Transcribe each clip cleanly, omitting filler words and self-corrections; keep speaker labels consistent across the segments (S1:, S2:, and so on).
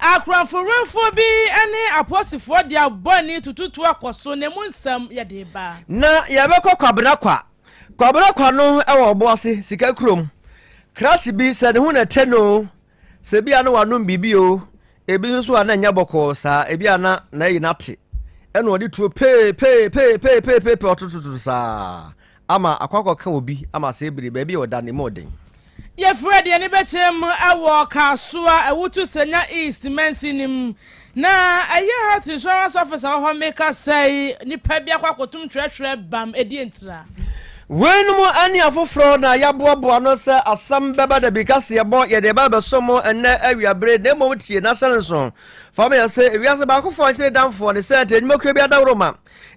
S1: Akranfo bi ane aposifo dia boni tututu akoso ne munsam ye de ba
S2: na ye be kwabra kwa no e wo boase sika krom crash bi se ne hu na teno se bia no wanom bibi o ebi so ana nya boko sa ebi ana na yinate eno odi tuo pe otututu sa ama akwakọ ka obi ama se ebiri ba bi oda ne modern
S1: ye Fred ye ne bechem awo kasoa awutu senya east mensinim na aye health insurance officer ho make say ni pa bia kwakotum twetwe bam edi entra
S2: wenum ani afofro na yaboaboa no se Asem Beba Dabi kase yebo ye de ba besomo enne awiabre na mo tie na senso fa me se ewiase ba akofo nkire danfo ne se atanyimokwe bia dawroma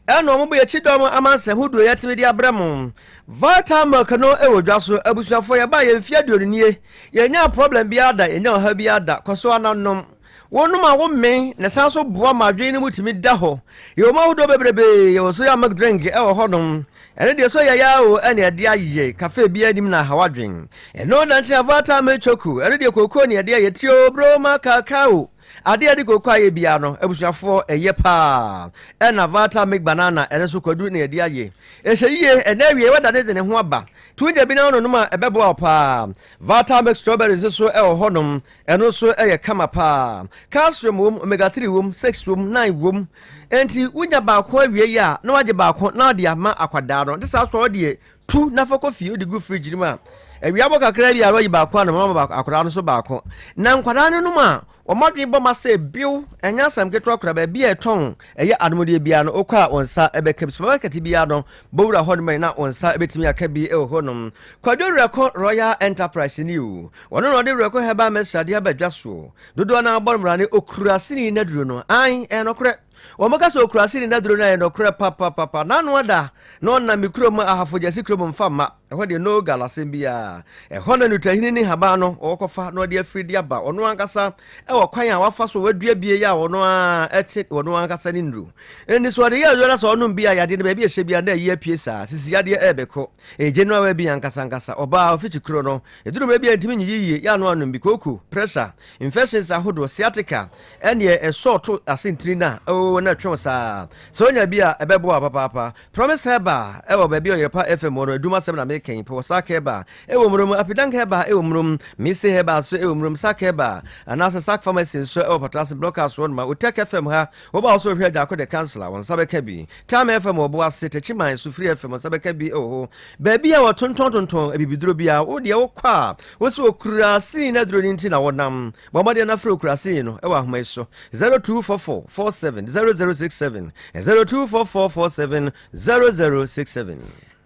S2: eno mo be chidom amanse hudo ye tibedi abramo vital kano ewodwaso abusuafo ye ba ye mfia duonie ye nya problem bia da ye nya ha bia da koso ananom wonum a wo men ne sanso boa madwe ni mutimi da ho ye ma hudo bebrebe ye so ya make drink e wo hodom ene de so ya o ene de aye cafe bia nim na hawadwen eno na nche vital choku ene de kokko ne de ye tio broma kakao ade ade kokko aye bia no abusuafo eye pa ena vital make banana ene so kwadu ne de aye ehye ene wie weda ne ho aba tunja bi na no numa ebebo apa vital make strawberries so e hodom eno so eye kama pa calcium omega 3 6 9 enti unya ba ko awie ya na waje ba ko na de ama akwada no de sa so de tu na fa kofi odi gu fridge ni ma awie abo kakra bi aro yi ba ko na mama ba akwada no so ba ko na nkwada no ma omadwe bo ma se biu enya sam ketro akra ba bi eton eye adomode bia no okwa onsa ebeka supermarket bia no bowura hodman na onsa ebetimi aka bi e honom kwadwo reko Royal Enterprise new wono no de reko heba mesade abadwaso dodo na abormrane okurasini na duro no an enokre Wamaka so krasini na duro na enokre papa nanu ada no na mikrom ahafo jasi krom mfama ehwo de no galasem bia ehwo na nutahini ni haba no okofa no de afridi aba ono ankasa ewo kwan a wafa so wadua bie ya ono a eti ono ankasa ni ndru eni so de ya yora so ono bia ya de ba bia hye bia na ye piesa sisi ya de ebeko ejenua wa bia ankasa oba ofichi kro no eduru ba bia ntimi nyiyiye ya no anu bi koku pressure infections ahodo sciatica ene e sort asintri na na twonsa so nya bia ebebo papa promise heba ewo ba bia yepa FM ono eduma sem na meken po sakeba ewo mrum apidan heba ewo mrum mise heba so ewo mrum sakeba anasa sak pharmacy so ewo patas blockers one ma Otec FM ha oba also hwe da ko de councilor won sabeka bi time FM obo asete chiman so free FM sabeka bi oho ba bia wo tonton abibiduro bia wo de wo kwa wo so okura sin na duro ninti na wonam bo ma de na fro okura sin no ewo ahoma so 0244470067 0244470067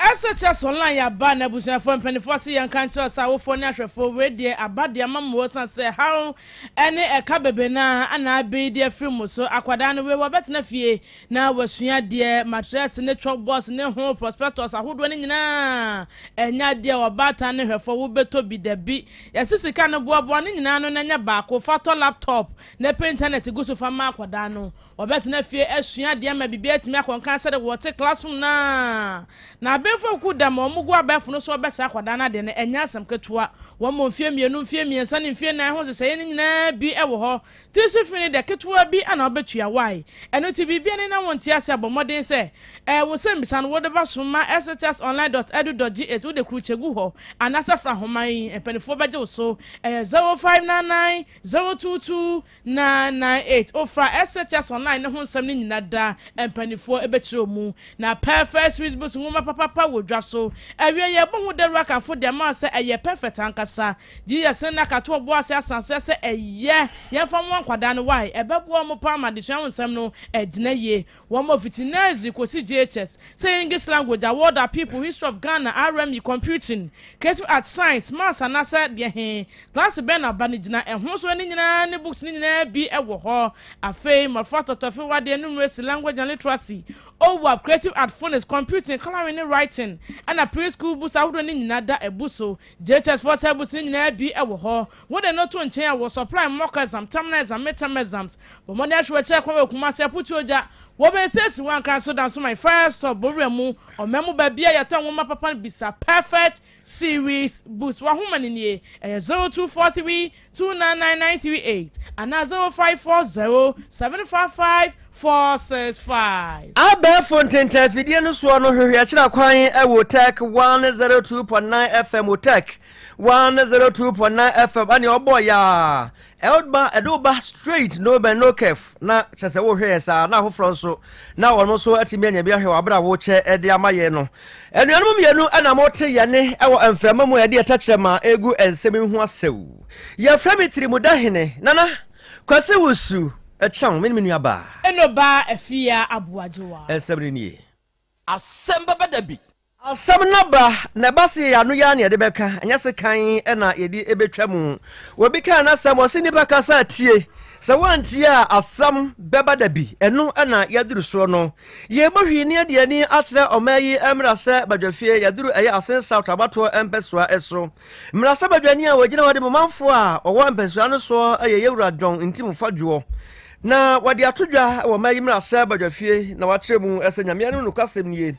S1: SHS online ya ba na busu afọ mpanifo se yan kan kire sa wofo na hwefo wedie abade amamwo san se how ene eka bebe na ana abi de film so akwada no we wobetena fie na wasua de mattress ne chop boss ne ho prospectus ahodo ne nyina enya de obata ne hwefo wo beto bi da bi yasisika no boabo ne nyina no nya ba ko fato laptop ne pe internet gusu fa ma akwada no wobetena fie asua de ma bibia timi akonkan se de wote classroom na befo ku da mo mugu abefo no so becha akwada na de ne enya asem ketua wo mo mfie mienu mfie miensa ne mfie na ho sese ne nyina bi ewo ho tisi fini de ketua bi ana obetua wai eno ti bibia ne na wonti ase abomoden se wo sembisa no wo de ba soma shsonline.edu.gh wo de kruchegu ho anasa fra homan empanifo beje wo so 0599 022 998 ofra shs online ne ho nsem ne nyina da empanifo ebechiro mu na perfect sweet bus ngoma papa wodwa so awie ye bohu de raka fo de ma se eye perfect ankasa ji ye sen na kato bo ase asanse se eye ye fa mo kwada no wai ebebo mo pa ma de hwan nsem no egina ye wo mo fitinazi kosi JHS say English language award people history of Ghana RME computing creative art science maths and asa de he class ben abanigina ehwo so ni nyina ne books ni nyina bi ewo ho afei mo foto to fe wade numeracy language and literacy creative art phonics computing coloring writing handwriting ana preschool books ahodo ni nyina da ebuso JHS 40 books ni nyina bi ewo ho wo de no to nchen a wo supply mock exam terminal exam midterm exams bo mo na hwe che kwa kuma se putu oja wo be sesi wan kan so dan so my first stop bo remu o memu ba bia ya to nwoma papa bisa perfect series books wa homa ni 0243 299938 and 0540 755 465.
S2: Abe Fontaine Fidie no so no hwehwe akira kwan e Otec 1029Fm Otec 102.9 FM ani obo ya Eldba Edoba straight no be no kef na chese wo hwe sa na hofro so na won so atimi anya bia hwe wabra wo che e de amaye no enuanum mienu ana mote ye ne e wo amframa mu ye de tachema egu ensemi hu asew ye frami tirimudahene nana kwase wosu echan menmenu aba
S1: enoba afia aboajewa
S2: esebri ni
S3: Asem Beba Dabi
S2: Asam naba na basi anu ya ne de beka anya se kan na ye di ebetwamu wo bi kan na sam osi ni baka sa tie se wantie a Asem Beba Dabi eno na yaduru so no ye bohwi ne de ani akire omayi emrase badwafie yaduru eye Asen South abato empesua eso mrase badwani a wogina wode momanfo a owo empesua no so eye yewura don ntim fadwo na wade atodwa wo mayi mrase badwafie na wakire mu ese nyame no kwasem nie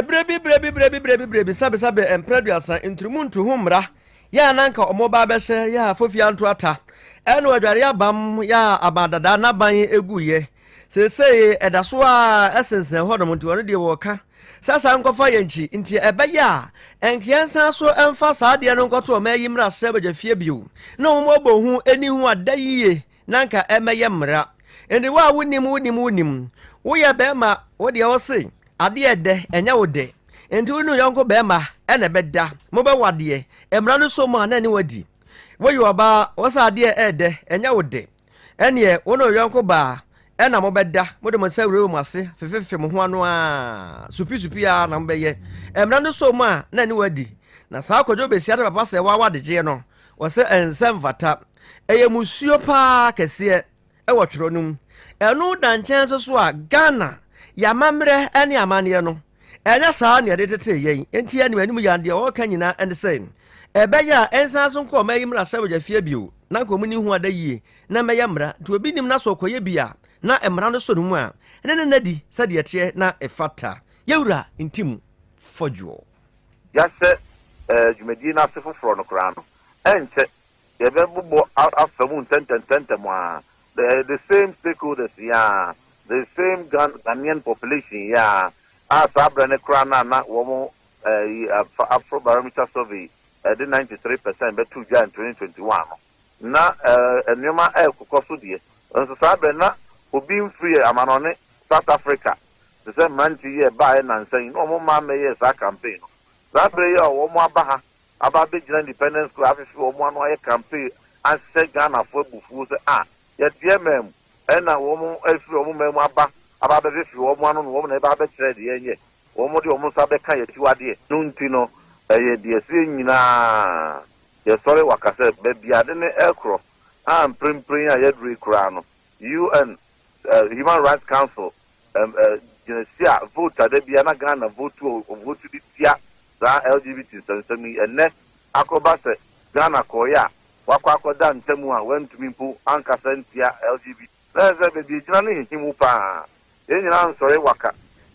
S2: brebi sabe empreduasa intrumuntu humra ya nanka omoba behye ya fofia nto ata eno adware abam ya abadada na ban eguye seseye edaso a esensen hodom nti won de woka sasa nkofa yanchi nti ebeya enkiansa so emfa saade no nkoto o mayi mra sebagya fie biu na omobo hu eni hu adayiye nanka emeye mra ende wa wonim wo ye be ma wo de wo se ade ede enya wode enti unu yonko bema ene beda mo be wade emra no so ma na ni wadi wo yo ba wo sa ade ede enya wode ene unu yonko ba ena mo beda mo de mo sawre mo ase fefefe mo ho anu a supi a na mo beye emra no so ma na ni wadi na sa akojo besia de papa se wa wade je no wo se ensem vata eye musuo pa kese e wo tworo num enu dan chen so a Ghana ya mamre ene amane no enya saa ne de tete yen enti ene manum yande o ka nyina ene sen ebeya ensa so nko mayimra sabagya fie bio na nko muni hu adayie na meyamra to obi nim na so koye bia na emra no so no mu a ene nadi sade tie na efata yewura ntim fodwo
S3: yase jumedi na sefoforo no kra no enche ye be bubo afamu tenten a the same stakeholders yeah the same Ghanaian population yeah as abrane krana na womo Afrobarometer survey the 93% be to Jan 2021 na enema ekokoso die nso sabrane na obi free amanone South Africa the same month year by na nsan no mo ma me yes a campaign sabrane ya wo mo aba ha be Gina Independence Club afi wo mo anu aye campaign as se Ghana for bufu se ye DMM ena womu efiri omu memu aba be fi womu anu no womu na eba be kire de yenye womu de womu sa be kan ye tiwade no nti no ye de se nyina ye sori wakase be bia de ne ekro am primprin ya ye dri kra no UN Human Rights Council genesia vote de bia na Ghana vote di tia za LGBT sensemi ene akoba se Ghana koya wakwakoda ntemu a wentumi mpu ankasa ntia LGBT Leze be jina ni himu pa. Yenyina nsore waka.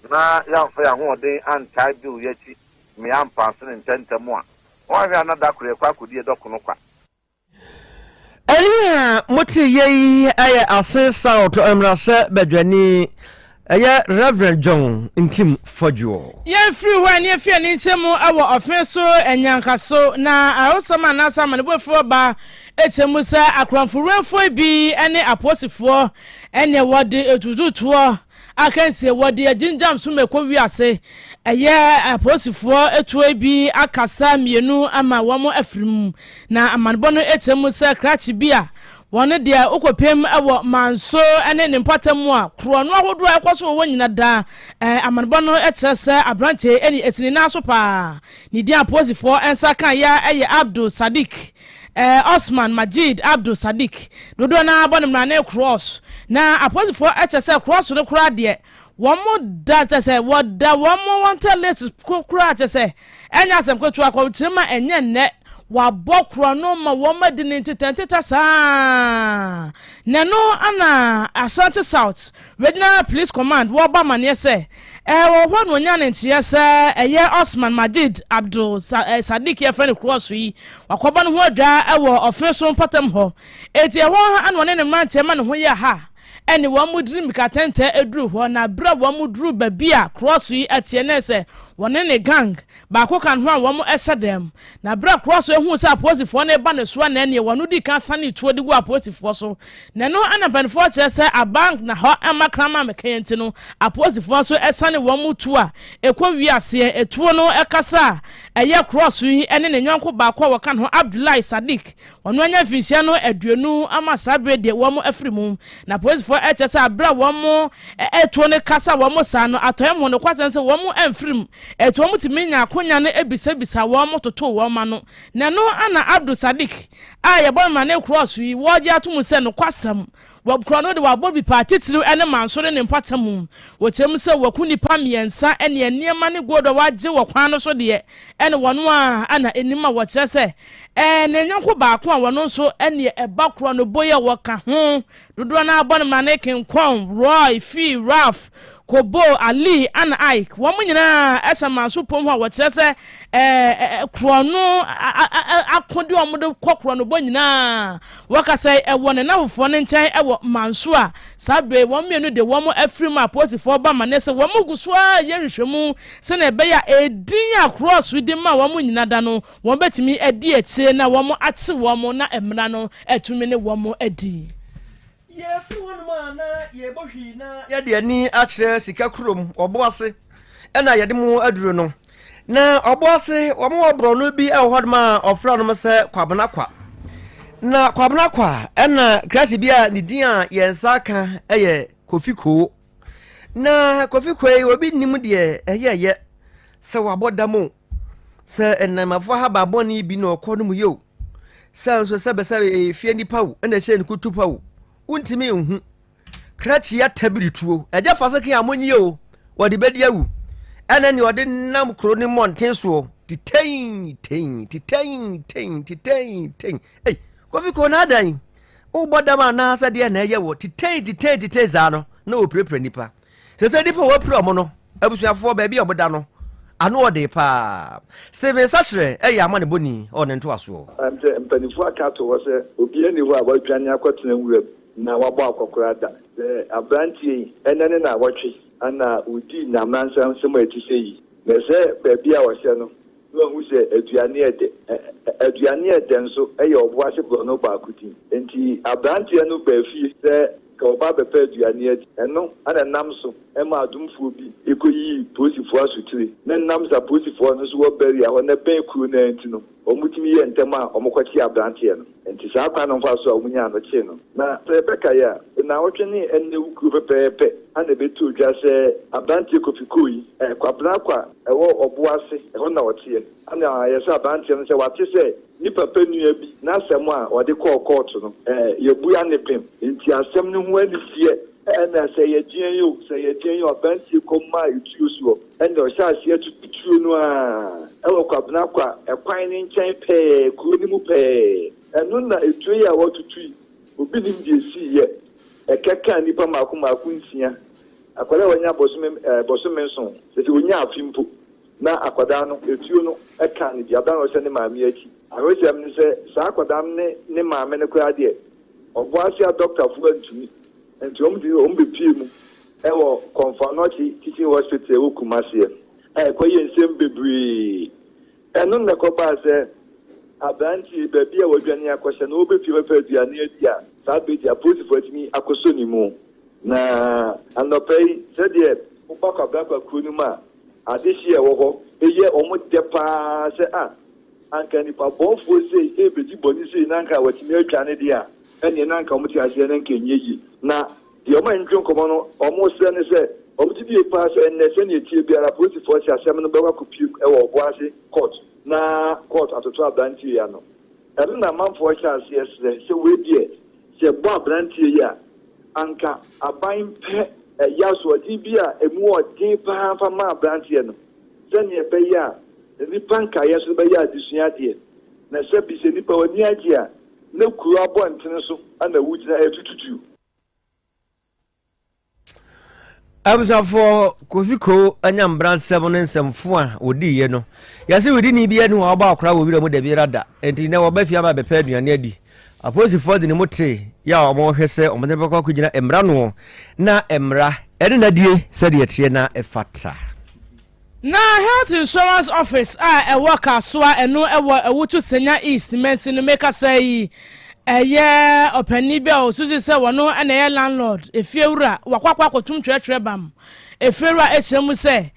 S3: Na ya mfa ya ho den antai bill yachi me ampanse ntentemu a. Wa hwe anada kure kwa kudie dokono kwa.
S2: Elia moti yei aye Asen South emrase badwani aye Reverend John ntim fodwo
S1: ye free one ye fie ni nchemu awo ofenso enyankaso na awosama na sama ne bofo ba echemu sa akranfurenfo bi ene aposifo ene wode etututuo akanse wode aginjam so mekọ wiase eye aposifo etuo bi akasa mienu ama womo afrim na amanbo no echemu sa krachi bia wone de okopem ewo manso ene ne mpatamu a kro no ahodo ekwaso wo nyina da amanbo no ekyerese abrante eni etini na so pa ni dia aposifo ensa kan ya eye Abdul Sadiq Osman Majid Abdul Sadiq dodo na abonem na cross na aposifo ekyerese cross no kura de one more data say what da one more want tell let's cry say enya asem kwetu akwutima enye ne wabokro no ma woma di ntetenta saa neno ana Asante South Regional Police Command wo ba mane say wo ho no nya ntie say eye Osman Majid Abdul Sadiq ye friend cross yi wakoba no ho adwa ewo ofeso patam ho eti wo anu ne mante ma no ho ye ha eni wo mudiri mikatente eduru ho na bra wo muduru babia cross yi atie na se wone ne gang ba ko kan ho a wo mo esedem na bra cross yi hu se aposifo na ba ne so na ene wono di kan sane tuo di go aposifo so na no anapanfo che se a bank na ho amakrama mekenti no aposifo so esane wo mo tu a ekwo wi ase etuo no ekasa eye cross yi ene ne nyonko ba ko wo kan ho Abdullahi Sadiq wono anya finsia no aduonu ama sabre de wo mo afrimu na aposifo eche se abra wo mo etuo ne kasa wo mo sa no atoyem ho no kwatense wo mo amfrim etuo mo timinya akonya no ebisa wo mo toto wo ma no na no ana Abdul Sadiq aye bon ma ne cross yi wo je atum se no kwasam wo krono de wa bobi patitiru ene mansore ne mpatam wo chem se wakuni pa miensa ene eniema ne godo waje wo kwan no so de ene wono a ana enima wo kire se ne nyanko ba ko a wono so ene eba krono boye wo ka ho dodo na abon ma ne kenkon Roy Fi Raf Kobo Ali ana Ike wo munyina esama so pom ho wo kire se krono akodi o mo de kokrono bo nyina wo ka se wone na wofo ne nchen ewo manso a sabe wo mienu de wo mo afrim aposifo ba manese wo mo guso a yehwehwemu se na be ya edin across with ma wo mo nyina da no wo betimi edi eche na wo mo ate wo mo na emra no etumi ne wo mo edi
S2: ye fi won ma na ye bohwi na ye de ani akire sika krom oboase ena ye de mu aduro no na oboase wo mo obro no bi e hodma ofra no se kwabena kwa na kwabena kwa ena krashi bia ne din a ye nsaka eye kofiko na kofiko e obi nim de eye se wabodamo se enamafo ha baboni bi no okọ no mu yo se so se be se fie nipa wo ena hye ne kutupa wo untimi hu krachi ya tabirituo eja fasake amonyi o wode bedia wu ena ni wode nam kro ni monten so titen ei kofi ko na dan o bodama na sa de na ye wo titen za no na o prepare nipa se nipa wo pre omo no abusuafo ba bia oboda no ano ode pa Steven Sachre eya amane boni o ne nto aso
S4: amte mpanifu akato wo se obi ani ho a wadwane akotena wura na wabo akokora da abrantie enene na wotwe ana udi na mansa nsemo etisei na se baabi a wo se no wo hu se aduane ede nso eye obo ase bro no ba akuti enti abrantie no ba fie se ka oba bepe aduane ede eno ana nam so ema adumfo bi ekoyi posifo asutire na nam sa posifo no so wo bari a na ben kru na enti no omutimi ye ntema omokwachi abrantie no enti sa kwa no fa so omunya no che no na sebeka ya na wotwene enne ukru pepepe ana betu dwa se abrantie kofikoyi kwabra kwa ewo oboase eho na wotie ana yesa abrantie no se wate se ni papa nua bi na asem a wode call court no yebu ya ne pem enti asem no ho ani fie ena se ye dien yo abanti koma ituo ena o sha se atutuo no a ewo kwabna kwa ekwan ni nchen pe ku ni mu pe enu na etuo ya wotutu obi nim die si ye ekeka ni pa maku ntia akwala wanya bosume nso se wonya afimpo na akwada no etuo no eka ni dia ban o se ne maami achi awesem ni se sa akwada ne maame ne kwa de obo asia doctor fu antumi enti ombe pie mu ewo Konfanochi teaching hospital wo Kumasi koye nsem bebre enu na ko ba se abanti baby a wadwane akɔhye na obe pie pepe aduane adia sa be dia posifo atimi akoso ni mu na anopai se de ubaka baka kunu ma adeshi e wo ho eye omo depa se anka ni pa bonfo se ebeji boni se na anka watimi atwane dia ene na anka omuti ase na nkenye yi na di omo ndwon komo no omo se ne se omuti bi pa se ne se ne tie biara posifo se asem no be kwa kopi e wo oboase court na court atoto abrantie ya no ebe na manfo cha ase se we die se bo abrantie ya anka aban pe yaso di bia emu odin pa fa ma brantie no sene be ya nipa nka yeso be ya adisua de na se bi se nipa wani agi a na kuru abo ntene so ana wugina etututu
S2: abusafo kofiko anyam bransem ne nsemfo a odi ye no yase wodi ni bia ni wa ba akora wo wira mu da bi rada enti na wo ba fia ba be pa aduane adi aposifo de ne mote ya omo hwese omo ne bakwa kugina emra no na emra ede na die se de tie na efata
S1: na health insurance office a work asoa eno ewutu senya east mensi no make say eye opani bia o susi se wono na ye landlord efiewura wakwakwa kotum twetwe bam efiewura echemu se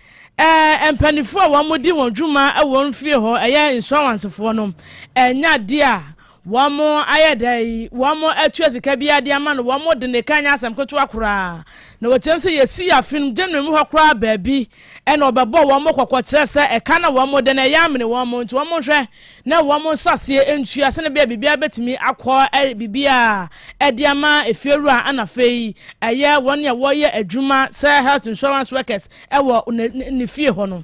S1: empanifo wa modi won dwuma won fie ho eye insurance fo no enya dia wamo ayedai wamo atwesika bia dia ma no wamo de ne kanya asem koto akora na wotem se yesi afin January mu hokora baabi ena obebo wamo kokokere se eka na wamo de na yamne wamo nti wamo hwe na wamo sase entua se ne bia bibia betimi akọ bibia ediama efieru a anafei eye won ye woye adwuma se health insurance workers ewo ne fie ho no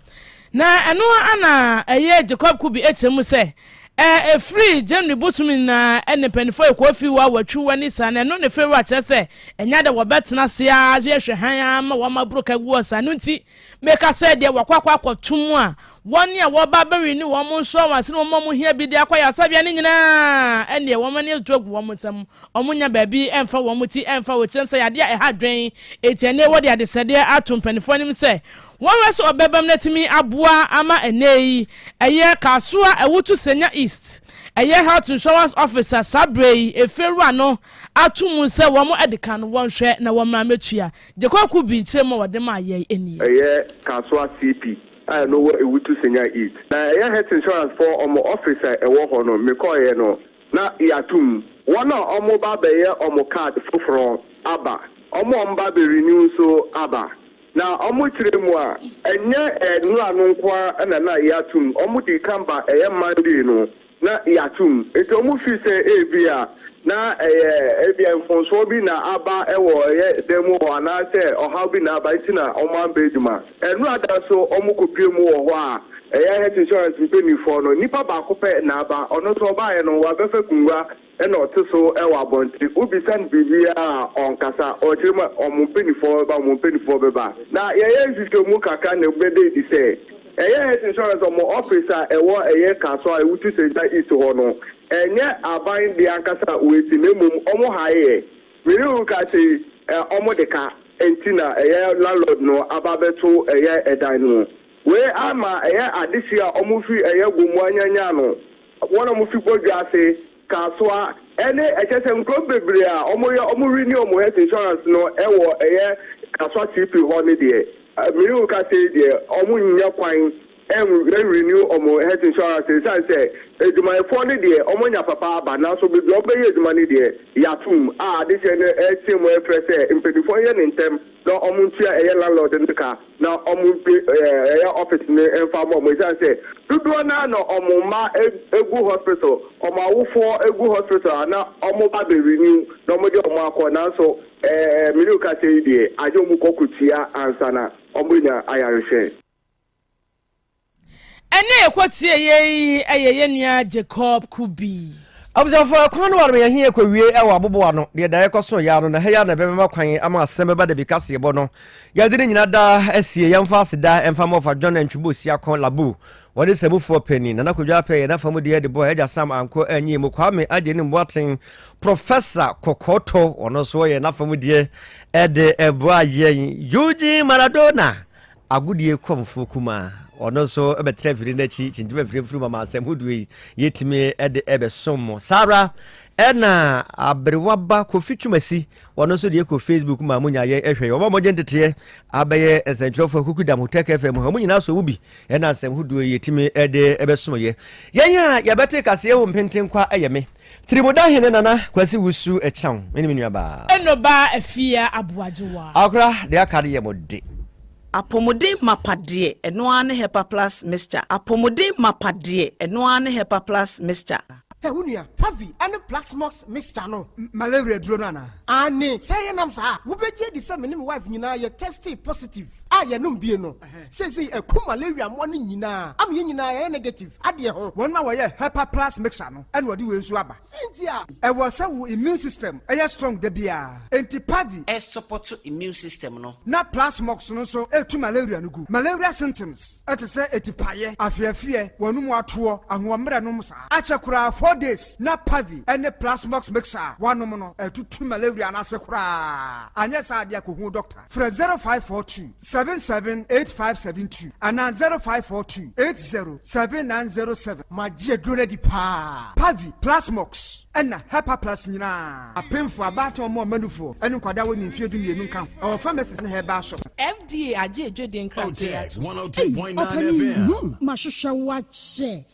S1: na eno ana eye Jacob Kubi echemu se free January botumi na ene penifo ekofi wa watwu wani sana no ne fewa chese enya de wobetena se a hwehwe han ma wa mabroka gu osa no nti meka se de wakwakwa akotum a woni a wo baberi ni wo mo nso wanse no mo hia bi de akwaya sabia ni nyina ene wo mane drug wo mo sam omunya baabi emfa wo mo ti emfa wo chem se yade a ha dwen etiane wo de ade sede atom penifo nim se wọ́n wẹ́ sọ ọbẹ̀bẹ̀m n'etimi aboa ama eneyi ẹ̀yẹ kasua ewutu senya east ẹ̀yẹ health insurance officer sabrei eferua no atumu sẹ wọ́n mo ẹ̀dìkan wọ́n hwẹ́ na wọ́n mìíràn mẹ́tua Jacob Kubi nkyẹn mu ọ̀dẹ́m ayẹ ẹni.
S5: ẹ̀yẹ kasua CP a no wọ ewutu senya east na ẹ̀yẹ health insurance for ọmọ officer ẹ̀wọ̀ họ no mekọ ẹ̀yẹ no na yàtum wọn a ọmọ bá bẹ̀yẹ ọmọ card foforọ aba ọmọ bá bẹ̀ renew so aba. na omuchire mu a enye nura no nkwa na yatum omudi kamba Monday no na yatum eto mu fi se ebia na ebia mfonso bi na aba ewo demo na se oha bi na aba tina omamba eduma nura da so omukopie mu wo ho a health insurance mpeni fo no nipa ba kope na aba ono so ba ye no wa befa kunwa ena otiso ewa abonti ubisan bibia onkasa ochirima omumpenifor beba na yeye nzike mu kaka na gbede di se health insurance omo officer ewo kaso ewutu senta isi ho no enye aban di ankasa weti na mum omo haye miri uka se omo deka entina landlord no ababeto edan no we ama adisia omo fi gumu anyanya no wona mo fi bodwa se kaswa ene echese nkrobebre a omo renew omo health insurance no ewo kaswa TP ho ne de miri ka say de omo nya kwan renew omo health insurance say eduma efo ne de omo nya papa aba na so be obeye eduma ne de yatum this ene etimo efrese impedifo ye ne ntem no omo ntia landlord nka na omo office ne emfa mo say dudu na no omo ma egu hospital omo awufo egu hospital na omo ba be renew no mo de omo akọ na so miri ka say de ajo mu kokutia ansana omo nya ayarehwe
S1: ene ekotie ye nua Jacob Kubi
S2: abusafo kwan no warme yehie ekwawie ewa aboboa no de da yekoso ya no na heya na bema kwan ama Asem Beba Dabi kase bo no yadire nyina da asie yemfa aseda emfa mofa John Antwibo sia kon labu wode sebufo pani na kodwa pe na famu de bo eja sam anko anyi mu kwame ade ni mboaten Professor Kokoto ono so ye na famu de ede eboa ye Yuji Maradona agudie komfo kuma ono so ebetre firi na chi chintima firi mama Asem hudui yetime ede ebesom Sara ena abrewaba kofitwumasi ono so de ko Facebook ma munya ye ehwe oba mo gentete abaye esentrofo kukudam Otec 1029Fm ho munyina so wubi ena Asem hudui yetime ede ebesom ye yenya yabete kase ye wo mpenten kwa ayeme Triboda hene nana kwasi wusu echan eni menua ba
S1: eno ba afia aboajewa
S2: akra de akade ye mode
S6: apomode mapade eno ane hepa plus mixture apomode mapade eno ane hepa plus mixture
S7: Hey, unia, Pavi, and the Plaxmox mixture no. Malaria dronana. Annie, say an answer. Ubeje the same wife, you know, you're tested positive. Ya no be no. Say a coup malaria morning yina. I'm yina negative. Adia ho. One my way, Hepa Plus mixer no. And what do you swabba? Cynthia. I was so immune system. I strong the beer. Anti-Pavi.
S6: A support to immune system no.
S7: Na Plasmox no so to malaria no good. Malaria symptoms. At say etipaye. Afia one more tour and one numsa. Achakura 4 days. Na Pavi and the Plasmox mixer. One no to malaria and asakura. And yes, I dear doctor. For 0542 778572 and 0542 807907. My dear Grenady Pa Pavi Plasmox and Hepa Plus Nina. A pin for about or more manufo and Quadawan in Field in Camp. Our pharmacist and her bar shop.
S1: FDA AJ Jodin
S8: Otec 1029Fm.
S9: Mashusha watch say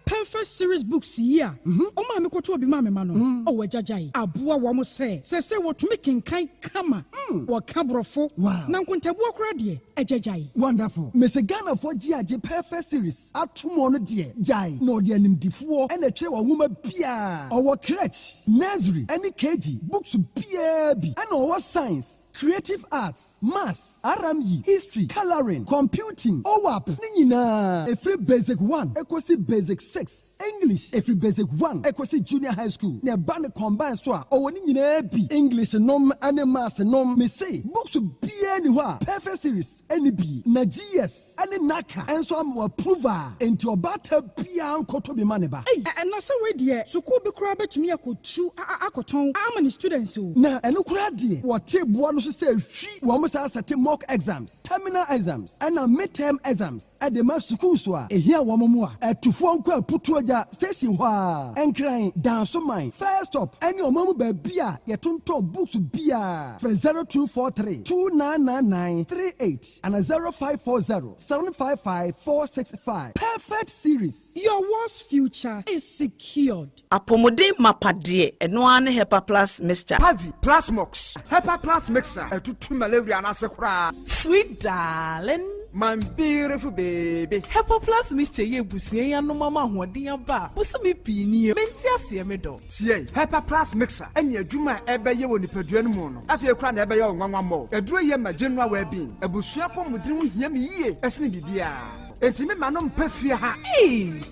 S9: perfect series books here. Oma me koto bi mama no. O wajajai. Abua wa mo say what to make in kai kama. Wa kabrofo. Na nkontabu akra de ejajai.
S10: Wonderful. Mese Ghana for GAJ perfect series. Atumo no de jai. No de animdifo and a tre wa nwoma bia. Our crèche, nursery, any KG, books bia bi. And our science, creative arts, maths, RME, history, coloring, computing, OWAP, nina. A free basic 1, equasi basic 6. English, a free basic 1, equasi junior high school. Ne bane combine so o nina bi. English nom and maths nom me say books bia ni wa. Perfect series, any bi. Na GS, any naka. And so I'm approver into a battle bia koto bi maneba.
S9: And na say we there. So ko be kura betumi akotu akoton amani students o.
S10: Na eno kura de. What table no say we almost set mock exams, terminal exams, and midterm exams at the mass school so here wamamua at to phone call putuaja station wa and crying down so mine first stop and your mama beer yet to books beer from 0243 299938 and 0540 755 465. Perfect series.
S9: Your worst future is secured.
S6: Apomode mapade eno ane Hepa Plus mixture.
S7: Pavi Plasmox. Hepa Plus mixer. To malaria and asakura.
S1: Sweet darling,
S7: my beautiful baby.
S1: Hepa Plus mixture ye busie ya no mama hoden ba. Muso me pini menti ase me do.
S7: Tie Hepa Plus mixer enya adwuma ebe ye woni padua no mu no. Afie kura na ebe ye nwanwa mo. Aduro ye ma general well being. Abusua pomudin hu hia me yie. Esne bibia. Enti me manom pafie ha.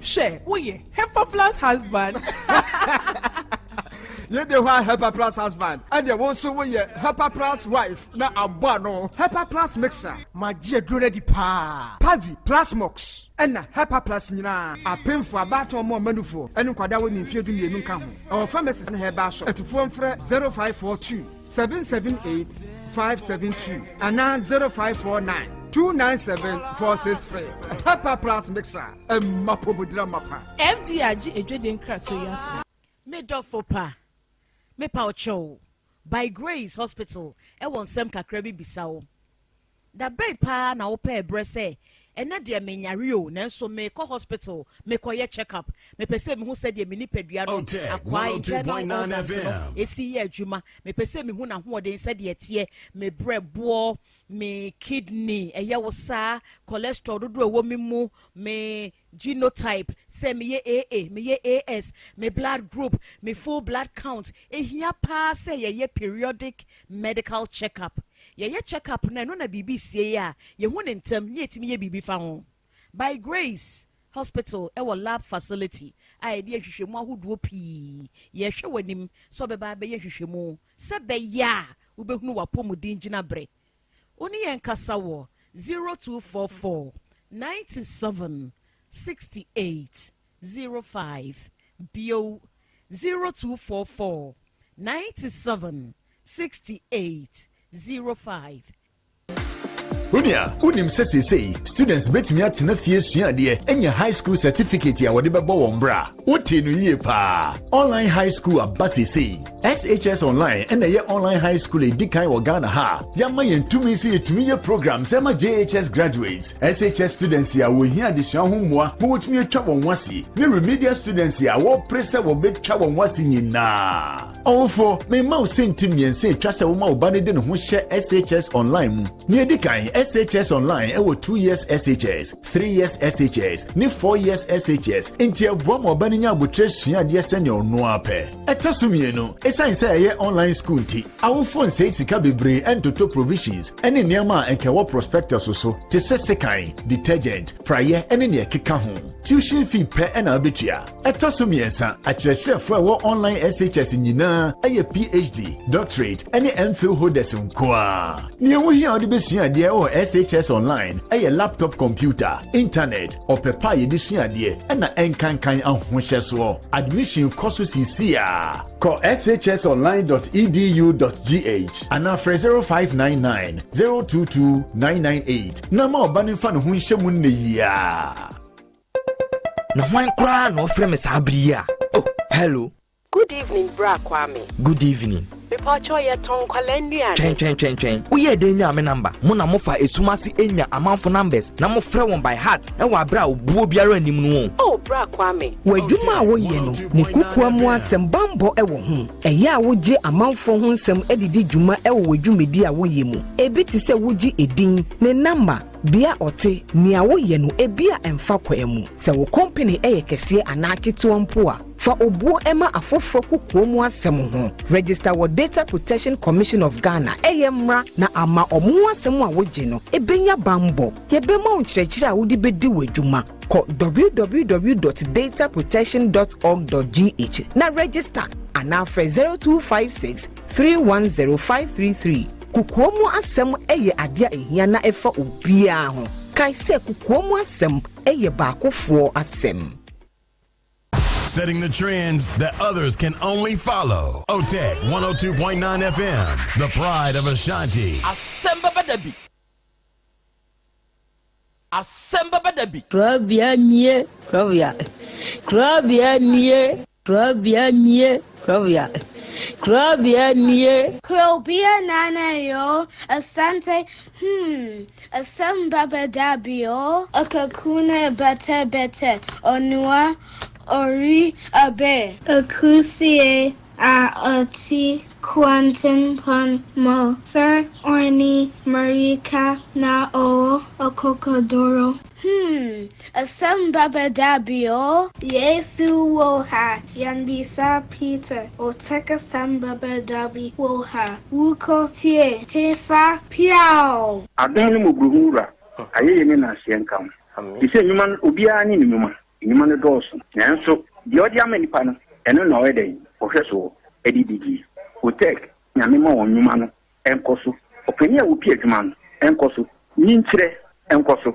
S1: She, wo ye Hepa Plus husband.
S7: You the one Hepa Plus husband, and you also want your Hepa Plus wife. Now I'm no Hepa Plus mixer. My dear Grenady Pa Pavi Plasmox and Hepa Plus Nina. I pay for about or more manufo and Quadawan in Field in Nuncam. Our pharmacist and her bar shop at phone for 0542 778 572 and 0549 297 463. Hepa Plus mixer and Mapobudra Mapa.
S1: FDAG Jodin Krasoya. Medofo pa. Me pa ocho by Grace Hospital e won sem kakra bi bisawo da bay pa na wo pa ebrese ena de menyare o nanso me ko hospital me ko ye check up me pese me hu se de me ni padua no akwa internal FM esi ye adwuma me pese me hu na ho de se de tie me brebo me kidney eye wo sa cholesterol dodo ewo mi mu me genotype say me ye AA me ye AS me blood group me full blood count ehia pa say ye periodic medical checkup ye checkup na no na bibi sie ya ye hu ne ntem ye timi ye bibi fa ho by Grace Hospital e wo lab facility ai de hwehwemu ahodo pi ye hwe wanim so be ba be ye hwehwemu se be ya wo be hunu wapomudin gina bre oni yen kasa wo 0244 97 68 05 bio 0244 97 68 05.
S8: Unim say students bet me at na fie sua de enya high school certificate ya wode bebo won bra. Wote no yie pa. Online high school abase say SHS online and ye online high school edikan wo Ghana ha. Yama yentumi say etumi ye programs ema JHS graduates. SHS students ya wo hia de sua ho moa, wo wotumi atwa won wasi. Ne remedial students ya wo pressure wo betwa won wasi nyina. Ofo me ma o sentim yen say twa se wo ma wo ba ne de no ho hye SHS online mu. Ne edikan SHS online ewo 2 years SHS, 3 years SHS, ni 4 years SHS. Inti abua mo bani nya abutre sua de sene ono ape. Etosumie no, esan say ye online school ti. Awo phone say sika bebre entoto provisions. Ene niama enke wo prospectus so. Te se sekan, detergent, prayer ene ne keka ho. Tuition fee pe ena abetua. Etosumie sa akyerɛkyerɛfo wo online SHS nyina eye PhD, doctorate ene MPhil holders nkoa. Ni wo hia ode besua de o SHS online eye laptop computer, internet, opepa ye besua de ena enkankan ahohyeso. Admission course CCA. Call shsonline.edu.gh and after 0599 022 998. Nama obani fa no ho nhemu ne ya.
S11: Na hwan kra no frame sabria. Oh, hello.
S12: Good evening, Bra Kwame.
S11: Good evening.
S12: Reporter ye ton kwalendua.
S11: Twen. Uye de nya me number. Mo na mo fa esumasi enya amanfo numbers. Na mo frɛ won by heart. E wa bra obuo biara anim no.
S12: Oh, Bra Kwame.
S13: Wadwuma wo ye no. Ne kukua mu asɛm bambɔ e wo ho. Ɛyɛ a wo gye amanfo ho nsɛm edidi dwuma e wo wadwumedi a wo ye mu. Ebi ti sɛ wo gye edin ne number. Bia ote ni awo ye no ebia emfa kwa mu se wo company eye kese anaketo mpo a fa obuo ema afofo kokko mu asem ho register wo Data Protection Commission of Ghana mra na ama omu asem a woje no ebenya bambo yebema onkyerɛkyerɛ a wodi bedi wadwuma ko www.dataprotection.org.gh na register anafre 0256 310533 kukuomu asem eye adia ehia na efa obia ho kai se kukuomu asem eye baakofo asem.
S14: Setting the trends that others can only follow. Otec 1029Fm, the pride of Ashanti.
S11: Asem Beba Dabi. Asem Beba Dabi.
S15: Krobea
S16: nana yo asante Asem Beba Dabi yo akakuna bete onua ori abe akusie a oti quantum pon mo sir orni marika na o okokodoro Asem Beba Dabi yo Yesu woha yanbisa Peter Otec Asem Beba Dabi woha wuko tie hefa piao
S17: adani mubuhura ayeye ne na hyenkam ise nyuma obia ni nyuma no doso nanso de odi amanipa no eno na oyeden ohweso edidigi Otec nyame ma wonyuma no enkoso opani a wo pie adwuma no enkoso nyinkyere enkoso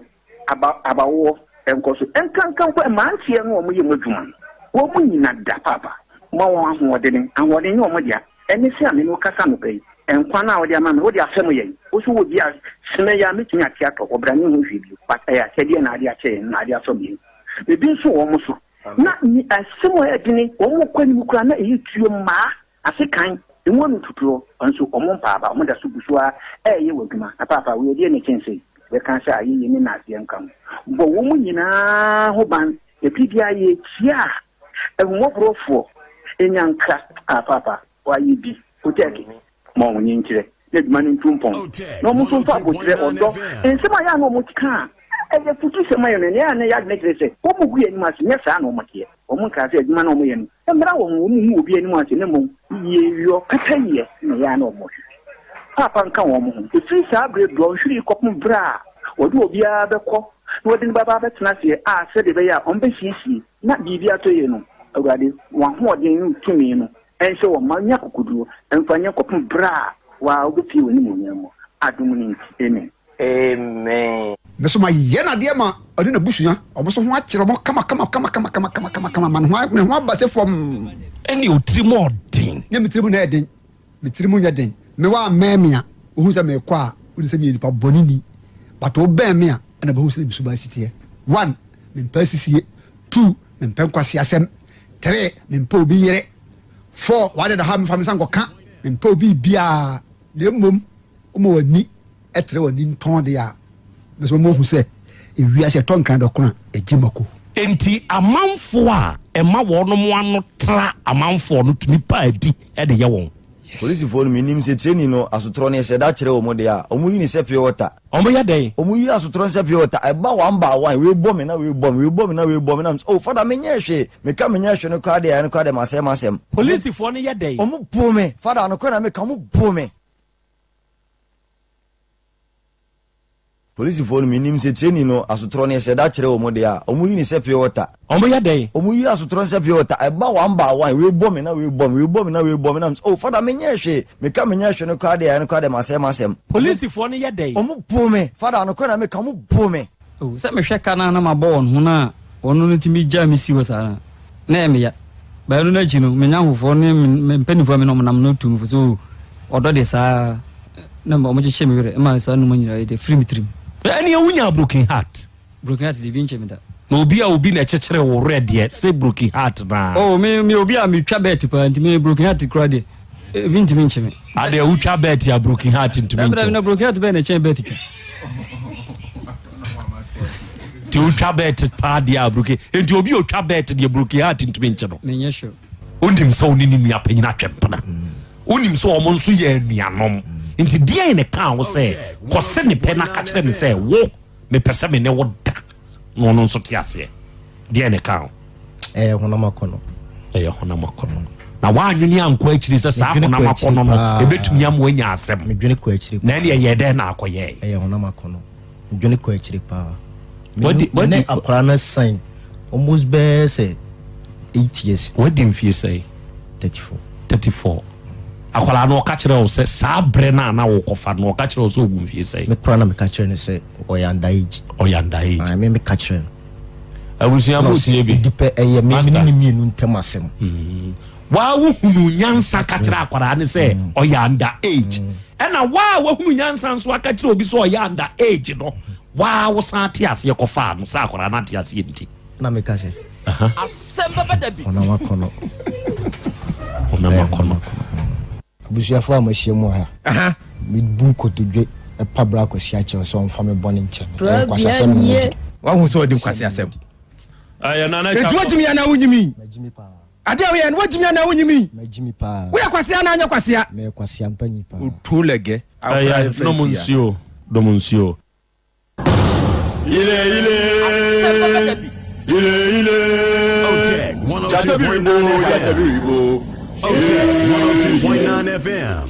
S17: abawo enkoso enkankan kwa mantie no omo ye madwuma no wo mu nyina da papa ma won ahoɔden ye omo dia ene se ame no kasa no pai enkwa na odi ama me wo dia asem ye wo so wo dia sene ya metumi atiato obrani ho hwibio pata ya sɛdeɛ na ade akyɛ na ade aso bi ebi nso wo mo so na ni asem o edini wo mo kwani mu kura na eyi tuo ma asekan emu no tutuo nso omo mpaaba omo da so busua ye wadwuma na papa wo ye ne kyense we kan sha ayi ni na ase nkam bo wo mu nyina ho ban e bibia ye tia ehumɔborofo enyanka papa wa yi bi Otec mo wo nyinkire ne duma ne ntumpon no mo so fa botre odo ensema ya no mo tika eye futu sema yo ne ya ne ya ne krese wo mu gu anim ase ne sa no mo tie o mo ka se duma no mo ye no emra wo mu obi anim ase ne mo ye yo kataye ne ya no mo papa nka wo mo e fi sa abre do hwiri kopum bra wo do obi a bekɔ no de baba betena se a se de be ya on be hihie na bibia to ye no awurade wa ho ɔden no tumi no ense wo manya kokoduo emfanya kopum bra wa obi woni mo nyamo adum ni amen
S7: meso ma yena de ma ɔde na busua ɔmo so ho akyerɛ mo kama man ho abase fom
S11: eni otrimo ɔden
S7: ne mitrimu na ɛden mitrimu nya den me wa mamia ohu sɛ me kɔ a wo sɛ me nipa bonini but wo bɛn me a na ba hu sɛ me suba sitie 1 me mpasisie 2 me mpankwase asɛm 3 me mpa obi yere 4 wade da ha me fam sanko ka me mpa obi bia ne mmom o mo wani etre wani nton de a meso mo hu sɛ ewia sɛ ton kan do kona ejimako
S11: enti amanfo a ema wono mo ano tra amanfo no tumi pa adi e de ye won
S2: Police phone minim se training no asotro ne sheda kire o mode a omu yi ni se pure water
S15: omu ya dey
S2: omu yi asotro se pure water e ba one by one we bomb na we bomb na oh father me nya hwe me ka me nya hwe no kwa de masem
S15: police phone ya dey
S2: omu bome father no kwa na me ka omu bome Police phone minim se training no asotro ne sheda kire o mode a omu yi ni se pure water
S15: omu ya dey
S2: omu yi asotro se pure water e ba one by one we bomb na oh father me nya hwe me ka me nya hwe no kwa de masem
S15: police phone ya dey
S2: omu bome father no kwa na me ka omu bome
S18: oh se me hwe kana na mabon ho na onu no timi gya me si wo sana na me ya ba no na chi no me nya hofo ne me mpanifo me no nam no tum so odo de sa na mo che me were e ma sa no mo nyira de free mitrim
S15: any wunya broken heart
S18: is even chemida
S15: no obi na chechere wo red ye say broken heart na
S18: oh me obi a me twa bet pa nti me broken heart kra de binti me cheme
S15: ade wo twa bet ya broken heart nti me
S18: cheme na broken heart be na cheme bet twa
S15: ti wo twa bet pa de ya broken nti obi o twa bet de broken heart nti me cheme
S18: me nya sure
S15: onim so oni ni apanyina twempana onim so o mo nso ye anuanom nti dia ne ka wo say ko se ne pe na ka kire me say wo me pese me ne wo da no nso ti ase dia ne ka
S2: honamakono
S15: na wa anwini anko akiri se sa honamakono no ebetumi am wanya asem
S2: medwene ko akiri
S15: na ne ye de na akoye
S2: honamakono medwene ko akiri pa ne akora na sign almost be say 8 years
S15: what do you say 34 akwala no ka kire o se sa bre na wo kofa no ka kire o so ogun fie sei
S2: me kra na me ka kire ne se oyanda age
S15: I
S2: me ka kire
S15: abusia busie bi
S2: dipe eye me ni mienu ntem asem
S15: wa wo hunu nyansa ka kire akwala ne se oyanda age ena wa hunu nyansa nso aka kire obi so oyanda age no wa wo san ti ase kofa no sa akwala na ti ase nti
S2: na me ka se
S11: Asem Beba Dabi
S2: honamakono abusuafo amahia mu ha me bu kotodwe e pabra kwasi ache so mfa me bone nche me kwasa asem me
S11: wa hu so odi kwasi asem
S15: aya nana
S11: etu wajimi ya na wunyimi
S2: majimi pa
S11: ade we ya wajimi ya na wunyimi
S2: majimi pa
S11: we kwasi na anya kwasi a
S2: me kwasi ampanyi pa
S11: utulege
S15: aya no monsio do monsio
S14: ile Otec 1029 Otec 1029 FM.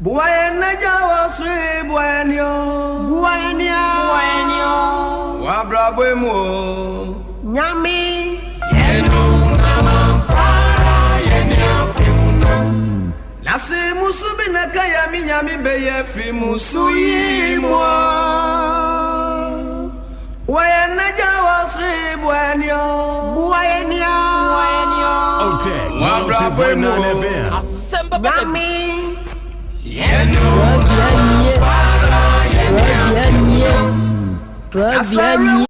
S19: Buena jawa sui buenio wabra bwemo nyami yenu namampara yenu nasi musubi nakaya mi nyami beye fi musuyimo buena jawa sui buenio
S14: Otec 1029 FM.
S11: Asem Beba Dabi
S19: Tragédie.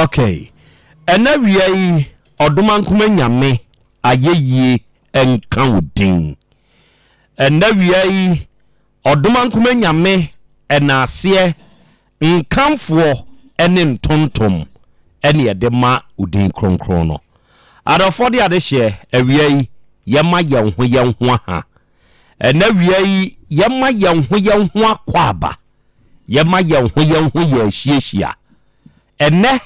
S15: Okay. Ena wiai odoma nkoma nyame ayeye enka wodin. Ena wiai odoma nkoma nyame enase nkamfo ene ntontom ene yedema udin kronkron no. Adofo de adehye awiai yema yenho ha. Ena wiai yema yenho akwaba. Yema yenho yehyiehia. Ene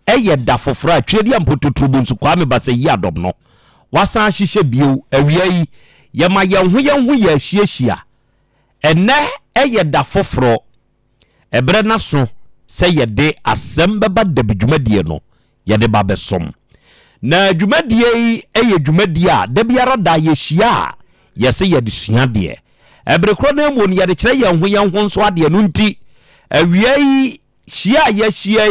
S15: eye da foforo atwedi ampototrobo nsu kwa me basa yi adom no wasan hihye bio awiai yema yenho yehyiehia. Ene eye da foforo ebre na so se yede Asem Beba Dabi dwumadie no yede ba besom na dwumadie eye dwumadie a da biara da yehia yese yede sua de ebre kro na mu ni yede kire yenho nso ade no nti awiai hia yehia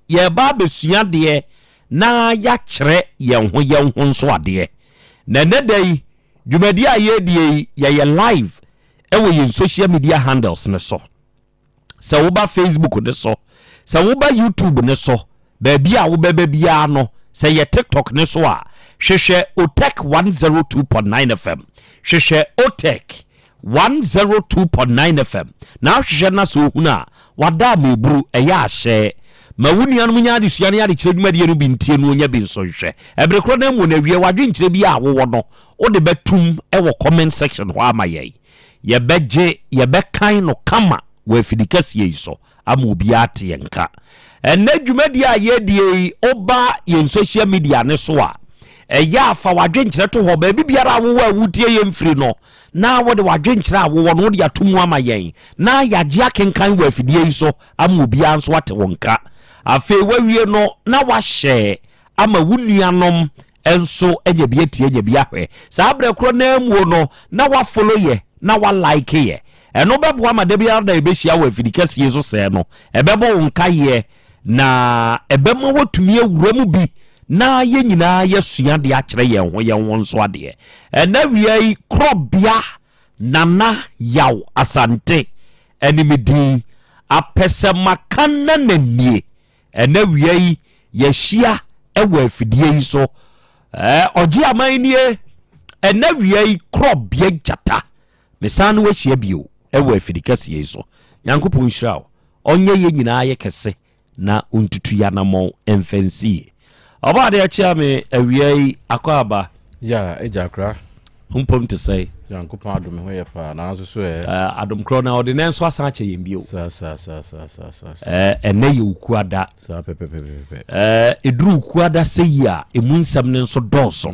S15: ye ba besua de na ya kire yenho nso ade na nedai dwumadie a ye ye live ewe yin social media handles ne so sa wo ba Facebook ne so sa wo ba YouTube ne so ba bia wo ba bia no sa ye TikTok ne so a hwehwe Otec 1029 FM hwehwe Otec 102.9 FM na hwehwe na so huna wada meburu eya ahye ma wuni anu nya de sua ne ade kire dwuma de no bi ntie no nya bi nso hwehwe ebre kro na mu na wie wadwe nkire bi a wo no wo de betum e wo comment section ho amaye ye beje ye bekan no kama we fidikasi yiso amu biate yenka ena dwumadi a yedie oba yen social media ne so a eya afa wadwe nkire to ho ba bibiara wo awutie ye mfiri no na wo de wadwe nkire a wo no de atomu ama yen na yaje akenkan we fidie yiso amu bia nso ate wonka afi wawie no na wa hye ama wunuanom enso enye biatie enye biahwe sa abre kro na amu no na wa follow ye na wa like ye eno bebo ama de bia da ebehia wa afidikasi yeso se no ebebo wonka ye na ebema wotumi awuramu bi na ye nyina yesua de akere ye ho nso ade ena wiai Krobea nana Yaw Asante enimidi apese makana nanie ena wiai yehia ewa afidie yiso oji amanie ena wiai Krobea jata mesanu we hia bio ewa afidikasi yiso nyankopon hira onye ye nyina ye kese na untutu ya namo emfansi oba de achia me awiai akwaba
S20: ya ejakra
S15: umpom to say
S20: nyankopon adom ho ye pa na so so
S15: adom kro na ordinance asan ache yembio
S20: sa
S15: ene ye ukuada
S20: sa pepe
S15: edru ukuada sei a emunsam ne nso doso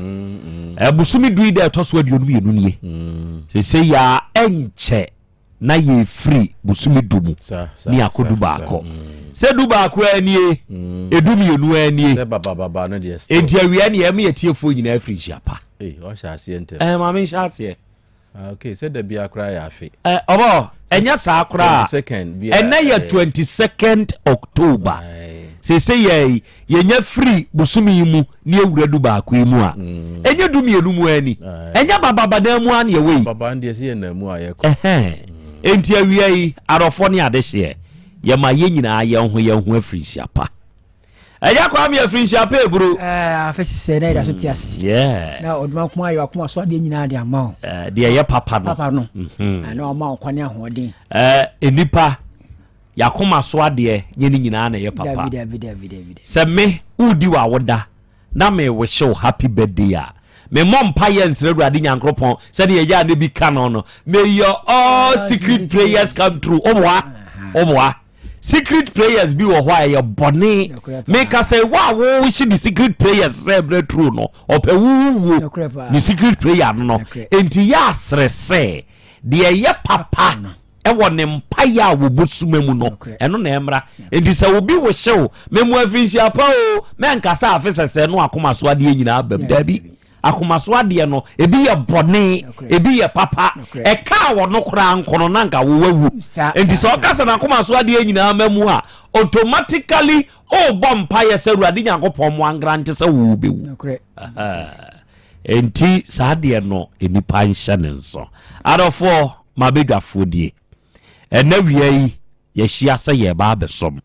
S15: busumi dui de toso aduonu yenu nie sei ya enche na ye free busumi dumu ni akodu baako se du baako anie edum yenu anie
S20: se baba no de
S15: enti awia ne yem yetiefo nyina free shiapa
S20: o sha ase ente
S15: ma me sha ase
S20: okay se da bia kra ya afi
S15: obo enya sa kra ena ye 22nd October se ye yenya free busumi mu ni ewura du baako mu a enya dum yenu mu ani enya baba na mu an ye we
S20: baba ndie se na mu a ye ko
S15: enti awia yi arofo ne adehye ye ma ye nyina ye ho afiri siapa eja kwa me afiri siapa eburu
S21: afisi se na ida so ti ase na oduma kuma ayo akuma so ade nyina ade ama
S15: de ye papa
S21: no na o ma okwane ahoden
S15: enipa yakoma so ade ye nyina na ye papa
S21: David
S15: se me udi wa woda na me wish you happy birthday ya me mom paye nsere ade nyankropon se de ye ja ne bi kan no may your all secret prayers come true oboa secret prayers be wo why your body make us say wow wish the secret prayers say true no opewu the secret prayer no enti ya srese de ye papa e wone mpaya wo bosumemu no eno na emra enti se obi wo hyew memu afinchi apa o men kasa afesese no akoma so ade nyina abam dabi akomaso ade no ebi ye bone ebi ye papa e ka wo no kra nkono na nka wo wawu enti so kasa na akomaso ade nyina amamu a automatically o bompa ye se ruade nyankopon mo angrante se wo bewu enti saade no enipa nhye ne nso adofo mabedwafo die ena wiai ye hia se ye ba besom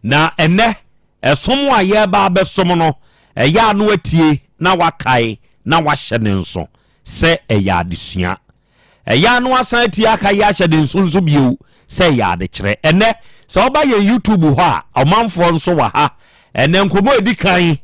S15: na ene esom a ye ba besom no eya no atie na wakai na wahye ne nso se eya adesua eya no asan atie aka ya hye de nso nso bio se ya de kire ene se oba ye YouTube ho a omanfo nso wa ha ene nkomo edikan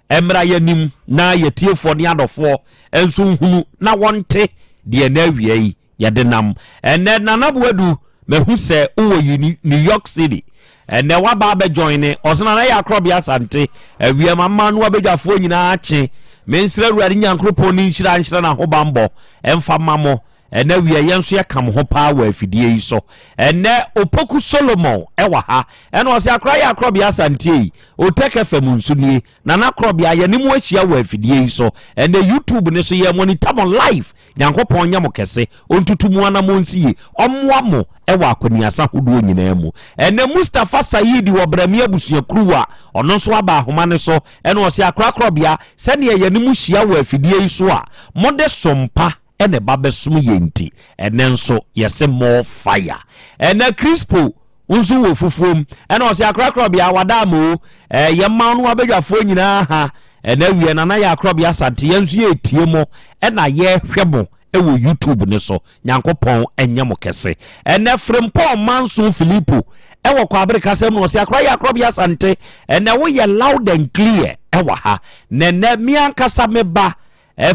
S15: emra yanim na yetiefo ne adofo enso nhunu na wonte de na awie yi yede nam ene nanabuadu mehu se uwo New York City ene waba be join osana na ya Krobea Asante awie mama no abedwafo nyina ache mensira ruade nyankropo ni nhyira na ho bambo emfa mamo ene wie yenso ya kam ho pa wa afidie yi so ene opoku Solomon ewa ha ene o se akra ya Krobea Asante Otec 1029Fm nsunie na Krobea yanimu ahia wa afidie yi so ene YouTube ne so ye monitor live nyankopon nya mo kese ontutumu ana mo nsie omwa mo ewa akwaniasa hodo nyina mu ene Mustafa Saidi wo bramia abusua kruwa ono so aba ahoma ne so ene o se akra Krobea se ne yanimu hia wa afidie yi so a mode sompa ene babesum yenti ene nso yese more fire ene Crispo unsu wo fufuom ene o se akra Krobea wadamo yemma no abedwafo nyina ha ene wie na ya Krobea Asante yensu ye tiemo ena ye hwebo ewo YouTube ne so nyankopon enyem kese ene Frimpon Manso Filipo ewo kwa America sem no se akra ya Krobea Asante ene wo ye loud and clear ewo ha nene miankasa meba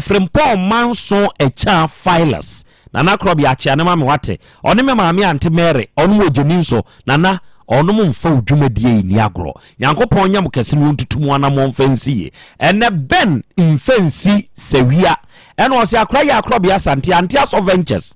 S15: Frimpon Manso echa filers na Krobea acha ne ma me wate oni me maame ante Mary onu wo jeni so na onu mfa odwumadie ni agro nyankopon nyam kese no ntutumu ana mo mfansie ene ben mfansi sewia ene o se akra ya Krobea Asante Antias of Ventures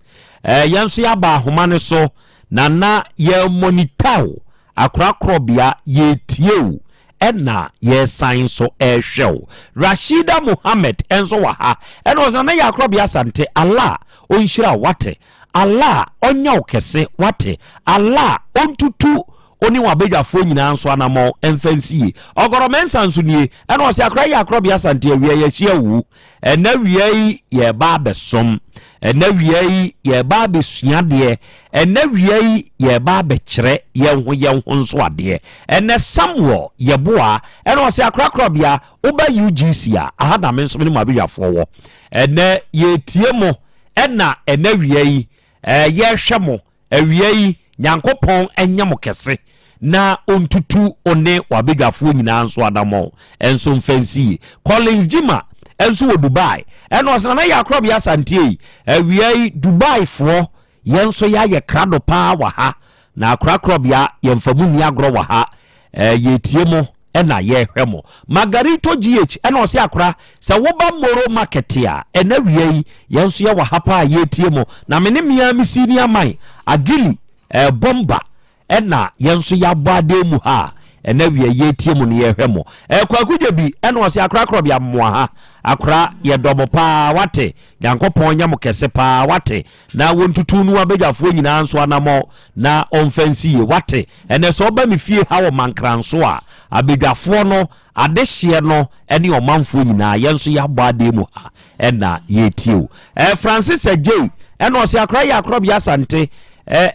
S15: yenso ya ba homa ne so na ye monitor akra Krobea ye tieu ena ye sign so ehwew Rashida Muhammad enso wa ha ene o se na ya Krobea Asante Allah onhyira wate Allah onya okese wate Allah ontutu oni wabedwafo nyina nso anamo emfansie ogoromensa nso nie ena o se akra ya Krobea Asante awie ya hia wu ena wie ye ba besom ena wie ye ba besua de ena wie ye ba bekire ye ho nso ade ena Samuel ye boa ena o se akra Krobea oba UGC a ahada menso ne mabedwafo wo ena ye tiemo ena wie ye hwemo awie nyankopon enyam kese na ontutu one wabedwafo nyina nso adamo enso mfansi Collins Jima enso wo Dubai eno osana na ya Krobea Asante awie Dubai fo yenso ya ye krado pa wa ha na Krobea yemfamu ni agro wa ha ye tiemo ena ye hwemo Margarito GH ena osi akra se woba moro market a ena wie yenso ya wa ha pa ye tiemo na mene mia misini amai agili bomba ena yenso ya bade mu ha ena wie ye tiemu ne ye hwemo kwakuje bi ena osi akra Krobea mmoa ha akra ye dobo pa wate yankopon nya mo kese pa wate na wontutu nu abedwafo nyina nso anamo na omfansie wate ene so ba me fie ha wo mankranso a abedwafo no adehye no ene omanfo nyina yenso ya bade mu ha ena ye tiu Francis J ena osi akra ya Krobea Asante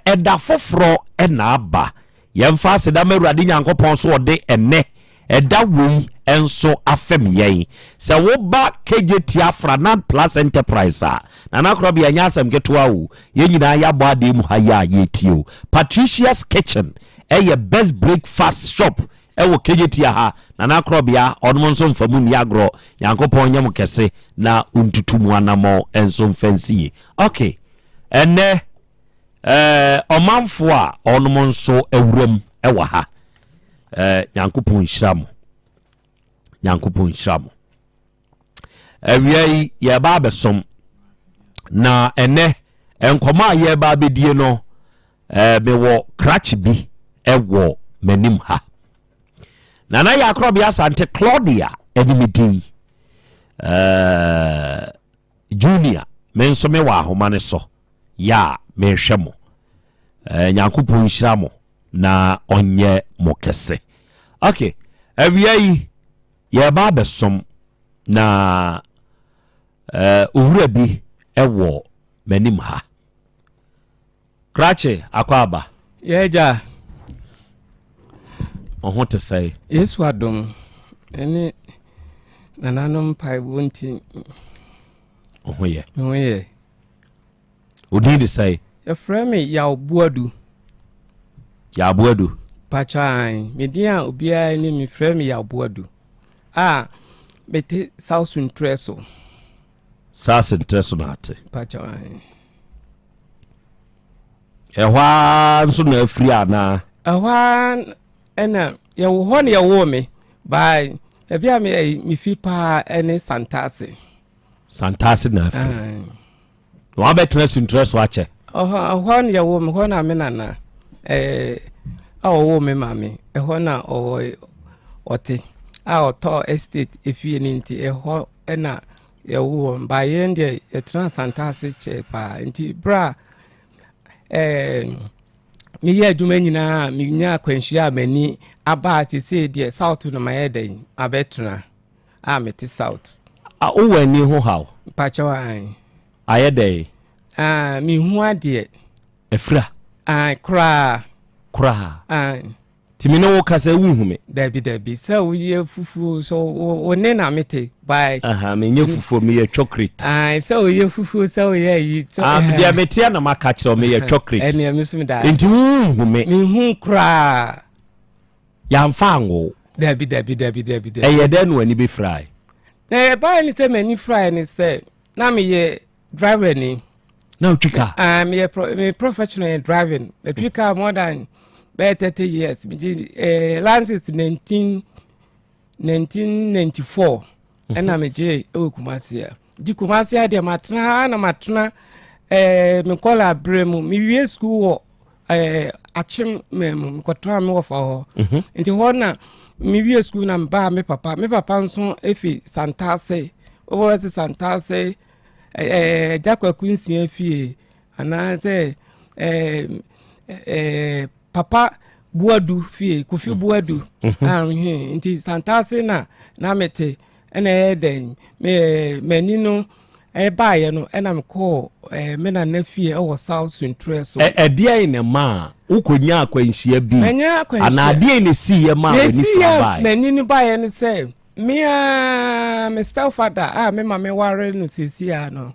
S15: eda foforo ena aba yemfa seda mawurade nyankopon so ode ene eda wei enso afem yen se wo ba KJT Afranad Plus Enterprise na Krobea nya asem ketoa wo ye nyina ya bo ade mu ha ya yetio Patricia's Kitchen ye best breakfast shop ewo KJT ha na Krobea onmonso mfamu ni agro nyankopon nyam kese na untutumu anamo enso mfansi okay ene omanfo a onmonso ewuram ewa ha nyankopon hyiramo awie ye ba besom na ene enkoma ye ba bedie no mewo crutch bi ewo manim ha na ya Krobea Asante Claudia enimidi junior menso me wa ahoma ne so ya mehwemo nyankopon hyiramo na onye mokese okay awie ye ba besom na owura bi ewo manim ha krache akwaba
S21: yeja
S15: Oho te say.
S3: Yesu adom. Ene nananom pai wonti.
S15: Oho ye.
S3: Oho ye.
S15: Odi de say.
S3: Your friend me Yaw
S15: Buadu.
S3: Pachan. Me dia obia ni me friend me Yaw Buadu. Bete South Intreso.
S15: South Intreso na ate.
S3: Pachan.
S15: Ehwa nso na afri ana.
S3: Ehwa ena ye wo ho ne ye wo me. Bye. Ebia me fi pa ene Santase.
S15: Santase na afri. Wa betre Intreso ache.
S3: Ho ne ye wo me ho na me nana. Wo me mami. Ehwa na ote. Oto estate efie ni nti eho ena ye wo ba ye ndie ye transantase che pa nti bra mi ye adwuma nyina mi nya akwanhia mani aba ti se die south no ma ye den abetuna meti south
S15: wo wani ho haw
S3: pacho an
S15: aye dey
S3: mi hu ade
S15: efra
S3: kra
S15: Timino wo kasa wuhume.
S3: Dabi so we fufu so one na mete by
S15: me nye fufu me ye chocolate.
S3: So we fufu so ye so
S15: dia metia na maka kire me ye chocolate.
S3: Ene misumi da.
S15: Enti wuhume.
S3: Me hu kra.
S15: Ya mfango.
S3: Dabi.
S15: Eye den wani be fry.
S3: Na ba ni se mani fry ni se na me ye driver ni.
S15: Na utwika.
S3: Me professional driving. Me twika more than 30 years. Lances 1994. And I'm a J. Kumasia. Di Kumasia, dear Matna, me call a bremu, me school, achim mem, cotram of our. Into Horna, me school and bar me papa, son, Effie, Santase, over to Santase, Jacques Quincy, Effie, and I say, Papa Buadu fie Kofi Buadu nti Santase na mete ene den me nino ba ye no ena me call me na na fie o South Intreso
S15: dia ine ma ukonya akwanhia bi ana dia ine si ye ma ni fa ba
S3: me nino ba ye ne say me Mr. Father me ma me ware no sisi no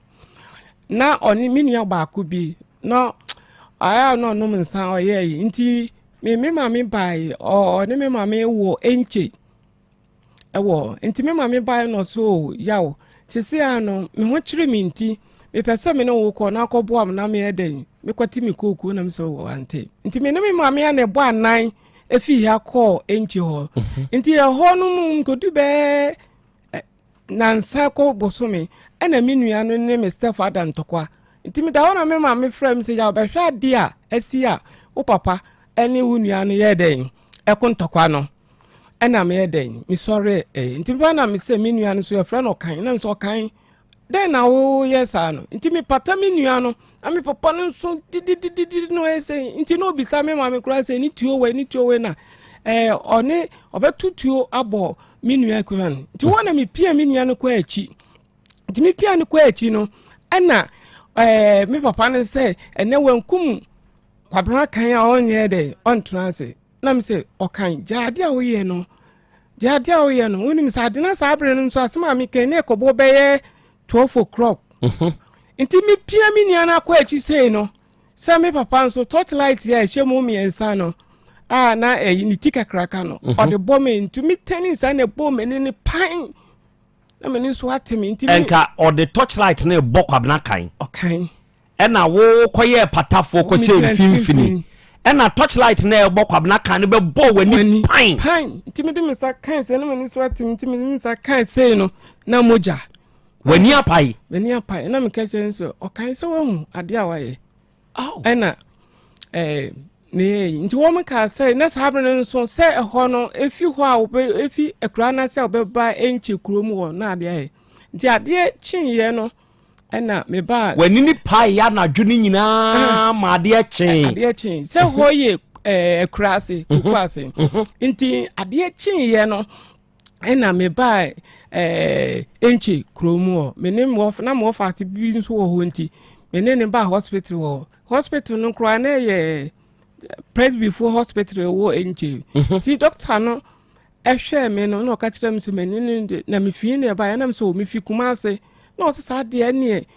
S3: na oni minu ba ko bi no no nsan oye nti me mama bai ne me mama wo enche ewo nti me mama bai no so yaw tisi ano me ho kire mi nti me pese me no wo ko na akọbo am na me eden me kwati me koku na me so ante nti me mama ya na ebo anan efi ya ko enche ho nti e ho no mu nkodu be nansa ko bosome ena me nua no ne Mr. Father ntokwa nti me da wona me ma me frame se ya be hwa de a asia wo papa ene wo nua no ye den ekontokwa no ena me ye den me sorry nti ba na me se me nua no so ye frɛ no kan na me so kan den na wo yes ano nti me pata me nua no ami papa no so didi no ese nti no bisa me ma me kura se ni tuo we na one obetutuo abo me nua kwan nti wona me pia me nua no kwa achi nti me pia no kwa achi no ena me papa ne say ene wankum kwabra kan a onye de on transe na me say okan jade a wo ye no wonim sa de na sa abre no so asema me kan ne kobo beye 12 o'clock nti me pia me nia na kwa achi say no say me papa so torchlight ya ehemu mi ensa no na ni tika kraka no o de bom nti me tani sa na bom ne pan na me ni so atemi nti
S15: enka o de torchlight na ebo kwabna kan
S3: okan
S15: ena wo koye patafo ko che finfini ena torchlight na ebo kwabna kan be bo wani pan
S3: nti me de me sa kan se na me ni so atemi nti me sa kan se no na moja
S15: wani apai
S3: na me ka che so okan se wo hu ade a waye ena ne nti wo me ka say na sabre no so say ho no efi ho a wo efi ekura na say obeba enche kurom wo na ade ai nti ade chinye no ena me ba
S15: wani ni pai ya na dwuni nyina ma ade
S3: chin say ho ye ekura se kukwase nti ade chinye no ena me ba enche kurom wo me ne mo na mo fa ti bi so wo ho nti me ne ba hospital no kura na ye Praise before hospital wo enche ti doctor no ehwe me no ka kire me se meni na me fie ne ba na me so me fi Kumase na o sa de ne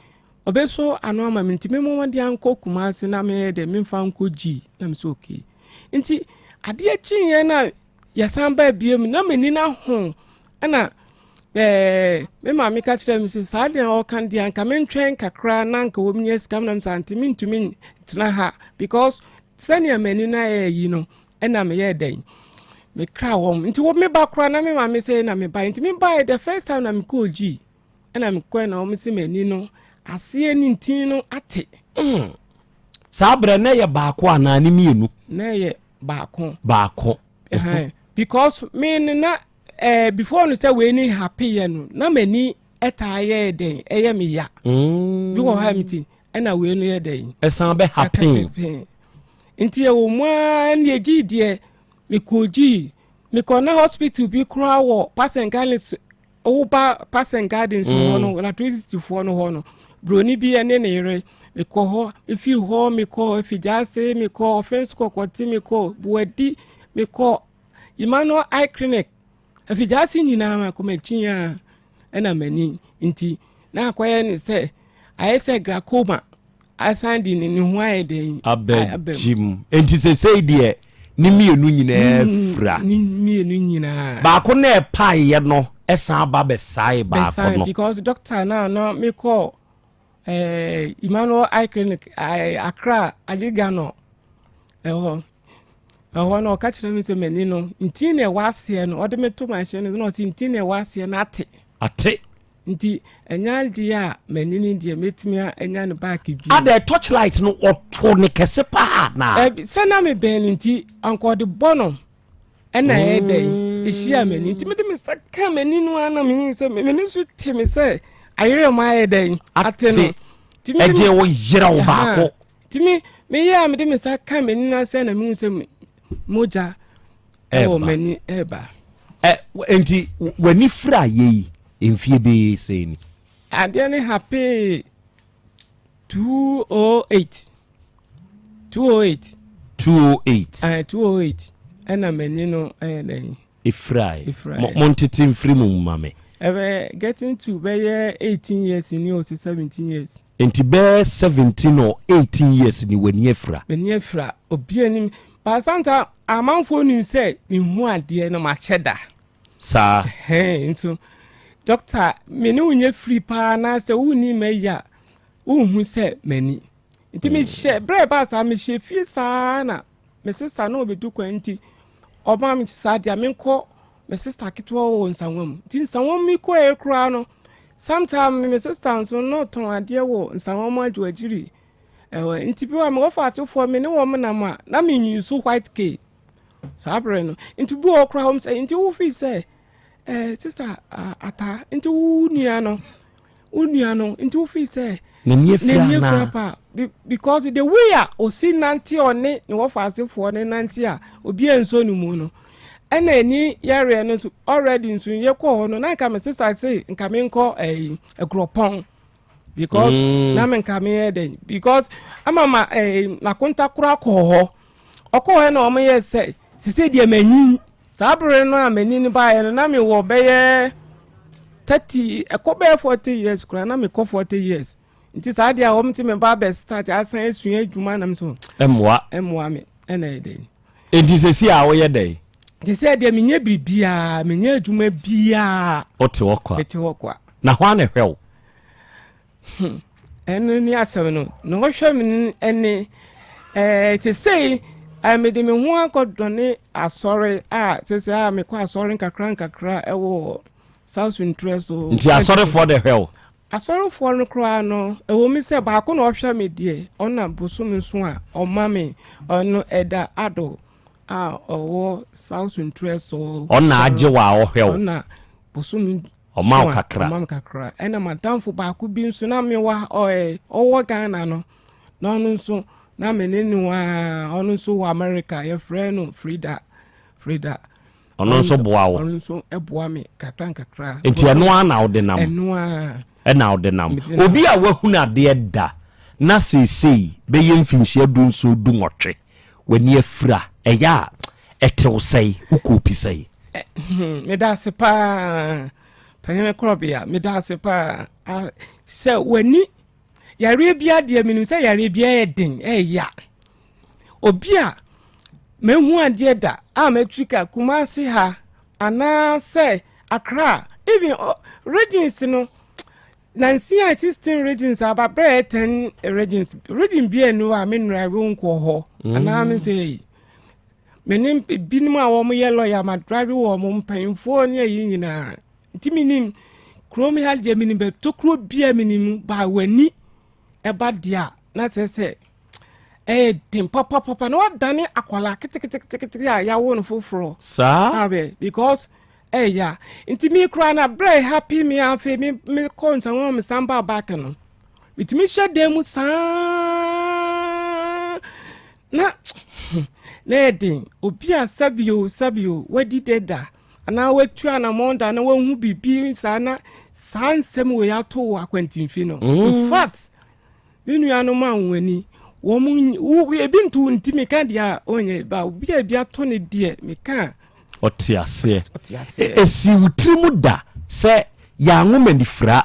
S3: obeso ano ama me ntime mo de anko Kumase na me de me fa nko ji na me so okay nti ade achi na yasan ba biem na meni na ho na me ma me ka kire me se sa de o kan de anka me ntwen kakra na anka wo me skam na me santimi ntumi tena ha because sani ameni na yi no ena me ye den me kra wom nti wo me ba kra na me ma me say na me ba nti me ba the first time na me ko ji ena me ko na wo me se meni no ase ni ntin no ate
S15: sabre na ye ba ko ana ni mienu
S3: na ye ba ko
S15: because
S3: me na before no say we ni happy ye no na meni eta ye den eye me ya bi wo ha miti ena we no ye den
S15: esan be happy
S3: nti e wo mwa ne egi de me koji me ko na hospital bi kura wo Pasen Gardens oba Pasen Gardens no no na 264 no ho no broni bi ene ne yere me ko ho if you ho me ko if jase me ko offense ko ti me ko buadi me ko Emmanuel eye clinic if jase nyina ma ko machiya ena mani nti na akoye ne se ayese glaucoma asandi ni hwae den
S15: abejim enti se de ni mienu nyina fra
S3: ni mienu nyina
S15: ba ko na pa ye no esan ba be sai ba ko no
S3: because doctor na me call Emmanuel eye clinic Accra ajiga no no ka kire me se meni no nti na wase no ode me to machine no nti na wase na ate nti enya dia menini dia metimia enya ne back bi
S15: ada torchlight no oto ne kese pa na
S3: sana me ben nti anko de bono ena e den ehia meni nti me de me saka meni no ana me se meni so temi se ayere ma e den ate no
S15: ti me eje wo yira wo ba ko
S3: ti me ya me de me saka meni na se na me se moja o meni eba
S15: enti wani fra yi enfie be say ni
S3: ade ne happy 208 ena meni no den
S15: ifrai montiti mfiri mu mame
S3: getting to be 18 years ni o 17 years
S15: enti be 17 or 18 years ni wani efra
S3: obi anim pasanta amanfo ni say ni hu ade no ma cheda
S15: sa
S3: nso doctor meni unye free pa na se uni meya unhu se meni nti me she bre ba sa me she fi sa na me sister na obedu kwanti oba me sa dia me nko me sister kitwa wo nsanwam nti nsanwam mi ko e kra no sometime me sister so no ton ade wo nsanwam aju agiri nti bi wa me go fa to for me ne wo me na ma na me nyusu white cake sabre no nti bi wo kra hom say nti wo fi say sister ata nti unia no nti wo fi say
S15: na niefra
S3: pa because the way o si nanti one ni wo fasefo ne nanti a obi enso no mu no ena ni yare no already nso ye ko ho no na ka me sister say nka me nko agropon because na me nka me den because amama na konta kura ko ho okọ na o me ye say se de manyin sabre no amani ni ba ye na me wo be ye 30 ekobe 40 years kura na me ko 40 years nti sa dia wo mti me ba be start asan esua adwuma na me so emwa me ena ede
S15: enti se si a wo ye dey
S3: ti se dia me nya bibia me nya adwuma bia
S15: ote wokwa na hwa na hwew
S3: enu ni asem no no hwe me ene ti say me de me hu akodone asore se me ko asore nkakra ewo South interest o
S15: nti asore for the hell
S3: asore for no kra no ewo mi se ba ko na ohwa me die ona bosom nso a omame ono eda ado owo South interest o
S15: ona age wa ohwel
S3: ona bosom
S15: omam kakra
S3: ena madamfo ba ko bi nso na me wa owo Ghana no no nso na meneni wa ono nso wa America ye freno Frida
S15: ono nso boa wo
S3: ono nso eboa me kakra
S15: enti eno ana odenam ena odenam obi a wahuna de da na sesei be ye mfinhia du nso du nwotwe w'ani afira ɛyɛ ɛtew sɛe wokɔpi sɛe
S3: meda ase paa panyame Krobea meda ase paa sɛ w'ani yare bia deɛ menim sɛ yare bia yɛ den ɛyɛ obi a mehu adeɛ da a matrika Kumasi ha anaasɛ Accra even regions no Nancy 16 regions ababrɛ 10 regions region bia no a menra wonko ho ana me say menim binim a wo mo yɛ lawyer ma drive wo mo mpanfo ne ayi nyina ntiminim Kromea ha de menim be to kro bia menim ba wani eba dia na sɛ dem papa no dane akwala kitikiti ya wo no foforo
S15: sa
S3: because yeah intimi kra na bre happy me afi me konsa wo me samba back no bitimi shedemu sa na lady obi a sabio wadi deda ana watu ana monda na wo hu bibi sa na sansem we ato akwantimfi no in fact nnuano ma wani wo mu ebi ntu ntimi ka dia onye ba obi a bia to ne die me ka
S15: otiase esi wutrimu da se ya ngomanifra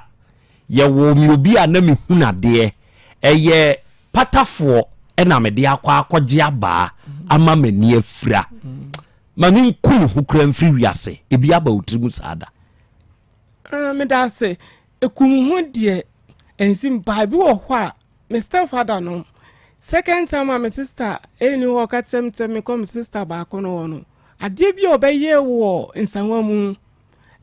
S15: ye wo mi obi a na me hunade eye patafo na me de akwaje aba ama mani afra mani nkunu hukura mfiri wiase ebi aba wutrimu sada
S3: me da se ekum hu de ensim ba bi wo ho a me stepfather no second time my sister eni wo ka tem me come sister ba kono no ade bi obeye wo nsanwa mu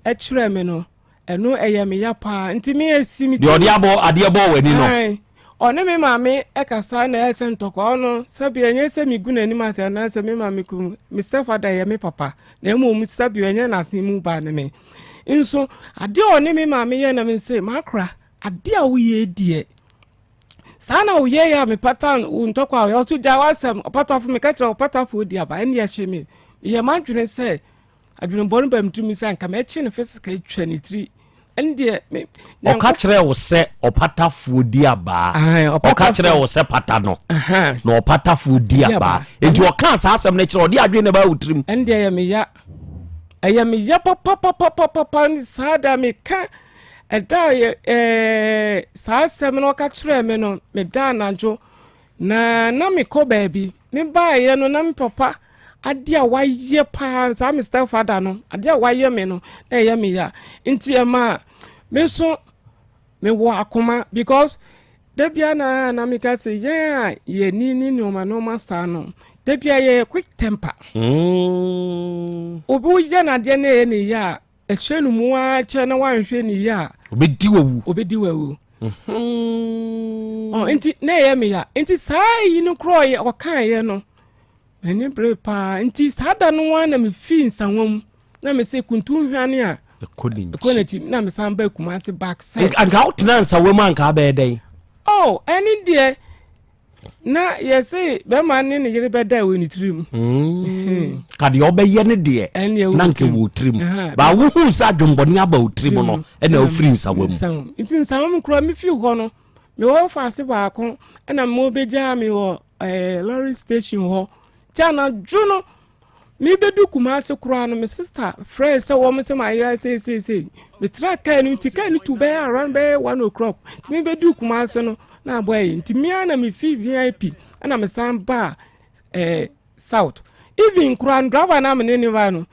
S3: ekire me no eno eye me ya pa ntimi esimi
S15: de ode abo wani no
S3: one me mame ekasa na esen toko no sabi enye se mi gu nani mata na se me mame ku Mr. Father ye me papa na emo mu sabi enye na se mu ba ne me nso ade one me mame ye na me se makra ade a wo ye die sana wo ye ya me pattern untoko a yo to ja wasem opatafu me ka kire opatafu di aba ene ya hye ye madwene se adwene bonu bam tumi se anka me chi ne physical twanitri ende me
S15: o ka kire wo se opatafu di aba o ka kire wo se pata no no opatafu di aba enti o ka sa asem ne kire o di adwene ba wutrim
S3: ende ye me ya papa ni sada me ka eda sa asem no ka kire me no me da najo na me ko baabi me ba ye no na me papa ade a waye pa sa Mr. Father no ade a waye me no na ye me ya nti e ma me so me wo akoma because debia na me ka say ye ni no ma no master no debia ye quick temper obi ye na de na ye ni ya e hwenu mu a che na wanhwe ni ya
S15: obedi
S3: wawu nti na ye me ya nti sai no kro ye o kan ye no eni prepa nti sada no wana me fi nsanwam na me se kuntu hwane a ekoniti na me samba Kumasi back side
S15: anga utna nsawam anka ba edai
S3: eni de na ye se be man ne yire be da we ni trim
S15: ka de obeye ne de na nke wo trim ba wo hu sa dwomboni aba wo trim no e na ofiri nsawam
S3: nti nsawam kro me fi ho no me wo fa ase ba ko e na mo beja me wo lorry station ho Jana Juno, me bedu Kumasi Kurano, my sister, friends, so woman say my say, the track can to bear around by 1 o'clock. Me bedu Kumasi no, na boy, to me and me fee VIP, and I'm a sound bar, south. Even Kuran driver na me anyone.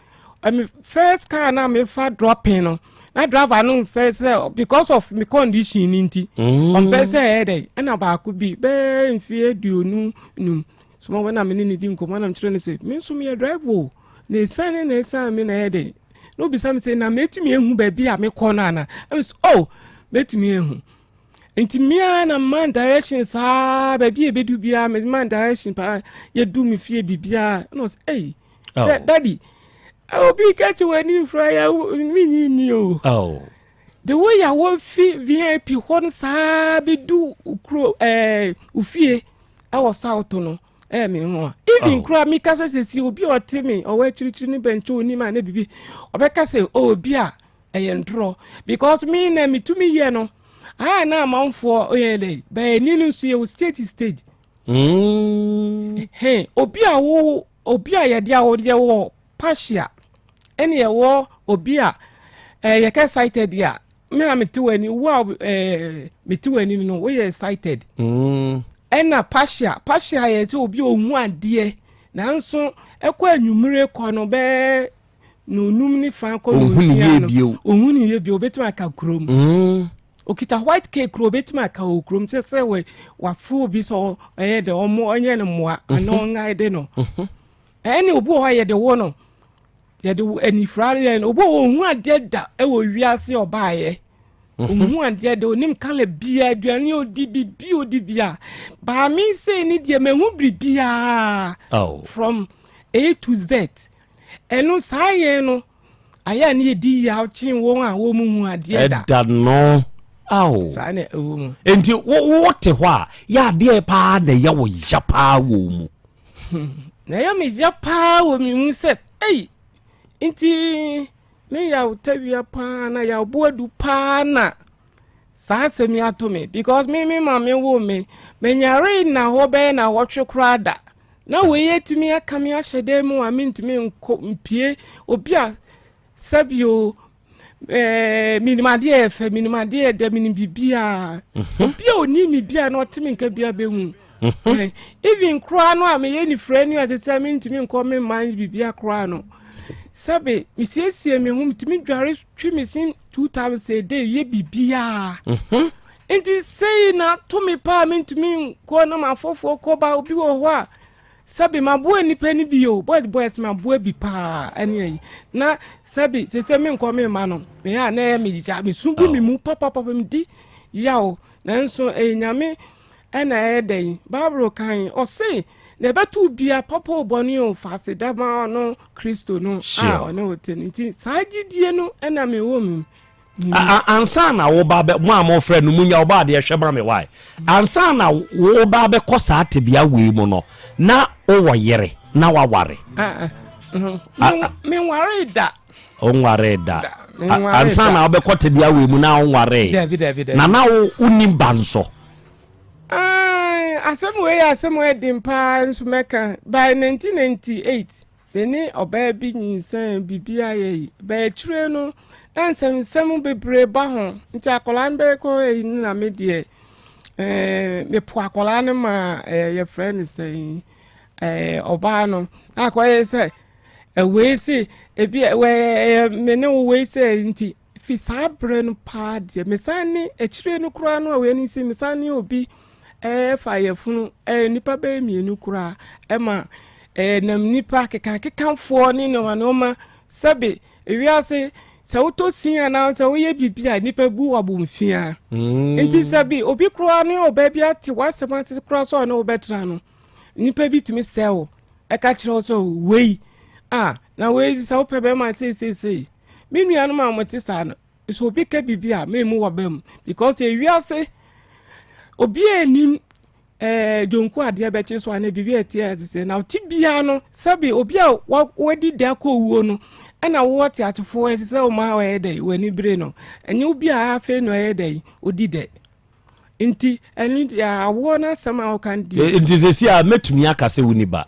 S3: I'm first car na me fat dropping no. I drive no first because of me condition inti. On best headache, and about could be ben fear do no. So when I'm in the command, I'm trying to say, me so me a drive wo. They sign na me na headache. No be some say na met me who baby a me corner na. Met me who. Inti me na man direction sa baby e bedu bia me man direction pa ye do me fear bibia. No say daddy I will be catch when you fry me ni o. The way I want VIP hon sa be do ukro ufie I was out no. Me ho even kra mi kasa se obi o temi o wa chirichiri ni bencho ni ma na bibi obeka se obi a ndro because me na me tumi ye no na amanfo oyele ba ni no so ye stage obi a yɛde a wɔde wɔ Pasha ɛne ɛwɔ obi a yɛka cited a me a mete wani wo mete wani no wo yɛ cited ɛna Pasha yɛte obi ohu adeɛ nanso ɛkɔ anwumere kɔ no bɛ no num ni fa kɔ no ohun ni ye bio betima aka krom okita white cake kro betima aka okrom sɛ we wafo bi so ɛyɛ de ɔmo ɔnyɛ no moa ana ɔnga de no ɛne obi hɔ yɛ de wo no yɛ de ani frare yɛ obi ohun adeɛ da ɛwɔ wiase ɔbaayɛ ohun adeɛ de onim kala bia aduane odi bia ba mi say ni de mehu bibia from A to Z enu saye no aya ni edi ya chin won a wo mu ade da
S15: no aw
S3: sane ewu
S15: enti wo te ho a ya de pa na ya wo ya pa wo mu
S3: na ya me ya pa wo mi mu se enti me ya utawia pa na ya boadu pa na sa se mi atome because me mama wo me nyare na ho be na wo twe krada na we yetumi aka me ahyede mu a mentumi mpie obi a sabio minimade de minibibia obi a oni mi bia na otimi nka bia be hu even kra no a me ye ni frɛ no a tete mentumi nko me man bibia kra no sabe misiesie me hu mentumi dware twi me sin 2000 a day ye bibia enti sei na to me pa mentumi nko na mafofo ko ba obi wo ho a sabi mabuwe ni peni biyo boys mabuwe bi pa ani na sabi se me nko me ma no me ya na me dija me sungu mi mu papa me di yaw na nso nyame na den babro kan o se na betu bia papa oboni o fase dama no Kristo no no teniti sagidie no na me wo mi
S15: ansa na wo ba be mo am frɛ no munya wo ba de hwɛ me why ansa na wo ba be kɔ saa tebia we mu no na wo wo yere na wa ware
S3: me ware da
S15: o ware da ansa na wo be kɔ tebia we mu na wo ware na wo unim banso
S3: asem we dimpa nso meka by 1998 beni oba bi nyinsan bibia ye ba tire no ensem bebre ba ho nti akola nbe ko na me de me po akola ne ma ye friend say oba no akoye say we say ebi we me ne we say nti fi sabre no pa de me sani ekire no kura no we ni si me sani obi fa ye funu nipa be mienu kura ma nam nipa kekanfo ni no ma sabe ewiase sa uto sinya na sa woye bibia nipa bu wabomfia enti sabi obi kro no oba bia te wasemate kro so na obetra no nipa bi tumi sell ka kire so wei na wei sa opebe ma sei me nua no ma mote sa no so obi ka bibia me mu wabam because e wiase obi enim jonku ade be che so na bibia tie ase na tibia no sabi obi a wadi da ko wuo no ana wote atofo ese o ma wa ede wani bre no enye obi a afa no ede odi de nti enu ya wo na sama o kan di
S15: nti se si a metumi aka se woni ba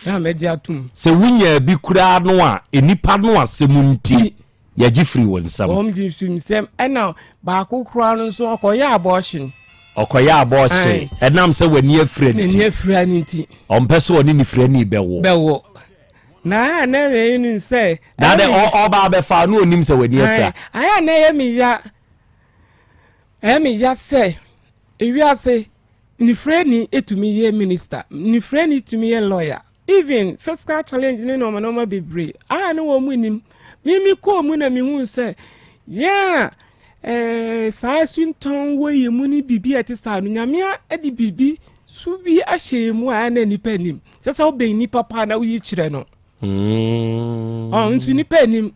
S3: na meji atum
S15: se wunya bi kura no a enipa no asemu nti ya gifri won sam
S3: o mji fim sem ana ba ko kura no so okoya abortion
S15: enam se wani
S3: afra nti
S15: ompe so oni ni fra ni bewo
S3: na we inu say
S15: na de oba be fa no onim se wani afra
S3: aya na ye mi ya say ewiase ni fra ni etumi ye minister ni fra ni etumi ye lawyer even fiscal challenge ni no ma bebre na wo mu nim mi ko mu na mi hu say saa sunton we mu ni bibi ati sa no nyamea edi bibi su bi ahye mu a na nipa nim sesa oben ni papa na wi kire no nsu nipa nim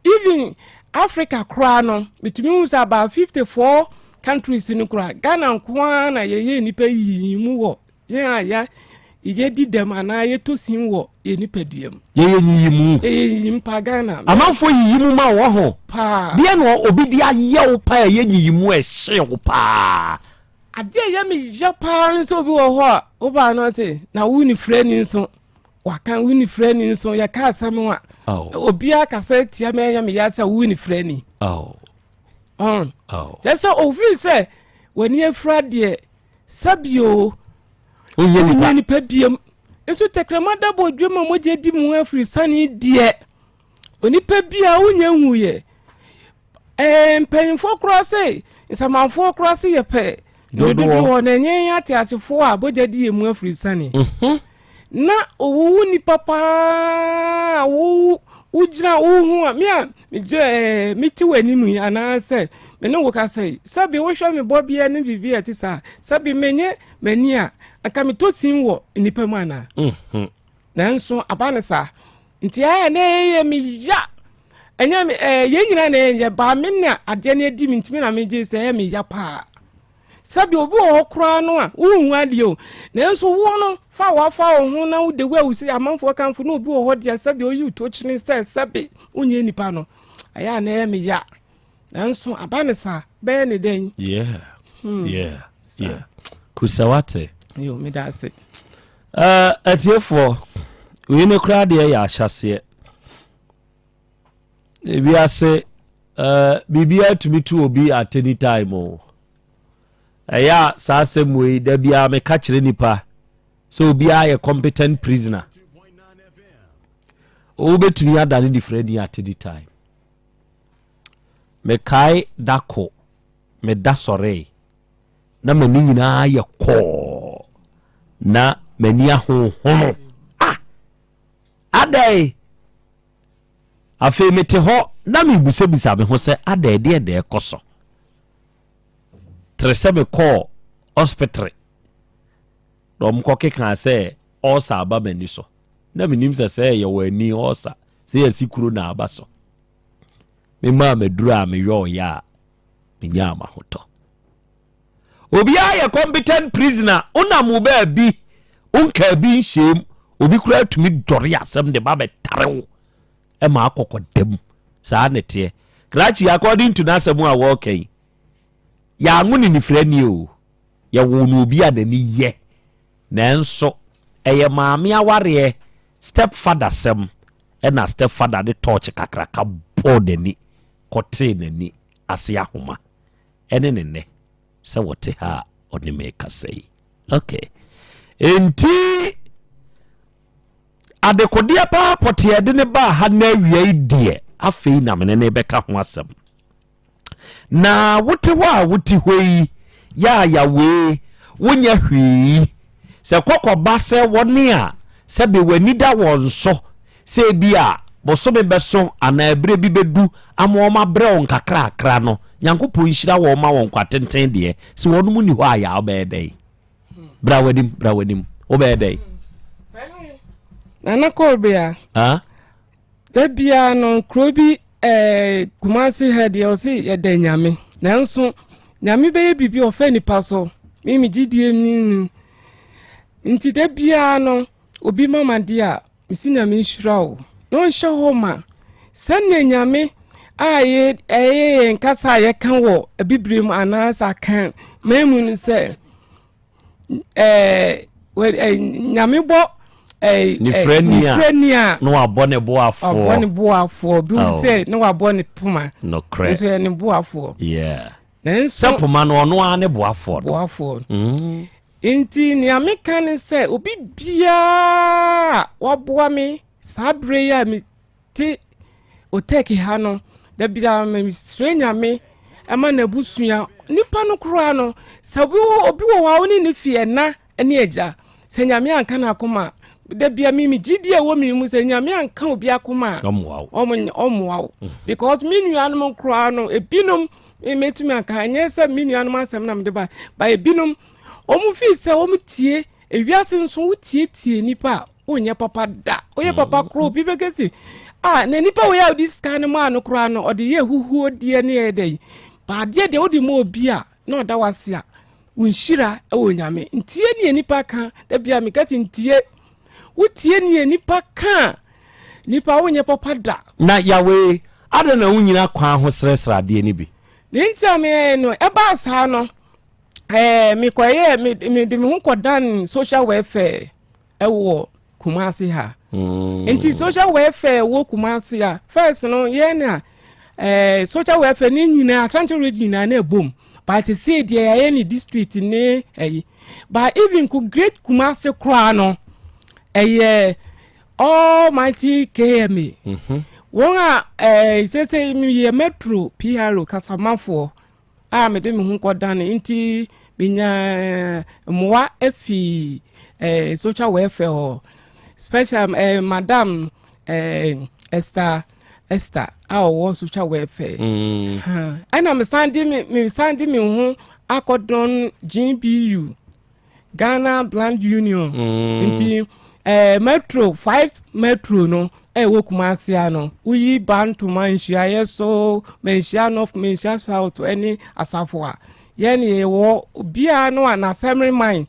S3: even Africa kra no betumi hu say about 54 countries in kra Ghana kwa na ye nipa yi mu wo ya ije di dem ana ye to sin wo ye nipa duam
S15: ye yimu
S3: mpa Ghana
S15: amanfo yimu ma wo ho
S3: pa
S15: de no obi dia ye wo pa ye yimu hye wo pa
S3: ade ya me Japan so bi wo ho oba no te na wuni freni so waka wuni freni so ya ka asam a obia ka se tia me ya me ya sa wuni freni that's all we say when you frade sabio onye ni pa biem eso tekramada bo dwema moje di mu afri sane die oni pa bia onye nwuye penfo crosse isamanfo crosse ye pe dodo na nyen ate asefo a boje di mu afri sane na owu ni papa wo ujira ohu a mi ti wani mu ana se me no woka say sabi wo hwa me bobia ne bibia ti sa sabi menye mani a aka mi to sin wo nipa mu ana nanso abane sa nti aya na ye mi ya enya me ye nyina na ye ba me na ade na di mi ntimi na me je se me ya pa sabi obi wo kra no a wo ade o nanso wo no fa wo na wo de wa usi amanfo kanfo no obi wo ho de sabi oyi to chini se sabi onye nipa no aya na ye me ya nanso abane sa be ne den
S15: yeah kusawate
S3: yo me da se
S15: atiefo we ne kra de ya ahyase bi ase bibia to be to obi at any time o aya sa semwe da bia me ka kire nipa so obi a competent prisoner o betumi adane different at any time me kai dako me da sore na mani nyina ye ko na mani ahohono adai afi mete ho na me busebisa me ho se adai de ekoso tresebe ko hospital dom ko kekan se osa aba mani so na me nim se ye wani osa se yasikuro na aba so me ma me dura me yo ya me nyama hoto obi a competent prisoner unamu ba bi unka bi nshem obi kura tumi dore asem de ba betarewo e ma akokodem sa nete grachi according to nasemu a working ya nguni ni freni o ya wonu obi adani ye nanso eye maame aware stepfather sem e na stepfather de torch kakraka bodani kote nani ase ahoma ene ne se wote ha oni make say okay enti adekodia pa pote de ne ba ha na wiai die afei na mene ne beka ho asem na wote wa wote hoi ya we wonya hwi se kokoba se woni a se be wani da wonso se bia boso be beso ana ebre bi bedu amoma bre on kakra akra no nyankopon hira wo ma won kwatenten de se wonu mu ni ho aya obedai bra wadim obedai
S3: nana Krobea da bia no krobi kumasi head ye osi ye de nyame nanso nyame be bibi ofa nipa so mimi gidie ni nti da bia no obi mama dia misi nyame nhira o no nhye homa sanne nyame aye nkasa ye kan wo abibrim anasa kan memu ni se nyame bo
S15: ni frenia no abone boafo
S3: bi say no abone puma
S15: no cre
S3: so ni boafo
S15: so puma no ono ane boafo
S3: inti ni ameka ni say obi bia waboa me sabre ya mi ti Otec ha no da bia me strenya me ama na busua nipa no kro no sabu obi wo wa oni ni fie na ene eja senyame anka na akoma da bia mimi gidie wo mi mu senyame anka obi akoma omwa because minu anum kro no ebinom emetumi aka anyesa minu anum asem na mde ba ebinom omu fi se omu tie ewiase nso wo tie nipa onye papa da oye papa kro bi begesi na nipa we ya this kind man kro no ode ye huhu odie ne edai ba de odi mo obi a na oda wase a unshira ewo nyame ntie ne nipa kan da bia me kati ntie wotie ne nipa kan nipa onye papa da
S15: na yawe adana unyina kwa ho sresra de ni bi
S3: ntia me no eba sa no me kwaye me de me ho kodan social welfare ewo Kumasi ha enti social welfare wo Kumasi ha first no ye na social welfare ni nyina Asante region na ebom but say there any district ni but even ku great Kumasi kra no almighty KMA won say me metro PRO kasamafo me de me ho kodan enti binya moa efi social welfare special madam Esther our social welfare and I'm standing me who acordon GBU Ghana Blind Union inti metro 5 metro no wo Kumasi ano we ban to manshia yeso menshia north menshia south any asafo yeni wo bia no an assembly mine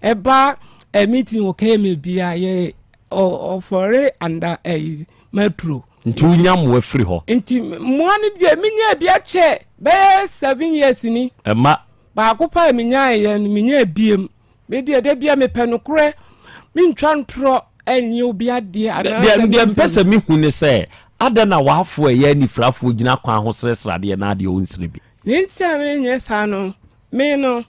S3: eba a meeting okay me bia ye for under a metro
S15: nti unyam we free ho
S3: nti mo ani de minya bia che be 7 years ni
S15: ema
S3: ba akopa minya ye minya biem me de bia me penokore mi ntwantro enyi obi ade ana
S15: de mpesa mi hu ne se ada na wafo ye ni frafo gina kwan ho sresrade na ade o nsire bi
S3: nti ame nye sano me no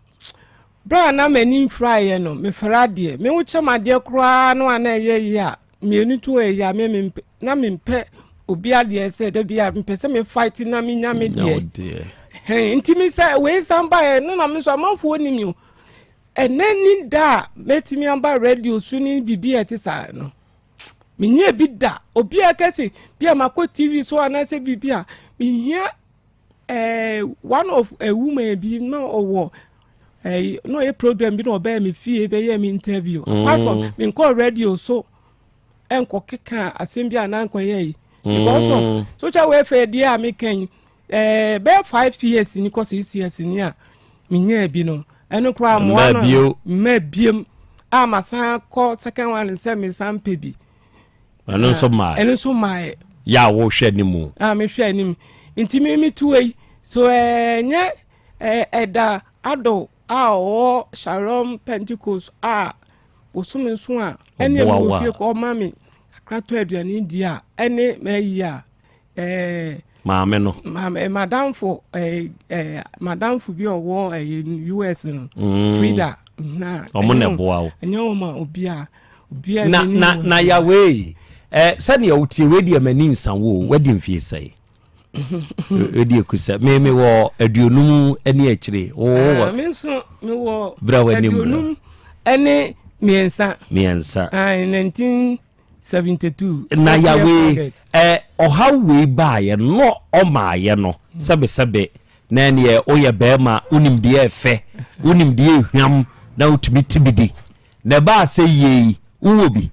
S3: bra na mani fry no me frade me wo chamade kra no ana ye ya me enu to ya me na me mpe obi ade se de bia mpese me fight na me nya me de nti me say we samba no na me so amanfo ni mi enani da metimi amba radio suni bibi etisa no minye bi da obi akesi bia mako TV so anase bibi a me hia one of a woman bi no owo no a program bi no oba me fie be ye me interview apart from me call radio so enko keka asem bia na enko ye because of social welfare dia me kan be 5 years ni ko 6 years ni a minye bi no eno kra mo ano mabiem amasan ko second one say me sampe bi
S15: eno so mai ya wo hwe ni mu
S3: me hwe anim nti me tuwe so nye eda ado o Shalom Pentecost osum nso a ene mo fie ko mami akrato aduane dia ene meyi a
S15: maame no
S3: madam for bi owo US no Frida na
S15: omo ne boa o
S3: enye o ma obi
S15: na ya we sani otie we di amani nsanwo wadi mfie sai edi ekusa me wo aduonum eni akire wo
S3: me so me wo
S15: bra wani bra
S3: eni miensa 1972
S15: na ya we ohawe ba ye no oma ye no sebe na ene oye bema unim de efe unim de ehwam na utumi tibidi na ba se ye uwo bi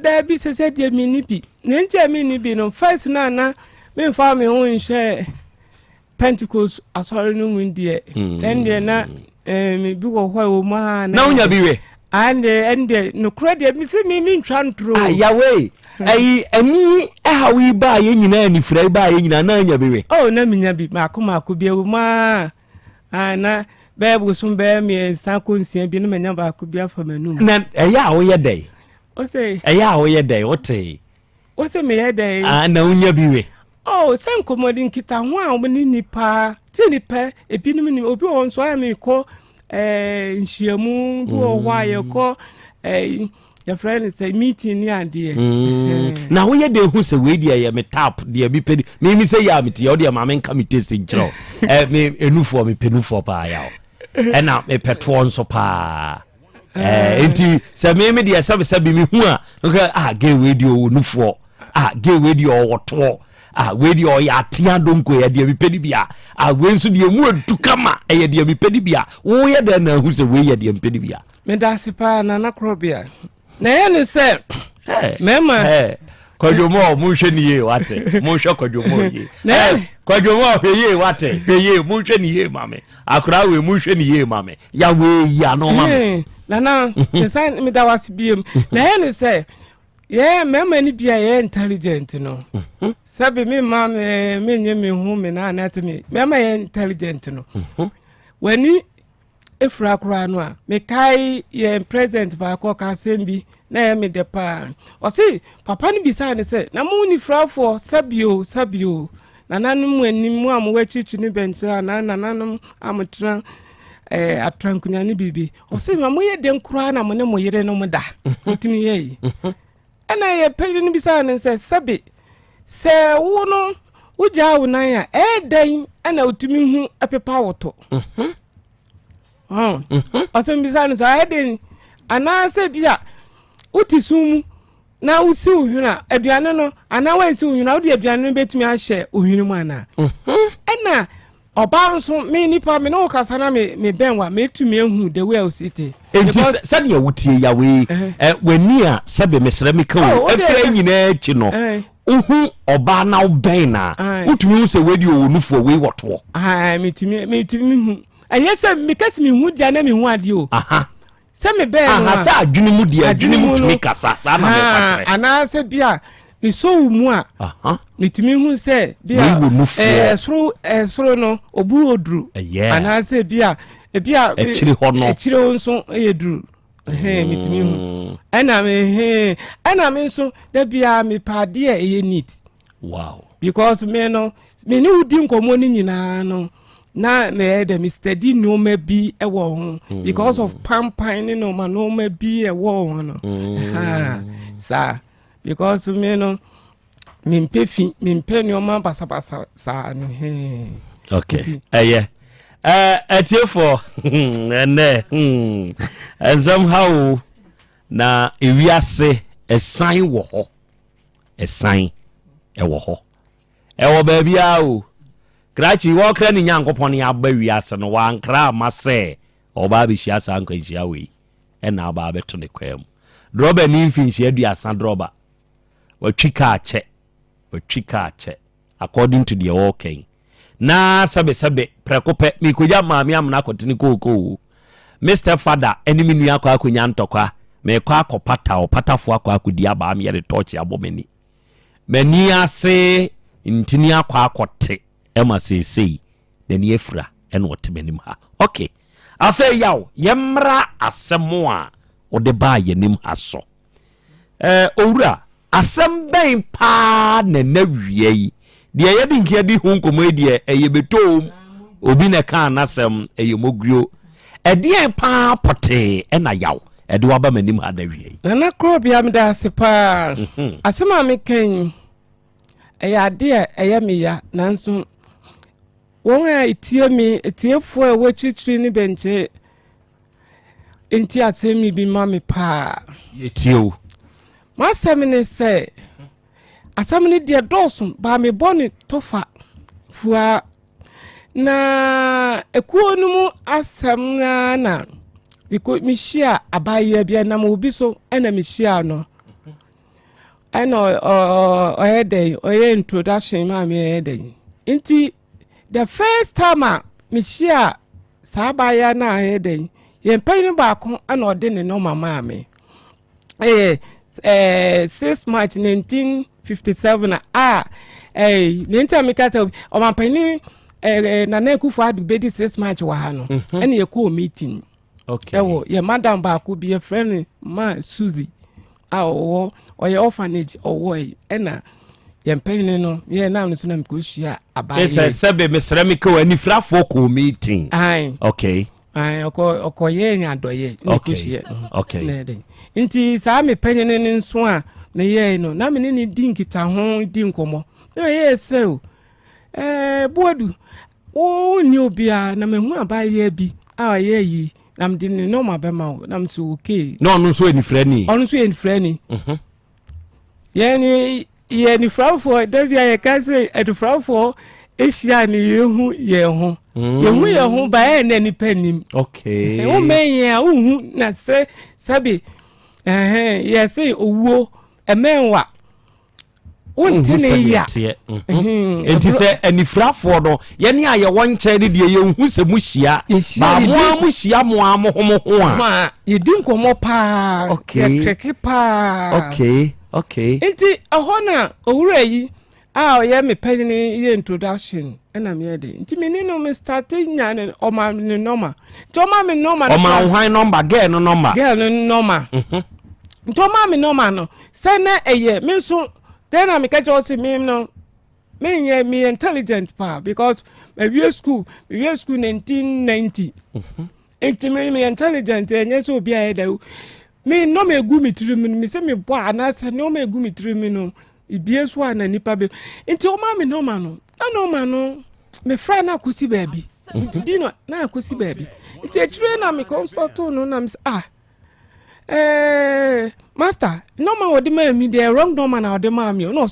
S3: there be se de mini bi nti mini bi no first na me fa me ho nhye Pentecost asori no mu die then de na me bi wo hwa ma
S15: na unya bi we
S3: and no credit me see me ntwantro
S15: yawe ani hawi ba ye nyina ni fra ba ye nyina na nya bi we
S3: na minya bi makoma bi wo ma ana bebu sum be me san konsia bi no menya ba ko bi afa manum
S15: na ya wo ye dai
S3: okay
S15: ya wo ye dai wote
S3: me ye dai
S15: na unya bi we
S3: sen komodin kita ho a wo ni nipa ti nipa ebinim ni obi won so ya me ko nhyiamu do wa ye ko your friend say meeting ni ade
S15: na wo ye de hu se we dia ye me tap dia bi pedi me say ya me tie o dia ma me nka me taste nchiro me enufo me penufo pa ya o na me petro nso pa enti se me dia sabe me hu a ge we dia o nufo ge we dia o woto we dia o ya tia donko ya dia bi pedi bia we nso dia mu adukama ya dia bi pedi bia wo ye da na hu se we ye dia pedi bia
S3: me da sipa na Krobea na ye ni se mema
S15: kwadwomo mu hwe ni ye wate mu hwe kwadwomo ye kwadwomo hwe ye wate hwe ye mu hwe ni ye mame akura we mu hwe ni ye mame ya we ya no mame
S3: na sen me da wasibiem na ye ni se mema ni bia ye intelligent no sabe me mame me nye me hu me na anate me mema ye intelligent no wani efura kura no a me kai ye president ba ko ka sembi na me de pa o si papa ni bisa ne se na mu ni frafo sabio na nanum anim am wachichu ni benchira na nanum amtra atrankunya ni bibi o si ma mo ye den kura na mo ne mo yere no mo da mutimi ye ana ye pe ni bisa ne se sabi se wo no uja wo nan ya den ana utimi hu apepa woto Asem bizanu so eden ana se bia uti sumu na usi uhuna aduane no ana wansi uhuna odi aduane no betumi ahye uhunu mu ana ena oba nso me nipa me no kasa na me benwa metumi ehu the way usite
S15: enti sade ya wutie ya we wani a sebe mesra me kawo afra nyina achi no uhu oba na oben na utumi hu se wedi onufo we woto
S3: metumi hu anya se mikasi mi hu dia na mi hu ade o se me be no
S15: sa adwene mu dia adwene mu tumi kasa sa na me kwatre
S3: ana se bia mi so mu a mitumi hu se bia esro no obu odru ana se bia
S15: echiri ho no
S3: echiri nso edru mitumi hu ana me nso da bia me pade e neat
S15: wow
S3: because me no me ni udi nkomo ni nyina no na me de Mr. D no ma bi e wo ho because of pampan no ma no ma bi e wo ho no sa because me no me mpe ni o ma basa sa no
S15: okay atiefo ene and somehow na ewiase esan wo ho esan e wo ho e wo ba bia o krachi wo kra ni nyankopon ya ba wiase no wa nkra ma se oba be hia san kan hia we e na ba beto ne kwam droba ni mfin hia duasa droba watwika ache according to the walking na sabe prekope mi koja maami amna kotini koko Mr. Father enemy nua kwa akunya ntokwa me kwa akopata opatafo akwa akudi aba am yere torch abomani mani ase ntini akwa akote ema sesei deni efra ene wotemenim ha okay afa yaw yemra asemo a ode ba yenim aso owura asem ben pa na nawie de yedi nkia di hu nkomo de eyebetom obi na kan nasem eyemogrio ede pa pote ena yaw ede waba manim ha nawie
S3: na Krobea mda sepa asema meken eyade eyemiya nanso won a itie mi etiefo a wetwitwiri ni benche enti asemi bi ma me pa
S15: yetio
S3: masemi se asamni de dosun ba me boni tofa fua na ekuonu mu asam na biko mi shia abaye bia na mo bi so ena mi shia no ena oyede oye introduction ma me oyede nti the first time mi shia sabaya na oyede ye mpani ba ko ana ode ne no mama me 6 March 1957 nenta mikata o mampani na na kufu adu bedi 6 March wa ha no ene ye ko meeting
S15: okay
S3: ye madam ba ko bi friend ma Suzy o ye orphanage o ena ye mpani no ye na no tuna mko hia abaye
S15: ese sebe mesremika wani frafo ko meeting okay
S3: okoye nya doye
S15: okay
S3: okay nti saa me panyene ne nso a me ye no na me ne di nkita ho di nkomo na ye se o boadu o ni obia na me hu abaye bi a ye yi na me di ne no ma be ma o na me so okay
S15: no no so eni frani
S3: onu so eni frani ye ni frafo Davia ye ka se edufrafo ehia ni yehu ye ho ba e na ni panim
S15: okay
S3: o menye a hu na se sabi yes owo emenwa wontene ya
S15: enti se anifrafo no ye ne aye wonche ne de ye hu se mu hia ba mo mu hia mo ho
S3: a ye di nkomo pa kreke pa
S15: okay
S3: enti ahona owura yi a ye me pani ye introduction ɛna me de nti me ni no me start nya ne oma ne normal to ma me normal
S15: oma hwan number girl no normal
S3: to ma me normal no say na eye me so then I me catch us me no me intelligent pa because we school 1990 nti me intelligent enye so obi aye da me no me gu me tiri me say me bo anasa no me gu me tiri me no ibie so ana nipa be nti o ma me normal no normal no me fra na akosi baabi dino na akosi baabi nti etire na me consult no na me master normal odi ma mi dey wrong normal na odi ma mi no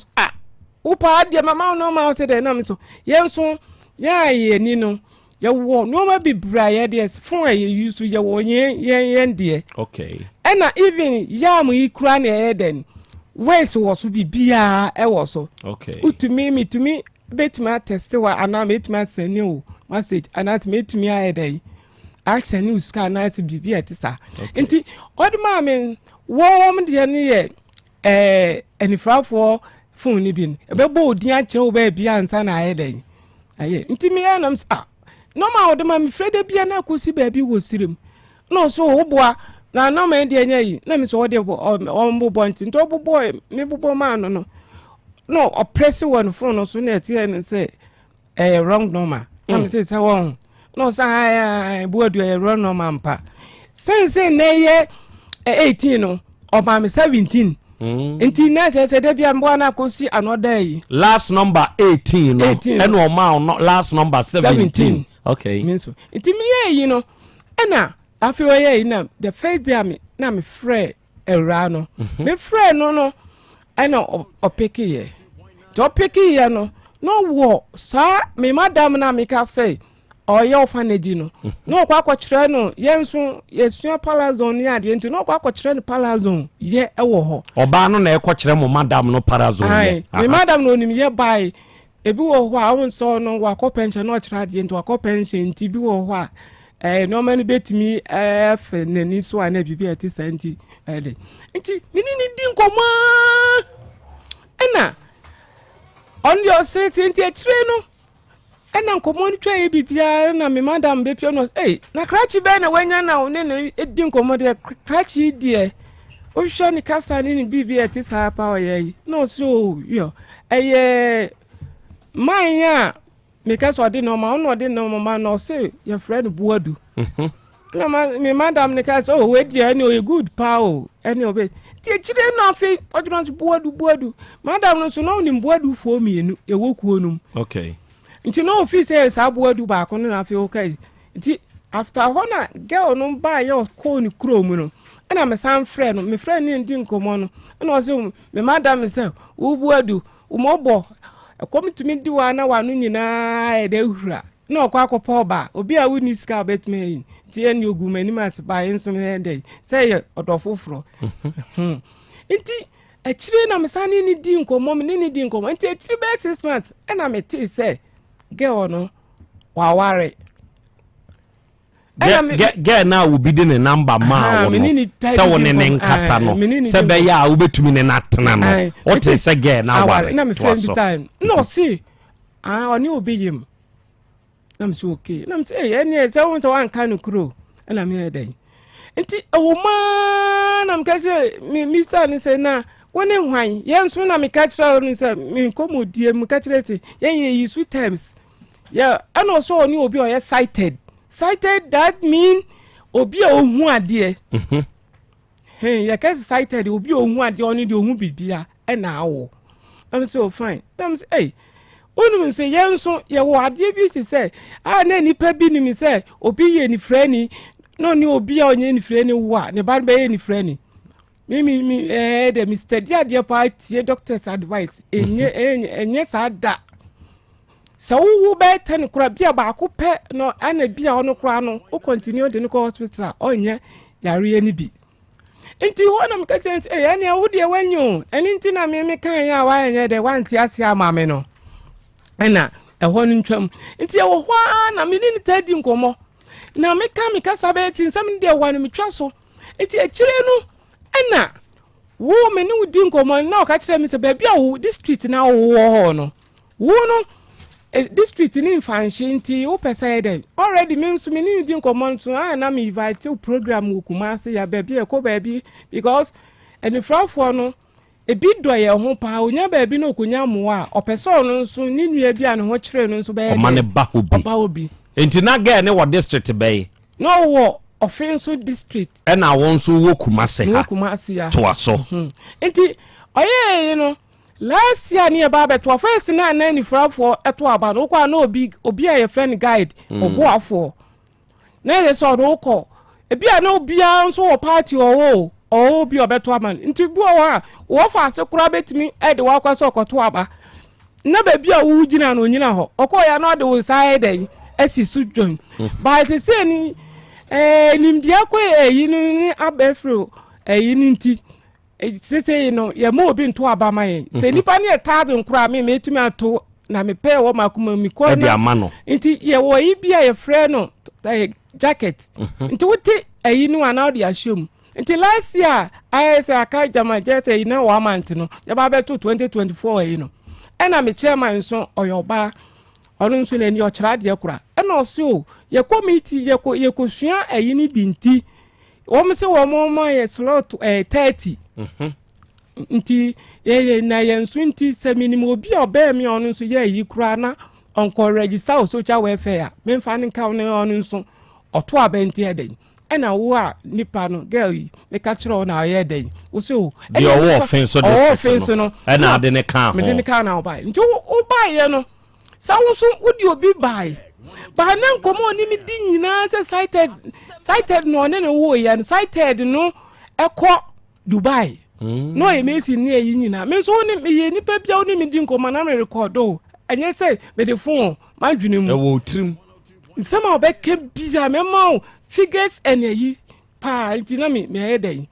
S3: upa dia mama normal say dey na me so yenso ya ye ni no ya wo no ma bi bra ya dey fun e use to ya wo yen dey
S15: okay
S3: na even ya mu ikura na e den wes wo so bibia e wo so
S15: okay
S3: utumi bet ma test wa ana bet ma send o message ana bet me aye dey action news ka na se bibia tisa nti odi ma me wo mo de ne ye anifrafo phone ni bin e be bo odi a che wo ba bia ansa na aye dey aye nti me ya nam no ma odi ma me freda bia na akosi ba bi wo sirem no so wo boa na no ma de anya yi na me so wo de bo nti to bo me bo ma no oppress one phone no so na tie ne say wrong number na me say won no say boadu wrong number mpa say na ye 18 no o ma me 17 nti na say de bia mbo na kosi another yi
S15: last number 18 no and o ma no last number 17 okay
S3: mean so nti me ye yi no na afi o ye yi na the first day na me frɛ era no me frɛ no ana opeki ye opeki ye no wo sa me madam na me ka say oye orphanage no kwa akɔkyerɛ no yenso yesua palazon ni ade nti no kwa akɔkyerɛ no palazon ye ɛwɔ hɔ
S15: oba no na ɛkɔkyerɛ mo madam no palazon ye
S3: me madam no nim ye bai ebi wɔ hɔ a won so no wakɔ pension no ɔkyerɛ ade nti wakɔ pension nti bi wɔ hɔ a no many betimi fe nani so ana bibi ati santi ele nti minini din koma ena on your street nti etire no ena nkomo ntwa e bibia na me madam be pio no na krachi be na wanya na one na edin komo de krachi die o hwa ni kasa ni bibi ati sa pa oye no so yo manya me ka so de no ma no de no ma no say your friend buadu na me madam ne ka so we dia ni o good pa o any obe ti chire na fe odron buadu madam no so no ni buadu fo mienu e wokuo num
S15: okay
S3: nti no fi say sa buadu ba ko na fe okay nti after hona girl no ba yo ko ni krom no na me san friend no me friend ni ndi nkomo no na o so me madam say wo buadu umobo akomitumi di wa na wanu nyina e de hura na okwa akopɔ ba obi a woni ska betme ti eni ogumani mas ba enso me dey say odofoforo nti akire na mesane ni di nkomo me ni di nkomo nti akire be 6 months na me ti say girl no wa ware
S15: get na wo bi de ne number ma wo no se wo ne nkasa no se be ya wo betumi ne natena no o te se get na ware
S3: na me friend design no see oni obi yim nam so okay nam say any se won to wan kan kro na me dey nti o ma nam ka je mi sa ni say na woni hwan ye nso na me ka kira ni say me komodie me ka kira say ye use terms yeah and also oni obi o ye cited that mean obi ohun ade ya ka cited obi ohun ade oni de ohun bibia e na awo am so fine nam say onum say yenso ye wo ade bi si say na nipa bi ni mi say obi ye ni frani no ni obi a onye ni frani wa ne ba be ye ni frani mi de Mr. Dia pa tie doctor's advice enye sa da so wo be ten kura bia ba ko pe no ana bia ono kura no o continue de no hospital onye yare ni bi nti ho na mka chance ya ne wo de wanyu eni nti na me kan ya wa enye de wanti ase ama me no ena ho no ntwam nti e wo ho na me ni tadi nkomo na me ka sabe ti nsam de wa no metwa so nti e kire no ena wo me ni wudi nkomo na o ka kire me se ba bia wo district na wo ho no wo no district ni mfanhye nti wo pese dey already me nso me ni din command to na me invite program wo Kumasi ya baby e ko baby because any frafo no ebi do ye ho pa onya baby no konya mo a opeso no nso ni nua bi an ho kire no nso be
S15: omane ba obi enti na ga ne wo district be
S3: no wo offense district
S15: e na won so wo Kumasi ha to aso
S3: enti oye you know last year ni eba beto first na na ni frafo eto aba no kwa na obi a your friend guide obo afo na ye so do ko ebi a na obi a so wo party owo obi obeto aman nti bu wo fa ase kura betimi e de wa kwa so okoto aba na ba bi a wu gina na onyina ho okọ ya na de wo side esi su join ba te se ni nimdia ko yi ni abefro yi ni nti sese no ye mo obi nto aba maye se nipa ne taado nkura me metumi ato na me pe wo makuma mi ko na nti ye wo yi bia ye frɛ no jacket nti wote ayi no ana de ahyem nti last year ISA aka jama jese yi na wa month no ye ba beto 2024 ayi no ɛna me chairman so oyoba ɔno nso na ni ɔkyerɛ de kura ɛna ɔso ye committee ye ko sua ayi ni binti wo se wo mo ma ye slot 30 nti ye na ye nso nti se minimum obi oba mi onu nso ye yi kura na onko register o social welfare me mfa ne ka ne onu nso oto abenti eden ena wo a nipa no girl yi me ka kire na ye eden wo se o
S15: e wo offense no ena ade ne ka ho
S3: me de ne ka na oba nti wo ba ye no sa wo so udi obi bai ba na nkomo ni mi di nyina se cited no ne wo ye no cited no ekọ Dubai no e mesi ni eyi nyina me so ni me ye nipa bia oni me di nkomo na me record o enye say me de phone ma dwene mu
S15: e wo trim
S3: nsema obeke bia me ma figures eneyi pa nti na me ye dey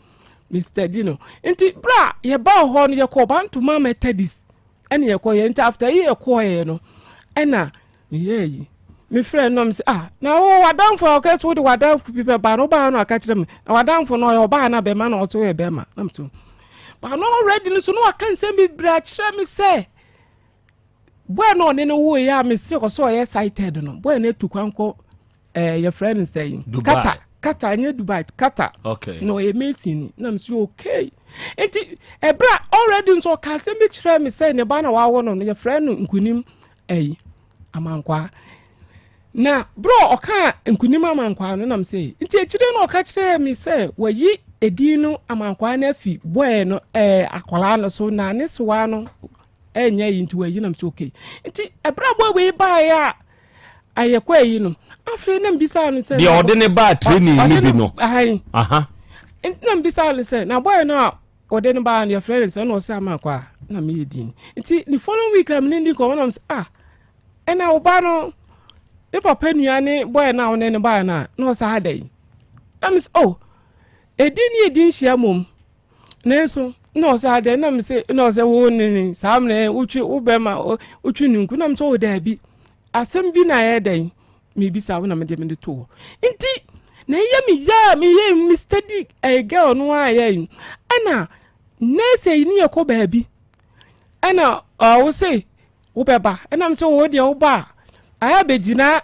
S3: Mr. Dino nti bra ye ba ho no ye ko bantu ma metadis ene ye ko ye nti after ye ko ye no ena me ye me friend no say na wo wadam for okay so the wadam people ba no aka kire me na wadam for no yo ba na be ma na oto ye be ma am so ba no already no so no aka nsem bi bra kire me say boy no ne no wo ya me say ko so ye cited no boy na tukwanko your friend is saying kata nye Dubai kata
S15: okay
S3: no ye meeting na me say okay enti bra already so ka se me kire me say ne ba na wa wo no your friend nkunim amankwa na bro oka nkunim amankwa no nam say nti ekire no oka kire me say wayi edin no amankwa na fi boy no akwala no so na ne soa no enya yi nti wayi nam say okay nti ebra boy we ba ya ayekwa yi no afi na mbisa no say
S15: de ode ne ba training ni bi no
S3: aha na mbisa no say na boy no ode ne ba na friend say no say amankwa na me edin nti the following week am ni ko nam say ena oba no e papa nuane boy na one ne ba na no sa dai am edin hia mom nenso no sa dai na me say no say wo ni sam ne uchi ubema uchi ninku na me so da bi asem bi na ye dai me bi sa wo na me de to nti na ye mi study a girl no aye ana na say ni e ko ba bi ana wo say wo beba ana me so wo de wo ba aya begina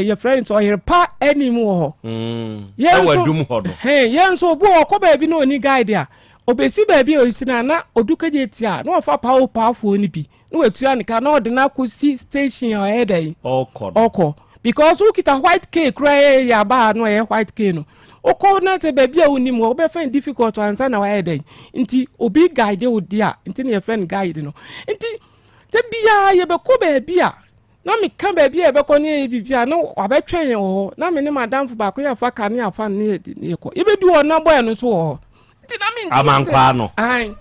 S3: your friends or your pa anymore
S15: wadum ho do
S3: yen so bo ko ba bi no ni guide a obesi ba bi o sina na oduka je tia na ofa pa fo ni bi na wetua ni ka na odina ko si station o edai oko because who kita white cake cry ya ba no white cake no oko na te ba bi a woni mo be find difficult to answer na wa edai nti obi guide o dia nti na your friend guide no nti te bia ye be ko ba bia na me ka ba bia be ko ne bibia na wabetwen ho na me ne madam fo ba ko ya fa ka ne afa ne ko ye be du o na boy no so ho nti na me nti
S15: amankwa no
S3: ai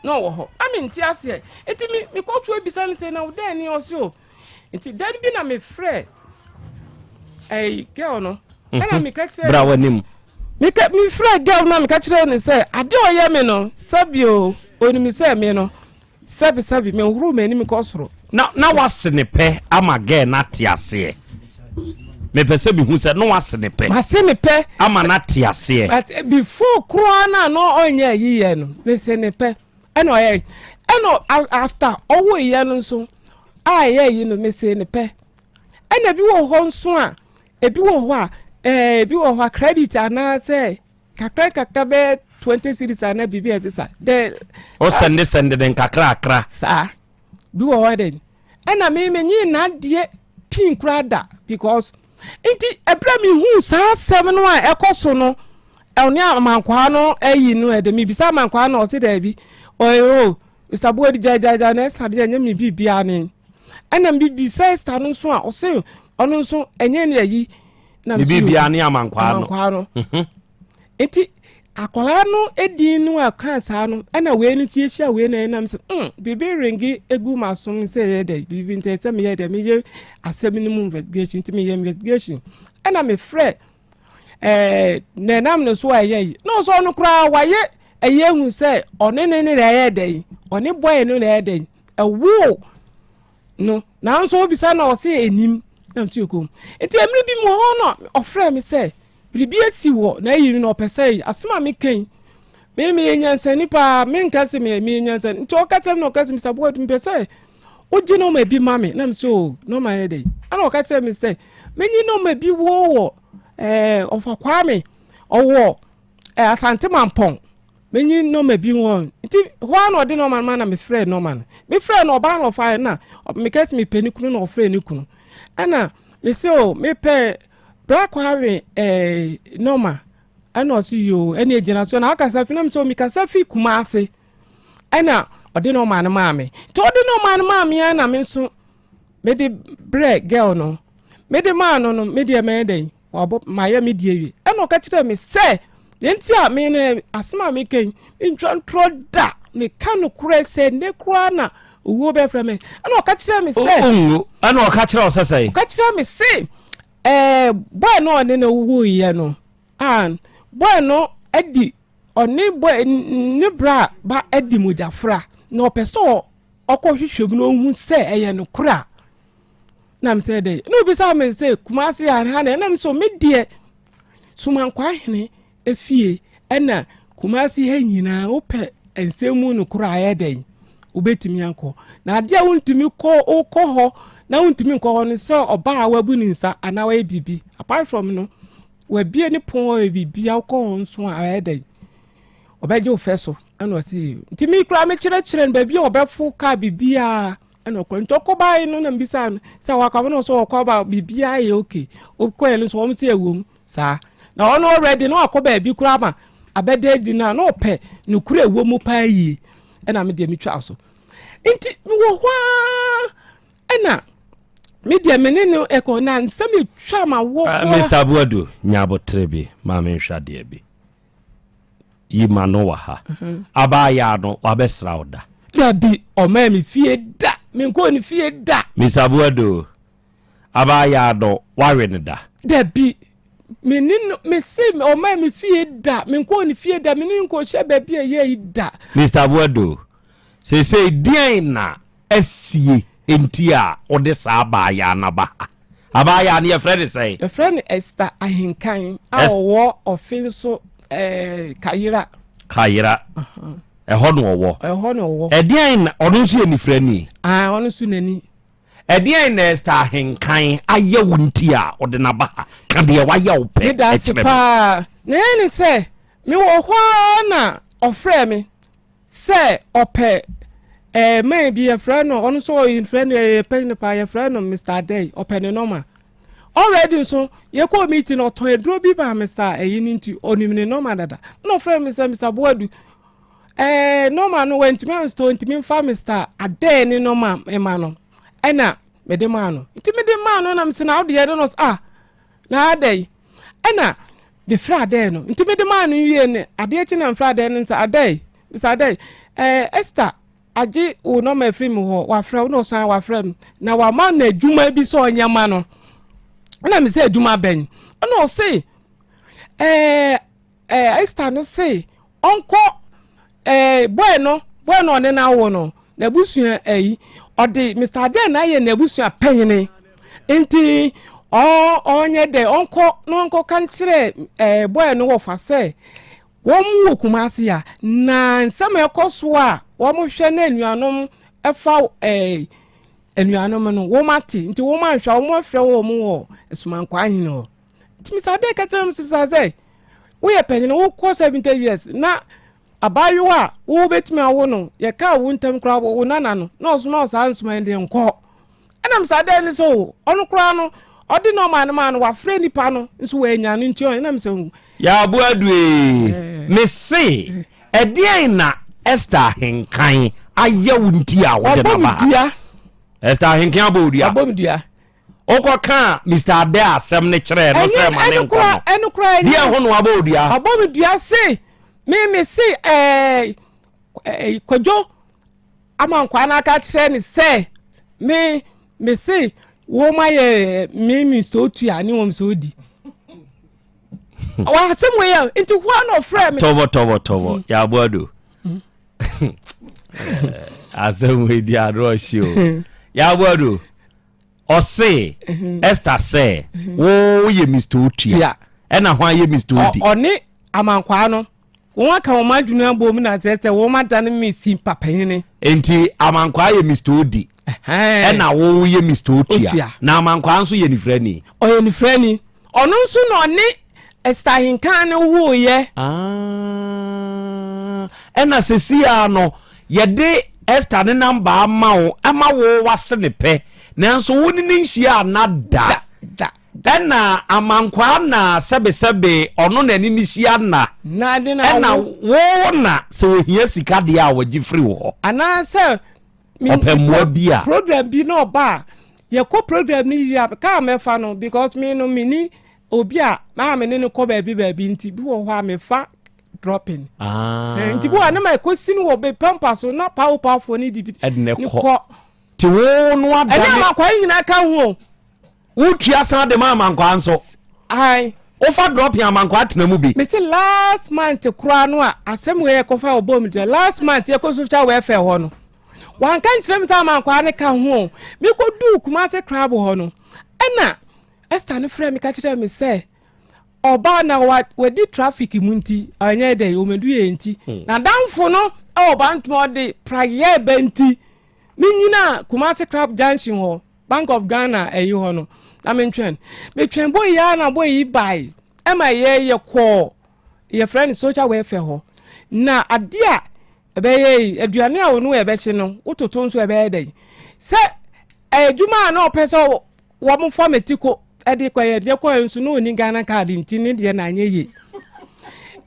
S3: no ho na me nti ase nti me ko to ebisa ne say na wo den ni oso nti dan bi na me frɛ girl no na me ka kire
S15: bra wanim
S3: me frɛ girl na me ka kire ne say ade o ye me no sabio onimi say me no sabi me huru me ni me ko soro
S15: na wasene pɛ ama girl na te ase me pese bi hu se no wasene pɛ
S3: masene pɛ
S15: ama na te ase
S3: but before corona no onya yiye no me sene pɛ eno after owo yiye no so Aye, no, me say ne pe. And a bill home swan, a bill wa credit, and I say, Kakabe 20 cities and a baby at this side.
S15: Send then kakra,
S3: sir. Do a wedding. And I may not dear pink radar because it a blame who saw 7 1 a cosono. Elnia Manquano, you know, at the me beside Manquano, said Debbie. Oh, Mr. Boyd Jaja next had the enemy be bianing. And then be besides Tanun Swan or so, on so, and ye.
S15: Bibiani Manquano.
S3: Eti akolano edin wa kansano ana we ni tie we na nam se bibi ringi egu masom se ye de bibi ntese me ye de me ye asem ni mu investigation ti me ye investigation ana me frɛ na nam no so aye no so no kra wa ye eye hu se one ne ne ye de one boy no ye de ewo no na so bisa na o se enim nam ti okom eti emri bi mo ho no ofrɛ me se bibi esi wo na yiri no pese asema me ken me enyansa nipa me nkase me enyansa nti o katem no kase Mr. Boyd mpese o gino me bi mame na so no ma yede ana o katem me say me nyi no me bi wo ofa kwame owo asante mampon me nyi no me bi won nti ho na ode no man na me frɛ no man me frɛ no ba no fa na me kase me penikunu na o frɛ ni kunu ana me say o me pe Black Harry, Norma, I know see you any generation. I can say, so me can say, Kumasi. I know, or didn't man, mammy. Told no man, mammy, and I mean so. Made the bread girl no. Made the man on media Monday, or Miami dear. I know catch them, say. Then tell me, as mammy came in John Trod that me can't correct say, Necrana, who be from me. I know catch them, say.
S15: I know catch us, say.
S3: Catch them, say. Boy no ne wo ye no and boy no edi oni boy ne bra ba edi mujafra no peso okohwehwem no hu se eye no kura nam say dey no bi sa me say kumasi ha na nam so me die suman kwa hene efie ena kumasi ha nyina ope ensemu no kura ye dey obetimi anko na ade a wontimi ko ho na untimi nko no so oba awabu ni nsa ana wa bibi apart from no we bie ni pon bibi akọ nso ayedai obaje ofeso ana wasi ntimi kra me kire no baby obefu ka bibi a ana ko ntoko bai no na mbisa no sa waka no so ko ba bibi a ye okay okọ ele so o mti ewom sa na ono already no akoba bi kra ma abede di na no pe no kura ewom pa yi ana me de mitwa so nti wo hwa ana media menene eko na nsemi twa ma wo
S15: Mr. Buadu nyabo trebi ma me hwa de bi yi ma no wa ha aba ya no wa besra oda
S3: ya bi o ma mi fie da me nko ni fie da
S15: Mr. Buadu aba ya do wa we ne da
S3: bi menene me se o ma mi fie da me nko ni fie da menene nko hye ba bi ye da
S15: Mr. Buadu se dian na esie entia ode sa abaya na ba abaya na ye friend say
S3: your friend Esther ahinkan awo offenso kayira
S15: ehɔ no wo edian na ɔno nso ni friend ni
S3: ɔno nso nani
S15: edian na Esther ahinkan aye wontia ode na ba ka de wa ye ope
S3: pa na ni say me wo hɔ na ɔfrɛ me say ope maybe a friend or also in friend a pen by a friend of Mr. Day or Penoma. Already so you call meeting or to a droby by Mr. A unity or even no man that. No friend, Mr. Boadu. No man went to me and stone to me for Mr. A day in no man, Emano. Anna, Medemano. It made the man on I'm saying out the other now day. Anna, the Friday no. It made the man you a dating and Friday and a day. Mr. Day. Esther. Aji o no me free mo wa frɛ no so wa frɛ na wa ma na adwuma bi so onyama no na me say adwuma ben no say Esther no say onko boy no ne na wo no na busua ode Mr. Den na ye na busua panyene enti onye de onko kan kire boy no wo fa say wo mu Kumasi ya na nsama ekoso a wo mo hwe na anuanom efa enuanom no wo mate nti wo ma hwa wo mo frɛ wo mo wo esumankwa ahene ho nti misade ka tram sisase wo ye penyin wo ko 70 years na abayewa wo betimi awo no ye ka wo ntam kra wo nana no na oso na osa ansuma ndi nko ana misade ni so onu kra no odi no man wa frɛ nipa no nso we nya no nti on na mse
S15: ya abu adue me se edien na Esther Henkan ayewu nti a wo de na ba Esther Henkan abodua okoka Mr. Ade asem ne kire no se ma ne nko no dia ho no abodua se me se kojo amankwa na aka kire ni se me se wo ma ye me so tu ani wo so di wa asem we ya into one of friend tobo ya bodo asem we di arosho ya bodo o say Esther say wo ye Mr. Otua e na ho ye Mr. Odi oni amankwa no wo aka wo madwunu abom na tete wo madane me si papanyene enti amankwa ye Mr. Odi e na wo ye Mr. Otua na amankwa nso ye nifrani o ye nifrani ono nso no oni Esther Henkan ne wo ye e na sesia no ye de Esther ne number ama wo wase ne pe nanso woni ne nhia na da na amankwa na sebe ono na ni nhia na na wo na se ohia sika de a waji free wo ana se opemwa bia program bi no ba ye ko program ni ya ka me fa no because me no mini obi a na me ne ko ba bi nti bi wo ho a me fa dropping nti bo na ma ko sin wo be pampas na power for ni di ni ko ti wo no ada na ma kwa nyina ka ho utua san de ma mankwa nso ai o fa dropping amankwa atena mu bi me say last month kura no a asem we ko fa obom de last month ye ko social welfare ho no wan kan kire me sa amankwa ne ka ho me ko du kuma te crab ho no ena Esther ne frɛ me ka kire me say oba na wadi traffic munti anya de o medu ye nti na danfo no oba ntmo de praye benti minyina Kumasi Crab Junction ho Bank of Ghana eyi ho no na mentwen boy ya na boy yi bai e ma ye ko ye friend social welfare ho na adia ebe ye aduane a wonu ebe chi no wototo nso ebe dey se eduma na opeso wo mo formatiko edi kwa ye de kwa nso no ni Ghana card nti ni de na anye ye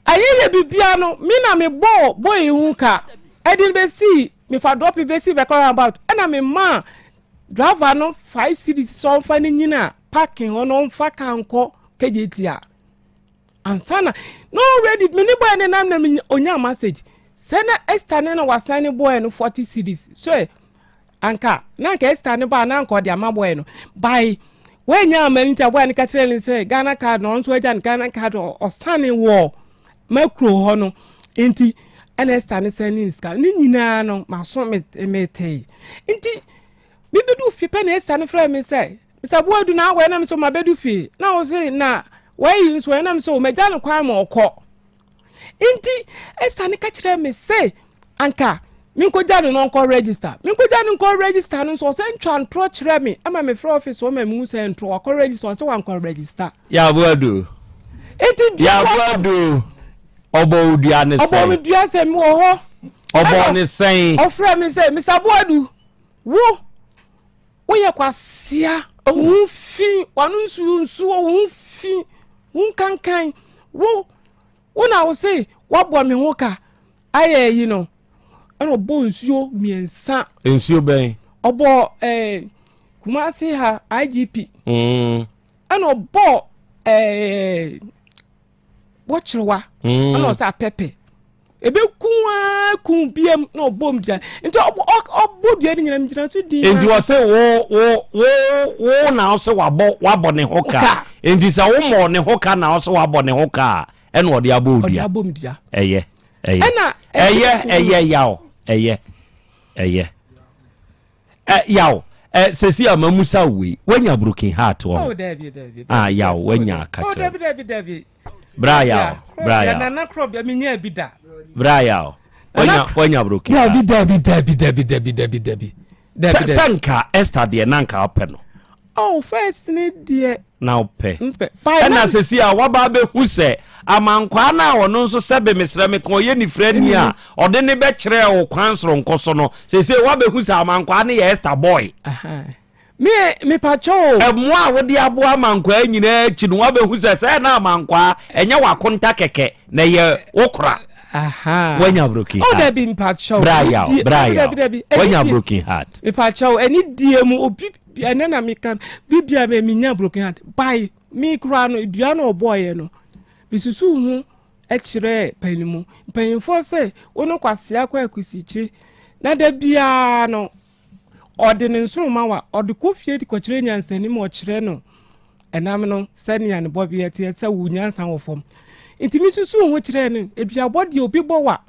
S15: ayeye bibia no mi na me boy hu ka edi be si me fa drop be si be call about na me ma driver no 5 cities so fa ni nyina parking ono fa kanko kejetia ansana no ready me ni boy ne nam na onya message sena Esther ne no wasane boy no 40 cities so anka na ka Esther ne ba na anka de ama boy no by when nya mani ta boy ne ka tire ni say Ghana card no nso aja Ghana card o sane wo macro ho no enti and Esther ne sani ska ni nyina no maso metei enti bibedu fi pe na Esther ne fra me say Mr. Boadu na we na me so mabedu fi na o say na we so na me so meja no kwan ma okọ enti Esther ne ka kire me say anka min ko ja no nko register no so say ntwa ntro kire me ama me fra office o ma mu say ntro akọ register so wan ko register ya Boadu enti ya Boadu obo dua ne sen obo dua se mi wo ho obo ne sen ofra mi say Mr. Boadu wo ye kwasia wo fi wanu nsu wo fi wo kankan wo na wo say wo bo me ho ka aye yi no eno bo nsuo miensa nsuo ben obo Kumasi ha IGP eno bo watchwa ana sa pepe ebe kun biem na obom dia nti obo dia ni nyina mjina so di nti wo se wo na wo se wabo ne hoka nti sa wo mo ne hoka na wo se wabo ne hoka ene wo dia abom dia eye yaw sesi amamusa we wanya broken heart wo yaw wanya kacha
S3: Dabi
S15: Braya
S3: na Krobea minya bida
S15: Braya wanya broken
S3: Dabi
S15: Sanka Esther de nanka openo.
S3: Oh, first ni de
S15: na ope. Ena sesi a waba be hu se amankwa na ono nso sebe mesra me kon ye ni frani a ode ne be kire o kwan soro nkoso no sesi waba hu se amankwa na ye Esther boy.
S3: Me pacho
S15: emo a wodi abo amankwa nyina achi no waba hu se na amankwa enye wakonta keke na ye okra. Wanya broken heart.
S3: Oh, there be pacho.
S15: Braya. Wanya broken heart.
S3: Me pacho any DM obi enena me kan bibia me nya broken heart. By me kra no dua no boy no. Bisusu hu e kire panimu. Panimfo se wono kwase akwa akusichi. Na da bia no odene nsuru mawa odikofie di kwakire nyansani mo kire no. Enam no sania ne bobie tie se wunyansan wo fom. Intimi susu ho kire no edua body obi bowa.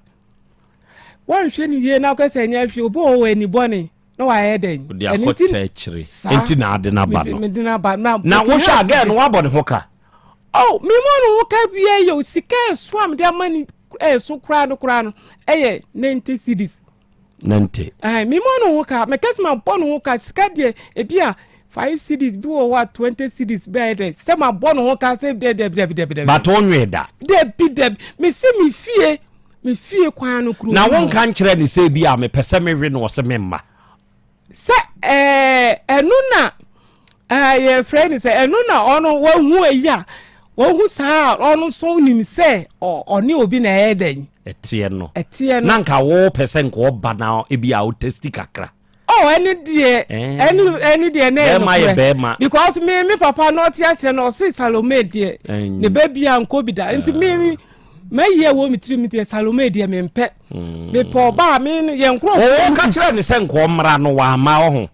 S3: Wan hwe ni ye na kwese nya hwe obi o ani bone na wa heden
S15: eniti chire enti na ade na ba no na wo hwe again wa bone hoka.
S3: Oh, me mo no hoka bia yo sika swam de amani so kra no eye 90 cedis
S15: 90
S3: me mo no hoka me kesma bone hoka sika de e bia 5 cedis bi wo what 20 cedis be se ma bone hoka se de
S15: but onwe da
S3: de me se me fie kwan no kru
S15: na won kan kire ni se bia me pese me we no se memma
S3: se enu na ye friend se enu na ono wo hu eya wo hu sa ono so nim se oni obi na eden
S15: etie no na nka wo pese nko ba na e bia o testi kakra.
S3: Oh, any dear name because me papa not yes no say Salome dear the baby and Kobida into me ye wo me tiri me Salome dear me mpe me po ba me ye nkro
S15: o ka kire ni se nko mra no wa ma ho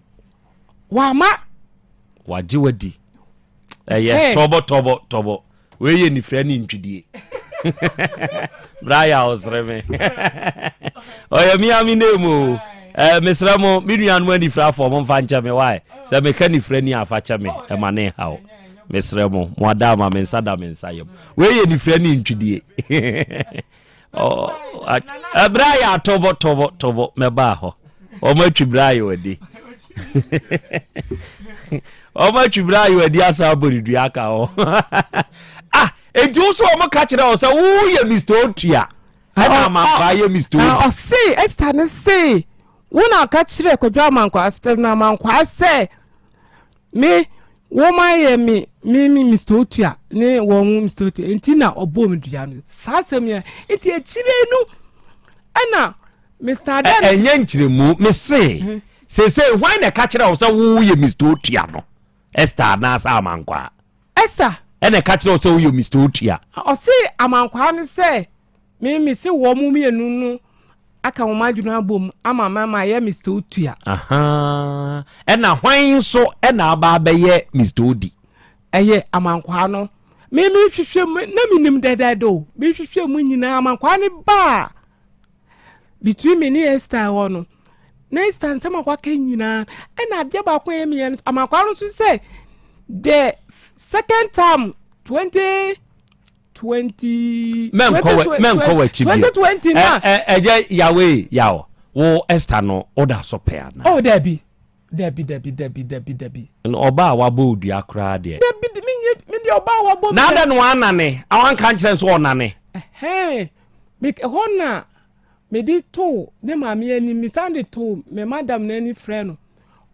S3: wa ma
S15: waji wadi tobo we ye ni fra ni ntwidie braya osreme oya mi aminemu mesramo minuan mo ni fra for mo fancha me why se me ka ni fra ni afacha me e mane hawo mesramo mo adama me nsada me nsayem we ye ni fra ni ntwidie oh braya tobo me ba ho o ma twi braya wadi o ma twi braya wadi asa boridu aka ho enti wo so o ma ka kire o se wo ye Mr. Otua ana ma fa ye Mr. Otua
S3: o say Esther ne say wona ka kire kodwa mankwa Esther na mankwa se me wo ma ye me Mr. Otua ne wo Mr. Otua enti na obom dua no sasem ya enti e kire no ana Mr. Adam
S15: enye nkire mu me se why na ka kire o se wo ye Mr. Otua no Esther na sa mankwa
S3: Esther
S15: ene ka kire o se wo ye Mr. Otua
S3: o se amankwa ne se me se wo mu mienu no aka wo madwuna abom ama mama ye Mr. Otua
S15: ena hwan so ena aba ye Mr. Odi
S3: eye amankwa no me hwehwem na minim dededo me hwehwem nyina amankwa ne ba between me ni Esther ho no next time sama kwa kan nyina ena ade ba kwa ye me amankwa no so say the second time 2020 na
S15: eje yaw wo Esther no oda so pe ana
S3: oh debi
S15: no oba wa bo dua kra de
S3: debi me de oba wa bo
S15: na da no anane awan kan kire so onane
S3: me hona me di to ne ma me ani me stand to me madam na ni frɛ no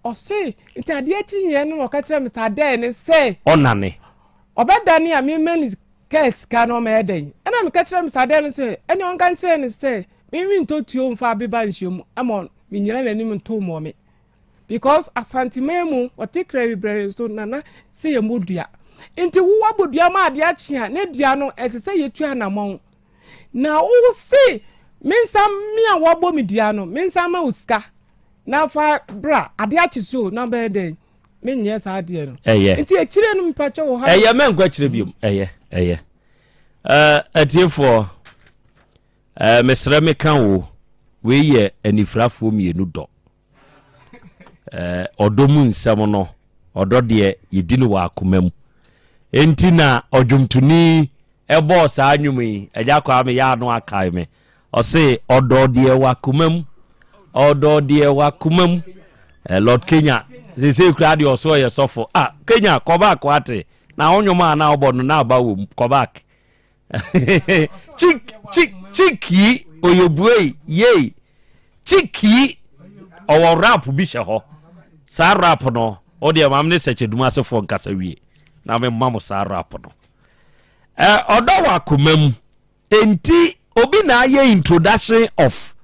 S3: o say nti ade atinye no o ka kire me sade ne say
S15: onane
S3: obedani a me mani kes ka no me eden na me ka kire me sade no say ene on kan kire ne say me ntotuo mfa beba nhyiom amon me nyira na nim nto mo me because Asante memu Otec library so nana say ye modua nti wo abodua ma ade achia ne dua no ete say yetu anamon na wo see mensam me a wo bo me dua no mensam ma uska na fa bra ade achi so na be den me nye sa ade no nti e kire no mpacho wo ha
S15: men kwa kire biom atiefo mesra me kan wo we ye anifrafo mienu do odomu nsam no odo de yedi no wa akomam enti na odwumtuni ebo sa anwumi eja kwa me ya no akai me o se odo de wa akomam Lord Kenya they say crowd your so your suffer Kenya come back wate na onyoma na obodo na aba wo come back chiki oyebue ye chiki owo rap bi hye ho sa rap no o de mam ne seche duma asefo nkasa wie na me mam sa rap no odo wa komam enti obi na ye introduction of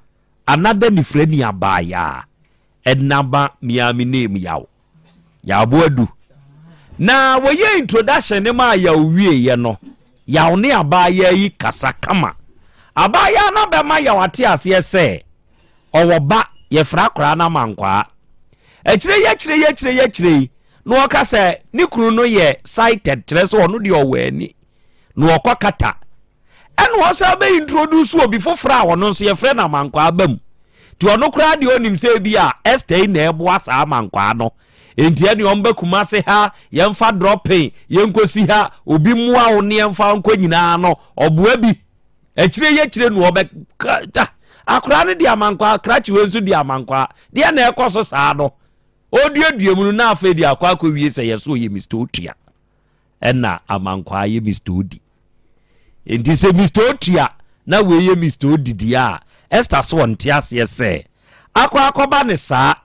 S15: another nifreni abaya ednaba miami name yaw boadu na wo ye introduction ne ma yaw wie ye no yaw ne abaya yi kasa kama abaya na be ma yaw ate ase se owo ba ye fra kra na mankwa echire no oka se ni kuru no ye cited tre so ono de owani no okokata enu o sa be introduce obi fofra wono so ye fra na mankwa abam ti ono kra de onim se bi a stay na ebo asa mankwa no enti ene omba kuma se ha ye mfa dropping ye nkosi ha obi mua wo ne mfa nko nyina no obua bi echire no obe akra ne dia mankwa krachi wensu dia mankwa dia na ekoso saa no odiedue mu na afa dia akwa wie se ye so ye Mr. Otua enna amankwa ye Mr. Odi enti se Mr. Otua na we ye Mr. Odi dia Esther so ntiase ye se akwa ne saa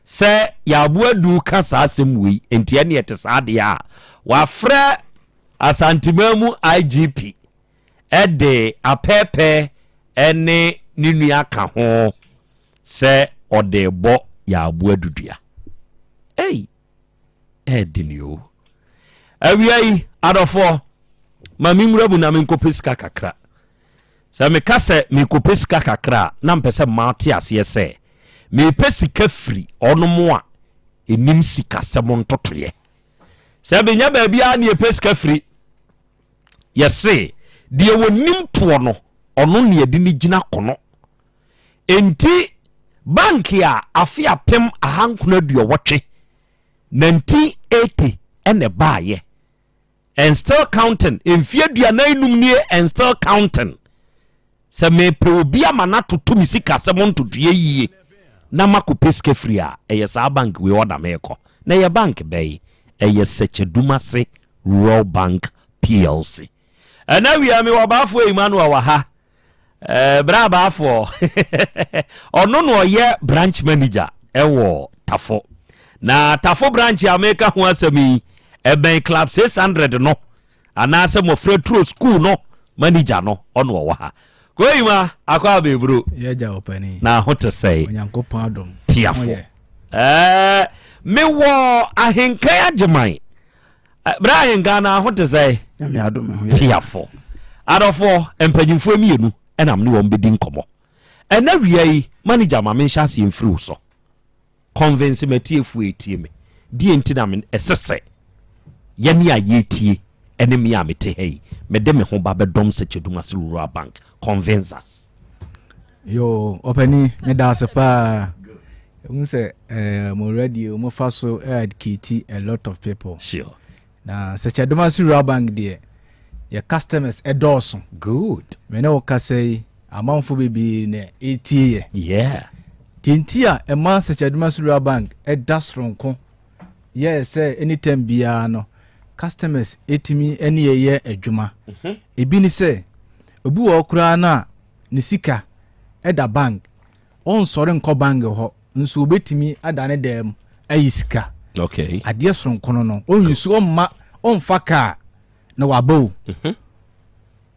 S15: se ya buadu ka saa asem wi enti ene ete saa dia wa frɛ asantimamu IGP ede apepe ene ninua ka ho se ode bo ya buadudua edinio awiai adofo mami murabu na menkopeska kakra se me kase me kopeska kakra na mpese mate ase se me pesika fri onomo a enim sika semo ntotoye se benya ba bia na pesika fri yese de wonim to no ono ne yedi ni gina kono enti bank ya afia pem ahankuna duo wotwe 1980 ene baaye and still counting enfia duana enum nie and still counting se me preobia manato to misika semo ntotoye yie na makopeske free a eyesa bank we order meko na ye bank bay eyesecheduma se Rural Bank PLC ana wi ami wabafo Emmanuel wa ha bra bafo ono no ye branch manager ewo Tafo na Tafo branch America ho asemi ben club 600 no ana se mo fretro school no manager no ono wa ha koima akwa bebro
S4: yeja opani
S15: na hote say
S4: onyankopon adom
S15: tiafo me wo ahenkan ageman Brian Ghana hote say
S4: nyame adom
S15: tiafo adofo empanyimfo mienu enam ne won bedi nkomo ena wiai manager ma men chance emfiri so convince matiefu etie me die entina men esese ye ne ayetie ene me amete hei me de me ho ba bedom secheduma se Rural Bank convince us
S4: yo opani me da sepa unse mo radio mo faso educate a lot of people
S15: sure
S4: na secheduma se Rural Bank de your customers edoso
S15: good
S4: me na okasei amanfo bebi ne etie
S15: yeah
S4: tintia e man secheduma se Rural Bank edasronko yes say anytime bia no customers etimi ene ye adwuma ebi ni say obi wo kura na ne sika eda bank on sore nko bank ho nso obetimi adane dem ayisika
S15: okay
S4: ade sonko no onyisu omma onfaka na wabo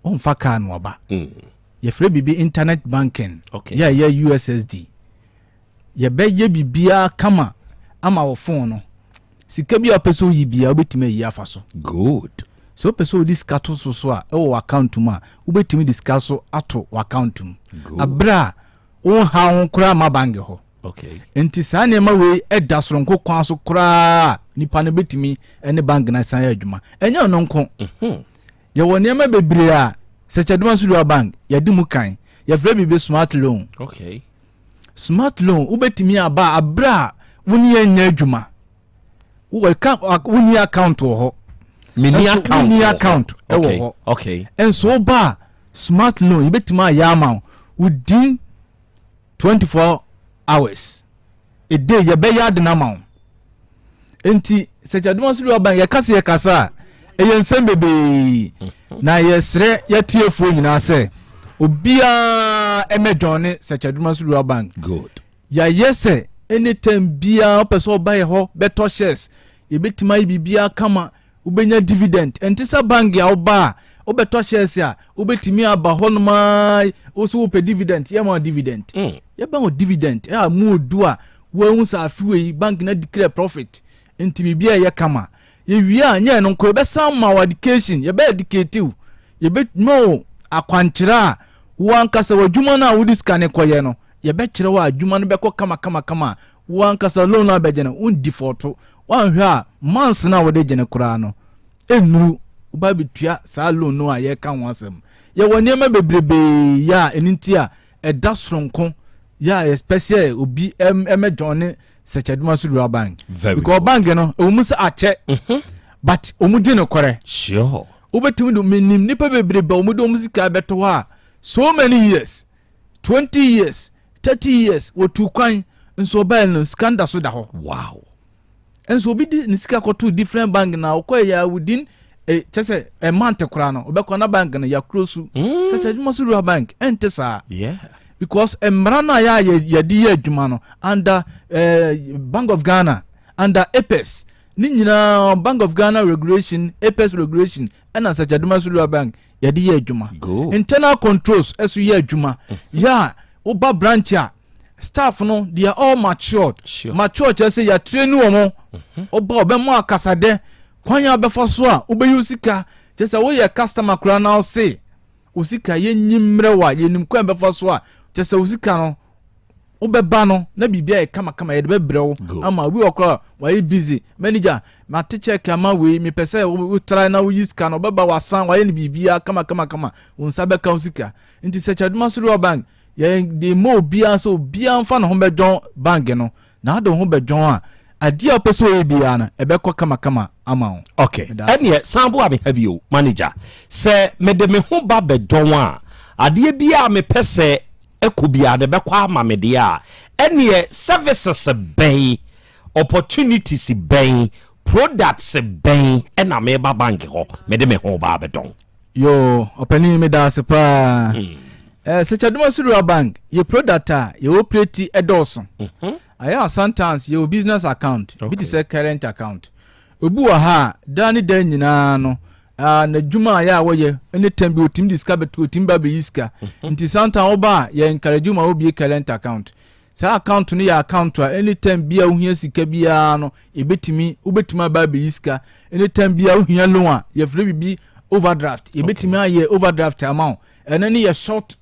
S4: onfaka na waba ye free bibi internet banking
S15: okay
S4: ya USSD ye be ye bibia kama ama wo phone no sika bia peso yibia obetimi yi afaso
S15: good
S4: so peso discato so a e wo account ma obetimi discaso ato account mu abra won ha won kura ma bank ho
S15: okay
S4: enti sa ne ma we eda soronko kwan so kura nipa ne betimi ene bank na san adwuma enye ono nko ye woni ma bebre a secheduma Rural Bank ye dimu kan ye free bibi smart loan
S15: okay
S4: smart loan obetimi aba abra woni enya adwuma wo ka woni account ho
S15: mini account
S4: okay ho
S15: okay
S4: enso ba smart loan obetimi ayama within 24 hours ede ye be ya de na ma wo enti sechaduma so rural bank ye kasa eye nsem bebe na ye sre ye tiefo nyina se obia emedone sechaduma so rural bank
S15: good
S4: ya yese anytime bia person buy ho beto shares ye betima bibia kama ubenya dividend entisa bank ya oba obeto shares ya ubetimi aba honma oso wo pe dividend ye ma dividend ye ba wo dividend ya mu dua wo hu sa afiwe bank na declare profit enti bibia ye kama ye wia nya no ko be sam ma education ye be educative ye be no akwankyira wankasa wadwuma na wudi scan koye no ye be kyerɛ wa adwuma no be kɔ kama wankasa loan na be gene un default wanhwɛ a months na wode gene kura no enuru uba bitua sa loan no a ye ka ho asɛm ye woni ma bebrebe ya eninti a ɛda soronko ya especially obi emedone sechaduma so rural bank because bank no omu se ache but omu di no kore
S15: sure
S4: obetimi do menim nipa bebrebe omu do omu sika beto ha so many years 20 years 30 years wotu kwan nso ba no scandal so da ho
S15: wow
S4: enso obi di ni sika ko to different bank na okoy ya within chese a month kora no obekọ na bank na ya close sechaduma so rural bank entesa
S15: yeah
S4: because emrana ya yedi ya adwuma no under Bank of Ghana under APES ni nyina Bank of Ghana regulation APES regulation and as Sechaduma Rural Bank yedi ya adwuma internal controls esu ya adwuma ya oba branch ya staff no they are all matured just ya train wo oba obemo akasade kwanya obefo so a obeyusika just say we customer kura now say usika ye nyimrewa ye nimkwa befo so a just say usika no obeba no na bibia e kama ye de bebrɛw ama obi okra why busy manager ma te check ama we me pese we try na we usika no obeba wasan why ni bibia kama unsa be ka usika nti Sechaduma Rural Bank ye de mo bia so bia mfa no ho bedon bank no na ado ho bedon a ade a pese we bia na ebekọ kama ama
S15: okay ene sambo abi habio manager se me de me ho ba bedon a ade bia me pese ekubia de bekọ ama me de a ene services ben opportunities ben products ben ena me ba bank ho me de me ho ba bedon
S4: yo openi me da sepa Sechaduma Rural Bank ye product a ye operate edoso aya sometimes ye business account bit say current account obu wa ha dani dan nyina no na dwuma aya wo ye anytime bi otim discover to otim ba be iska nti sometimes oba ye encourage ma obi current account sa account no ya account a anytime bia ohia sika bia no e betimi obetuma ba be iska anytime bia ohia loan a ye free bi overdraft e betimi aye overdraft amount enani ye short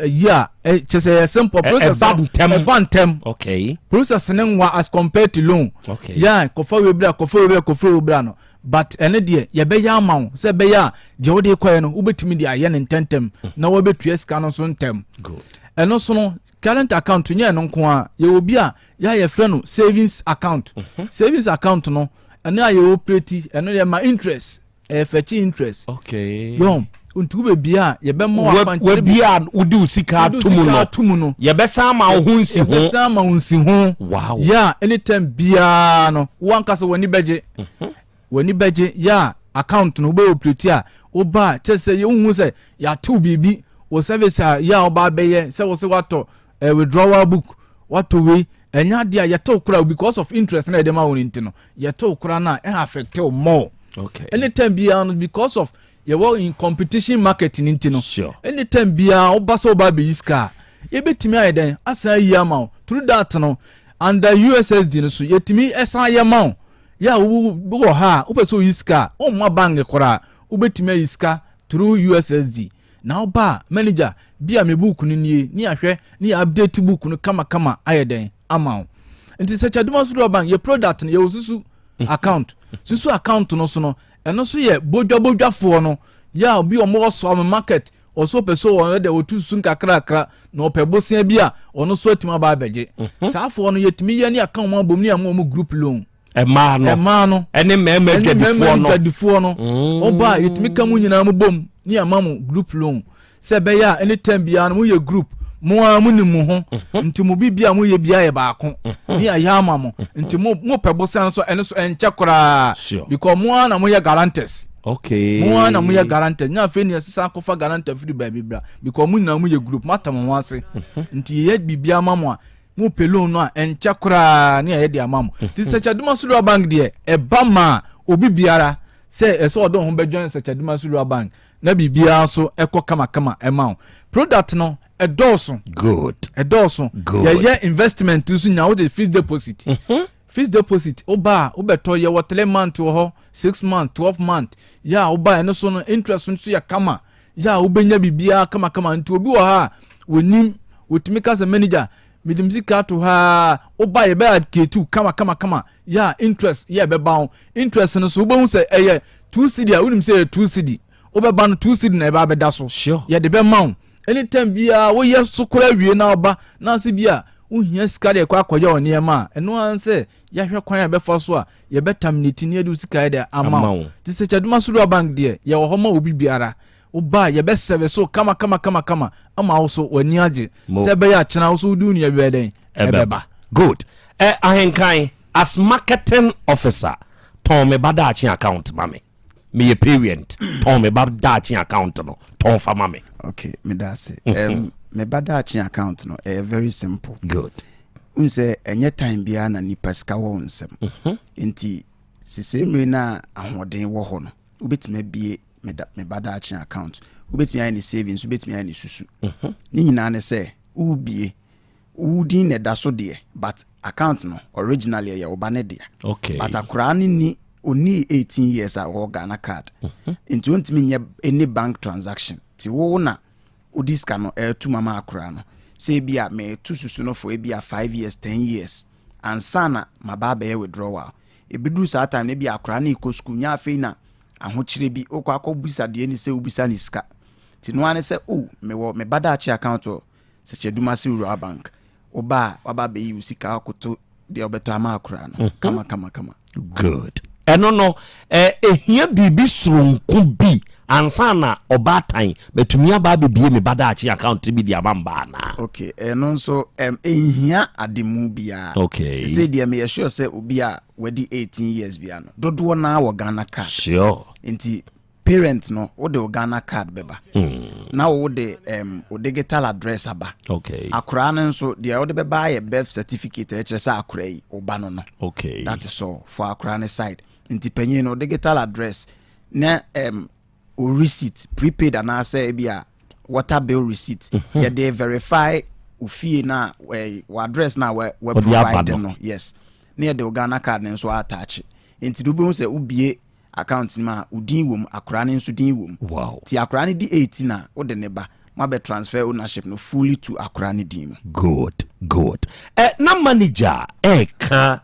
S4: yeah, just a simple process. Bantem.
S15: Okay.
S4: Process nwa as compared to loan.
S15: Okay.
S4: Yeah, kofa we bra no. But ene de ye be ya ma se be ya je wo de koye no ubetimi de aye ntentem na wo betua sika no so ntem.
S15: Good.
S4: Eno so no current account nye no nko a ye obi a ya ye frɛ no savings account. Savings account no ene aye operate eno ye ma interest fetch interest.
S15: Okay.
S4: Yom untu be bia ye be mo
S15: we bia udi usika tumu no ye be sama hunsi ho wow
S4: yeah anytime bia no wankasa wani beje yeah account no be operate a oba chese ye hu se ya tu bibi wo service ya oba be ye se wo se wato withdrawal book wato we enya dia ye to kura because of interest na dem awon ntino ye to kura na e affect more
S15: okay
S4: anytime bia no because of you work in competition marketing intino
S15: sure
S4: anytime bia obaso oba be iska ye betimi ayeden asa yi amount through that no under USSD no so yetimi esa ye amount ya wo ha opeso iska o mo bank kora obetimi iska through USSD now ba manager bia me book ni ahwe ni update book no kama ayeden amount nti Sechaduma Rural Bank ye product no ye osusu account susu account no so no eno so ye bodwafo no ya obi omo so am market oso peso won de otusu nkakrakra na opebosia bi a ono so atima ba beje saafo no yetimi ye ni account mo bom ni am group loan
S15: ema no ene mema dwadifo no oba yetimi kamu nyina mo bom ni amamu group loan se be ya anytime bia no mo ye group
S4: mo a mo ni mo ho nti mo bibia mo ye bia ye baako ni ayama mo nti mo pebosan so ene so enche kora because mo a na mo ye guarantors
S15: okay
S4: mo a na mo ye guarantors nya fe ni asisa kofa guarantor free ba bibra because mo na mo ye group matam ho ase nti ye bibia mamo a mo pelo no a enche kora ni ye de amamo nti Sechaduma Sulu Bank de e ba ma obi biara se eso odo ho bejoin Sechaduma Sulu Bank na bibia so ekọ kama ema product no edoso
S15: good
S4: ye investment to nya wo the fixed deposit fixed deposit oba obeto ye what 3 months ho 6 months 12 months ya oba eno so no interest nso ya kama ya obenya bibia kama nti obi wo ha wonim wotimika as manager midimzika to ha oba ye be adketu kama ya interest ye be bawo interest no so obo se eye 2 cedi a wonim se 2 cedi obeba no 2 cedi na eba beda so ye de be mawo anytime bia wo ye sokora wie na oba na se bia wo hia sika de kwa akoya oni ema eno an se ya hwe kwan ya be fa so a ye betamniti ne edu sika de amawo ti Sechaduma Sulu Bank de ye wo homa obi biara oba ye be serve so kama ama wo so wani age se be ya chena wo so du ne be den ebeba
S15: good ahenkan as marketing officer ton me badachi account mame me ye parent ton me badachi account no ton fa mame
S5: okay me da say me badachi account no very simple
S15: good
S5: unse enye time bia na ni pesika wo nsem enti sise me na ahoden wo ho no ubetime bie me badachi account ubetime ya ni savings ubetime ya ni susu ni nyina ne say ubie udin ne da so de but account no originally ya obane de
S15: okay
S5: but akura ni oni 18 years a wo Ghana card enti ontimi nye any bank transaction ti wo na udiska no tu mama akura no say bia me tu susu no for bia 5 years 10 years and sana mababa ye withdrawal ebidu sa time ne bia akura na ikoskul nya afei na ahokyire bi okwa akobisa de ni se ubisa ni ska ti no ane se me badachi account o Sechaduma Sulu Bank oba waba be yi usika akoto de obeto ama akura no kama
S15: good eno no ehia bibi surunku bi ansana oba tan betumi aba bibie me badachi account bi di abamba na
S5: okay eno so ehia ademu bia
S15: okay
S5: say dia me sure say obi a wedi 18 years bia no dodo na wo Ghana card
S15: sure
S5: enti parent no wo de Ghana card beba na wo de digital address aba
S15: okay
S5: akura no so dia wo de beba ye birth certificate e kire say akura yi oba no
S15: okay
S5: that is all for akura ne side enti panyin no digital address na o receipt prepaid and say bia water bill receipt ye dey verify ofie na we address na we provide no yes na de Ghana card ne so attach enti do be say ubie account ni ma udin wom akura ne nso din wom
S15: wow
S5: ti akura ne di 18 na wo de ne ba ma be transfer ownership no fully to akura ne din
S15: good na manager ka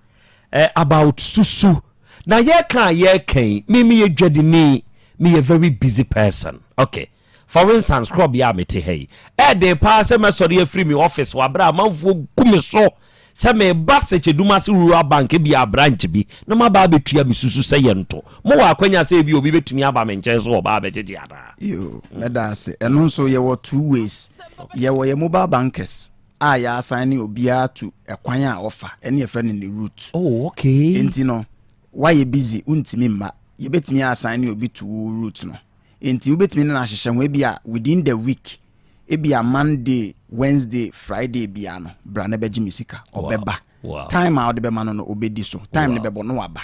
S15: about susu na ye kan me dwedi ni me a very busy person okay for instance Krobea mete hey dey pa se me sorry free me office wa bra manfo kumi so se me ba Sechaduma Sulu Bank bi a branch bi na ma ba betua me susu se yento mo wa kwanya se bi obi betumi aba me nche so oba bejeje ada
S5: yo me da se eno so ye wo two ways ye wo ye mobile bankers ya assign obi a to ekwan a offer ene ye friend in the route
S15: okay
S5: enti no why you busy untimi mma ye betumi assign obi to route no enti ubetumi na ahyehyɛ ho bi a within the week ebi a Monday Wednesday Friday bia no bra na beji misika obeba time out de be ma no obedi so time ne bebo no waba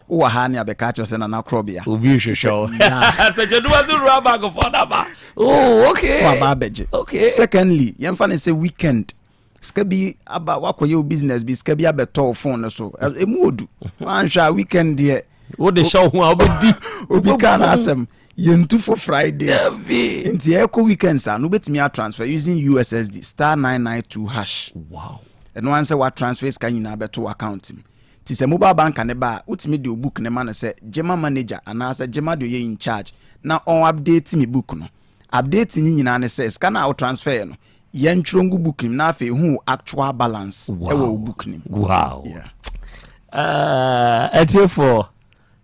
S5: wo ha ne abeka cho se na Krobea
S15: obi hwehwɛ Sechaduma Sulu Bank for that ba okay
S5: waba beji
S15: okay
S5: secondly yemfa ne say weekend ska bi aba wakoye business bi ska bi abeto phone so emu odu anhwa weekend de
S15: wo de show ho obedi
S5: obi kan asem yentu for Fridays enti eko weekends no betimi a transfer using USSD *992#.
S15: Wow.
S5: And one say what transfers can you na beto account ti se mobile bank ne ba utimi de book ne ma no say Gema manager and say Gema do ye in charge na on update me book no update ni nyina ne say scan out transfer no yen trongu book nim na fe hu actual balance e wo book nim.
S15: Wow. Yeah. For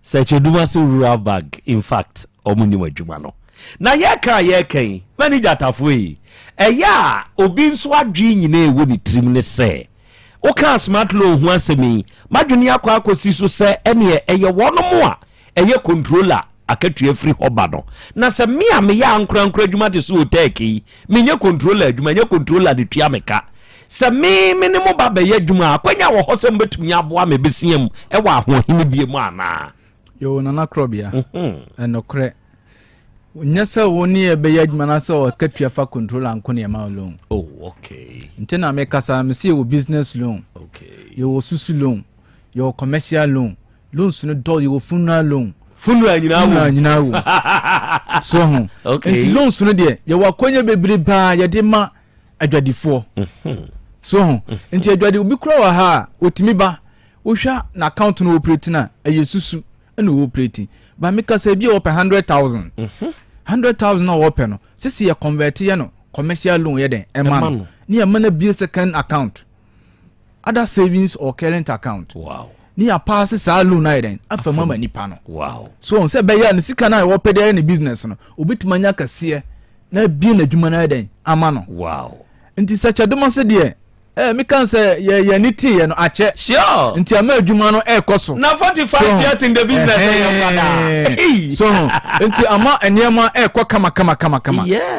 S15: Sechaduma Sulu Bank in fact omuni wadwuma no na yɛka manager atafo yi ɛyɛ obi nso adwe nyina ewo ni trim ne sɛ woka smart loan ho asɛmi madwene akɔsi so sɛ ɛne ɛyɛ wɔnom a ɛyɛ controller akatua free hoba no na sɛ me a meyɛ ankora adwuma de so Otec yi menyɛ controller adwuma nyɛ controller de tua meka sɛ me ne mo ba bɛyɛ adwuma akwanya wɔ hɔ sɛ mbetumi aboa me besiam ɛwɔ ahohene bie mu ana
S4: yo nana Krobea ɛnokre nyɛ sɛ wo ne ɛbɛyɛ adwuma na sɛ akatua fa controller anko ne ma loan
S15: oh okay
S4: nti na me kasa me see wo business loan
S15: okay
S4: yo susu loan yo commercial loan loans no do yo funeral loan
S15: funu anyina wo
S4: so ho enti loans no de ye wakonya bebre ba ye de ma adwadifo so ho enti adwade obi kura wa ha otimi ba wo hwa na account no operate na ayesusu na wo operate ba me kasa bi o pe 100,000 100,000 na wo pe no sisi ye convert ye no commercial loan ye den ema no ni ye mana bi second account other savings or current account
S15: wow
S4: ni a pass sa loan na den afa mama nipa no
S15: wow
S4: so on say be ya ne sika na wo pede ne business no obitumanya kase na bi na dwuma na den ama no
S15: wow
S4: nti sacha demo se de me kan say ye ni ti ye no ache
S15: sure
S4: nti ama adwuma no ekoso
S15: na 45 years in the business
S4: so nti ama enema ekọ kama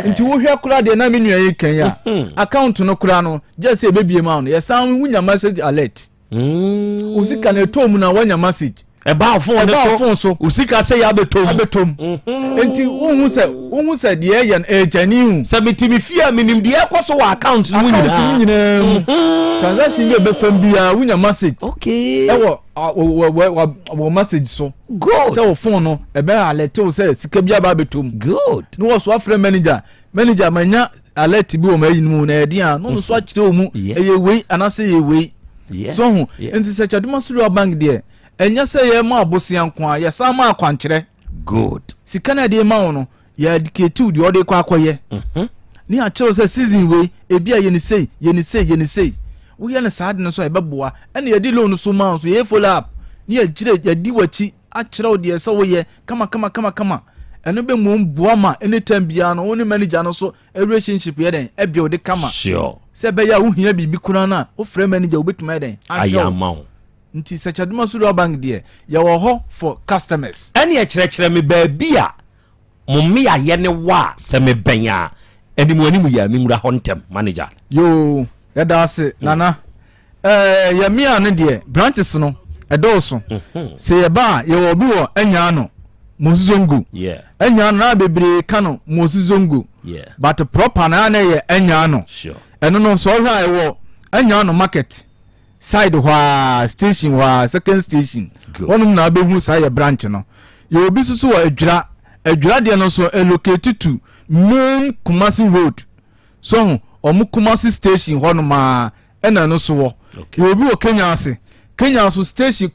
S4: nti wo hwe kura de na menua yi kan ya account no kura no just say bebie ma no ye san wunya message alert usika na etom na wanya message
S15: eba phone so usika say ya betom
S4: enti unhu se de ye ejani hu
S15: se mitimi fia minim de ekoso wa account no nyina
S4: transaction be fam bia wunya message
S15: okay
S4: ewo wo message so
S15: good
S4: se wo phone no ebe alert o se sika bia ba betom
S15: good
S4: no wo so afre manager manya alert bi o ma yin mu na edi an no so akire o mu eye wei anase ye wei so hu enti se chaduma suru bank de enya se ye ma abosian kwa ye sa ma akwankyere
S15: good
S4: sika na de ma wo no ya educate di ode kwa akoye ni a chew se season we ebi a ye ni sei wo ye ne saade no so e beboa ene ye di loan so ma so ye follow up ni ye gire ye di wachi a kyerɛ wo de se wo ye kama eno be mu boa ma anytime bia no woni manager no so relationship ye den e bi o de kama
S15: sure
S4: se be ya wo hia bi mi kuna na wo frɛ manager wo betuma den
S15: ayama
S4: nti sachaduma suru bank de ya wo ho for customers
S15: ene e kyerɛkyerɛ me ba bia mommi ayɛ ne wa se me benya animu ya mi mura hontem manager
S4: yo ya da se nana ya mi ane de branches no edoso se ye ba ye wo bi wo anya no Mosizongo enya na bebre kano Mosizongo but proper na na ye enya no
S15: sure
S4: eno no so hwa ewo enya no market side hwa station hwa second station wonum na behu sa ye branch no ye obi susu wa adwira de no so allocate to main Kumasi road so omu Kumasi station hɔ no ma ena no so wo ye obi o Kenya so station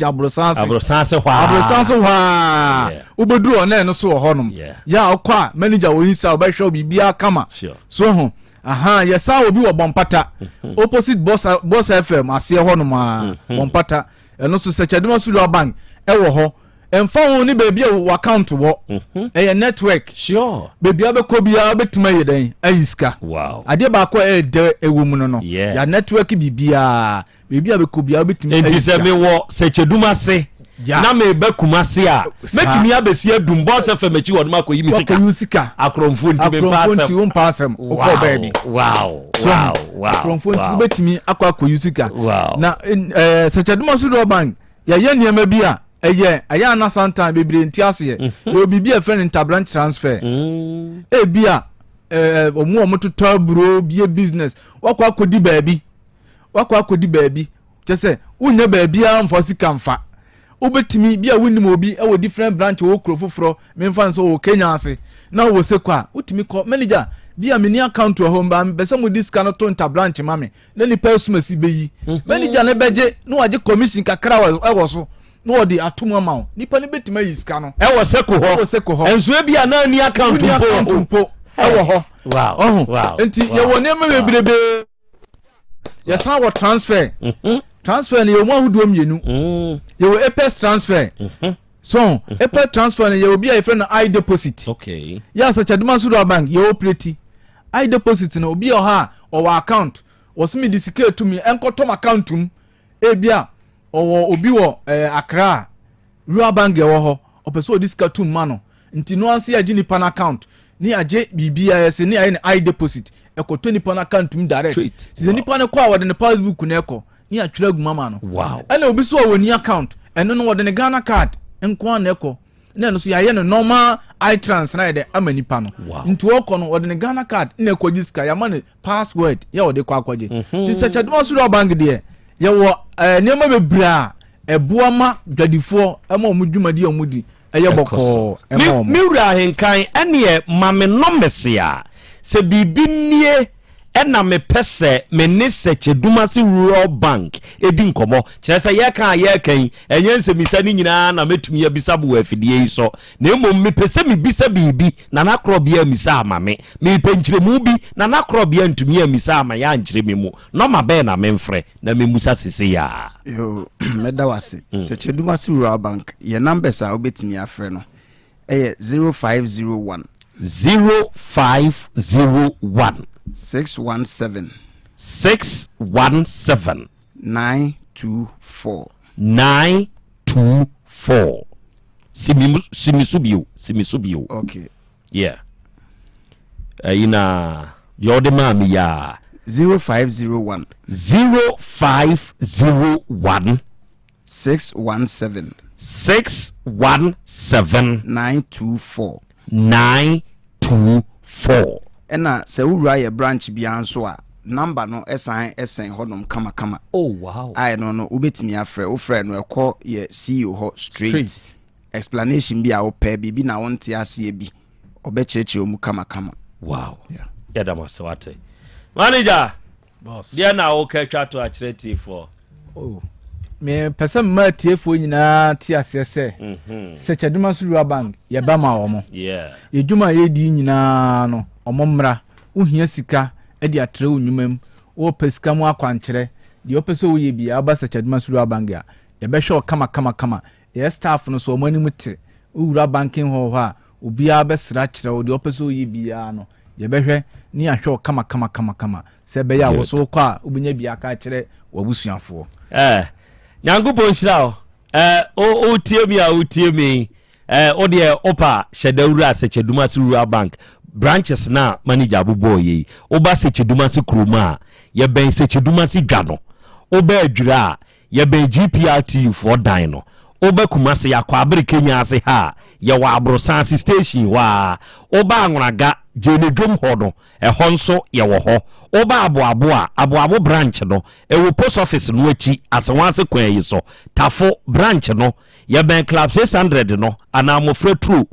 S4: abrosanse hwa uboduru ona no so honum ya okwa manager wo hinsa obahwe bibia kama so ho aha ya sa obi wo bompata opposite boss FM ase honum a bompata eno so sechaduma sulu bank e wo ho emfa ho ni bebia wo account wo e network
S15: sure
S4: bebia be ko bia betuma yeden ayiska
S15: wow
S4: ade ba ko e de ewo mu no ya network bibia bebia be ko bia betuma
S15: ayiska enti se me wo sechaduma se na me be Kumasi a metumi abesi adum boss FM chi wo ma ko yi misika akromfo nti be
S4: passem okọ baby
S15: wow
S4: akromfo nti betumi akọ yusika na sechaduma sulu bank ya ye niam bia aya na sometime bebre nti ase ye obibi a friend interbranch transfer bia omu to bro bia business wakwa akodi baabi chese unya baabia mfo sika mfa obetimi bia wonim obi e different branch wo kro foforo memfa nso wo Kenya ase na wo sekwa utimi call manager bia mini account wo home ba bese mo diska no to interbranch mame na ni persumasi beyi manager ne beje no waje commission kakra wo so no di atomu ma nipa ne betima yiska no
S15: e wo seko ho enso e bia na ni account mpo
S4: e wo ho
S15: wow
S4: enti ye wo ne me bebrebe ye san wo transfer transfer ni yo mu ahudo mienu ye wo epes transfer so epe transfer no ye obi a friend no I deposit
S15: okay
S4: ya sa chaduma suru bank ye operate I deposit no obi oha or account was me disike to me enkotom account tum e bia obi wo Accra rural bank ye wo ho opeso disika tum ma no nti no anse agi ni pan account ni age bibia yes ni I deposit ekoto ni pan account tum direct si ni pan ko a wode ne passbook na eko ni atwira gu mama no
S15: wow
S4: ene obi so woni account eno no wode ne Ghana card enko na eko na no so ya no normal iTrans na de amani pa no nti woko no wode ne Ghana card na eko jiska ya ma ne password ya wode kwa akwaje ti search advance ro bank de ya wo niam bebra eboama dwadifo ama omudwumadi omudi eye boko
S15: mi wura henkan ene mame nomesia se bibinie ena me pese me ne Sechedumasi Rural Bank edi nkomo kyerese ye kan enye nsemisa ni nyina na metumi abisa bo afidie so na emo me pese me bisa bibi na na Krobea misa amame me penkyeremu bi na na Krobea ntumi amisa ama ya nkyere me mu no ma be na me mfre na me musa sese ya
S5: yo meda wase Sechedumasi Rural Bank ye numbers a obetimi afre no 0501 617 924 Simisubio okay
S15: yeah ina yode mami ya
S5: 0501 617
S15: 924
S5: ena se wura ye branch bia nso a number no esen hodom kama
S15: oh wow
S5: ai no ubetimi afre wo frɛ no ekɔ ye CEO ho straight explanation bia wo pɛ bibi na wonte ase bi obekyerekyere omu kama
S15: wow yeah da maswate manager boss dia na wo ka twa to akyereti for
S4: oh me person ma tiefo nyina ti ase se Sechedumasi Rural Bank ye ba ma wo mo
S15: yeah
S4: ye dwuma ye di nyina no omomra uhia sika e di atre onwumam wo pesika mu akwankyere di opese wo ye bia ba Sechedumasi Rural Bank ya ye be hwe kama ye staff no so omani muti Rural Banking ho a obi a be sra kyere wo di opese wo ye bia no ye be hwe ni ahwe kama se be ya wo so kwa a obinya bia ka kyere wo busuafo
S15: nyangupo nhyira o tie mi o de opa Shedawura Sechedumasi Rural Bank branches na manager abubo yi oba Sechedumasi Kroma ye ben Sechedumasi dwano oba adwira ye ben GPRT for dan no oba Kumase yakwa abere Kenya ase ha ye wa Abrosansi station wa oba anwraga jenedwom ho no honso ye wo ho oba aboabo branch no wo post office no achi asewanse kwan yi so tafo branch no ye ben club 600 no ana mofre true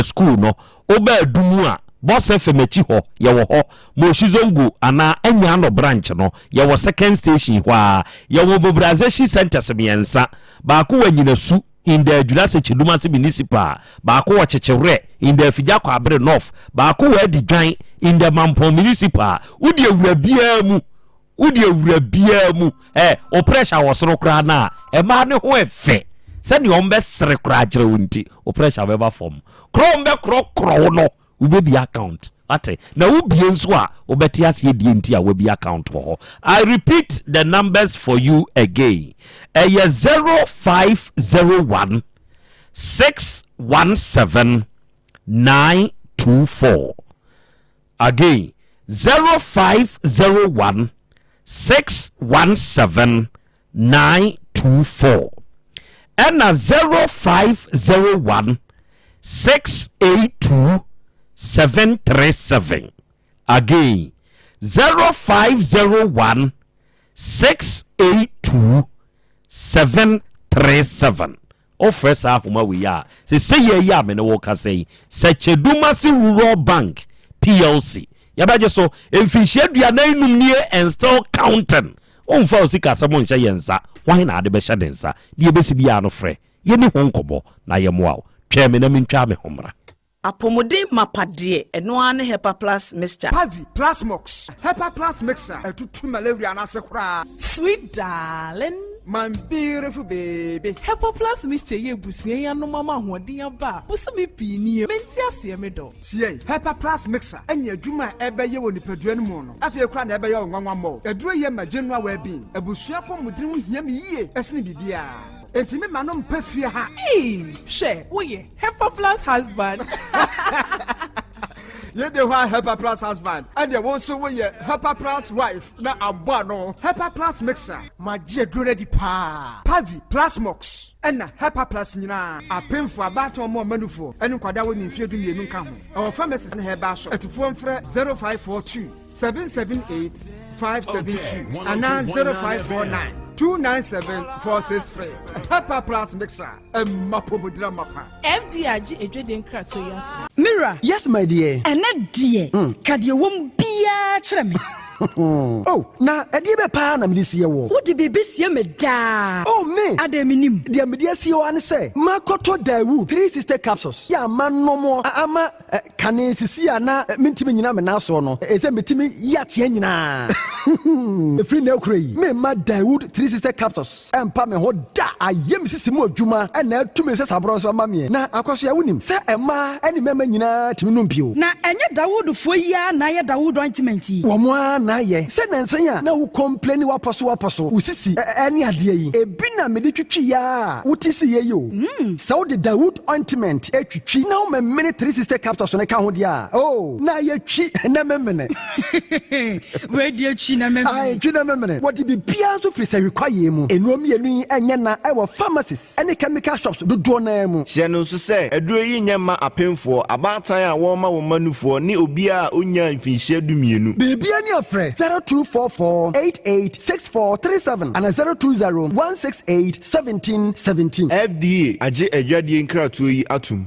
S15: school no oba adumu a boss FM achi ho ye wo ho mo shizongo ana anya no branch no ye wo second station hwa ye wo mobilization centers miensa ba ko wanyina su in the Sechedumasi municipal ba ko chechewre in the Fijakwa Abre North ba ko we di dwan in the Mampo municipal udi ewura bia mu o pressure wo soro kra na e ma ne ho efe se ne ombe sere kra agere wonti o pressure be ba form krombe kro no ube bi account ate na ubie nso a obeti ase die nti a we bi account ho I repeat the numbers for you again 0501 617 924 again 0501 617 924 and 0501 682 737 again 0501 682 737 offers ahoma we ya say ya me no woka say Sechedumasi Rural Bank PLC yabaje so emfihye aduanan num nie and still counting on fa osika samon hye yensa wan na ade be hye densa die besi bia no frɛ ye ne ho nkobo na ye moa twa me na mentwa me homra
S6: apomode mapade eno ane Hepa Plus mixture
S7: Pavi Plus Mox Hepa Plus mixture etutu malaria na se kura
S6: sweet darling
S7: my beautiful baby.
S10: Hepa Plus Mr. Yebusi and no mama hodia ba. Usumi pini mentia se me do.
S7: Tie, Hepa Plus mixer. Enya dwuma ebe ye woni paduan mu no. Afie kra na ebe ye nwanwa mo. Eduro ye ma general well-being. Ebusua po mudiri hu hia me yie. Esne bibia. Enti me ma no mpa fie ha.
S10: She, oye, Hepa Plus husband.
S7: You the one Hepa Plus husband, and you also we Hepa Plus wife. Na abano Hepa Plus mixer. My dear, do ready pa. Pavi Plus Mox. And Hepa Plus nina. A pin for a battle more manufo. And kwada we in fear do you come. Our pharmacist and Hepa shop at phone for 0542 778 572 and now 0549 297-463. Hepa Plus mixer. Mapo drama.
S10: FDIG edweden krato ya.
S22: Mira. Yes, my dear.
S10: And that dear. Kadi won bia kyerɛ me.
S22: Oh, na ɛdeɛ bɛ paa na mede sie wɔ.
S10: Wode bebe sie me daa.
S22: Oh, me.
S10: Ada me nim.
S22: Deɛ mede sie wɔ ane sɛ, makɔtɔ Dawu 3 sister capsules. Ya ama nomo ama kane sisi ana mentimi nyina me naso no. Ɛsɛ metimi yateɛ nyinaa. Free na okra yi. Me ma Dawu 3 sister capsules. Ɛmpa me ho da. Ayem sisi mu adwuma ɛna atumi sɛ sabro so ama me. Na akɔso ya wonim sɛ ɛma ɛne mɛma nyinaa timi no mpio.
S10: Na ɛnyɛ Dawood fo yi a na yɛ Dawood ointment yi.
S22: Wo mo na ye se nansan na wo complain waposo usisi ani ade yi ebi na me de twitwi ya wotisi ye yo se wo de Dawood ointment etwitwi na wo memene 3 sister capsules ne ka ho dia oh na ye twi na memene
S10: we de twi na memene
S22: ai twi na memene what be bia so free se require mu enuom yenu enye na e wo pharmacies any chemical shops do do na mu
S2: hye no so se aduro yi nyema apemfo abatan a wo ma wo manufo ni obi a onya mfinhye dumienu
S22: bebia ni afre 0244886437 and 02016871717
S2: FDA age adwadie nkratoyi atum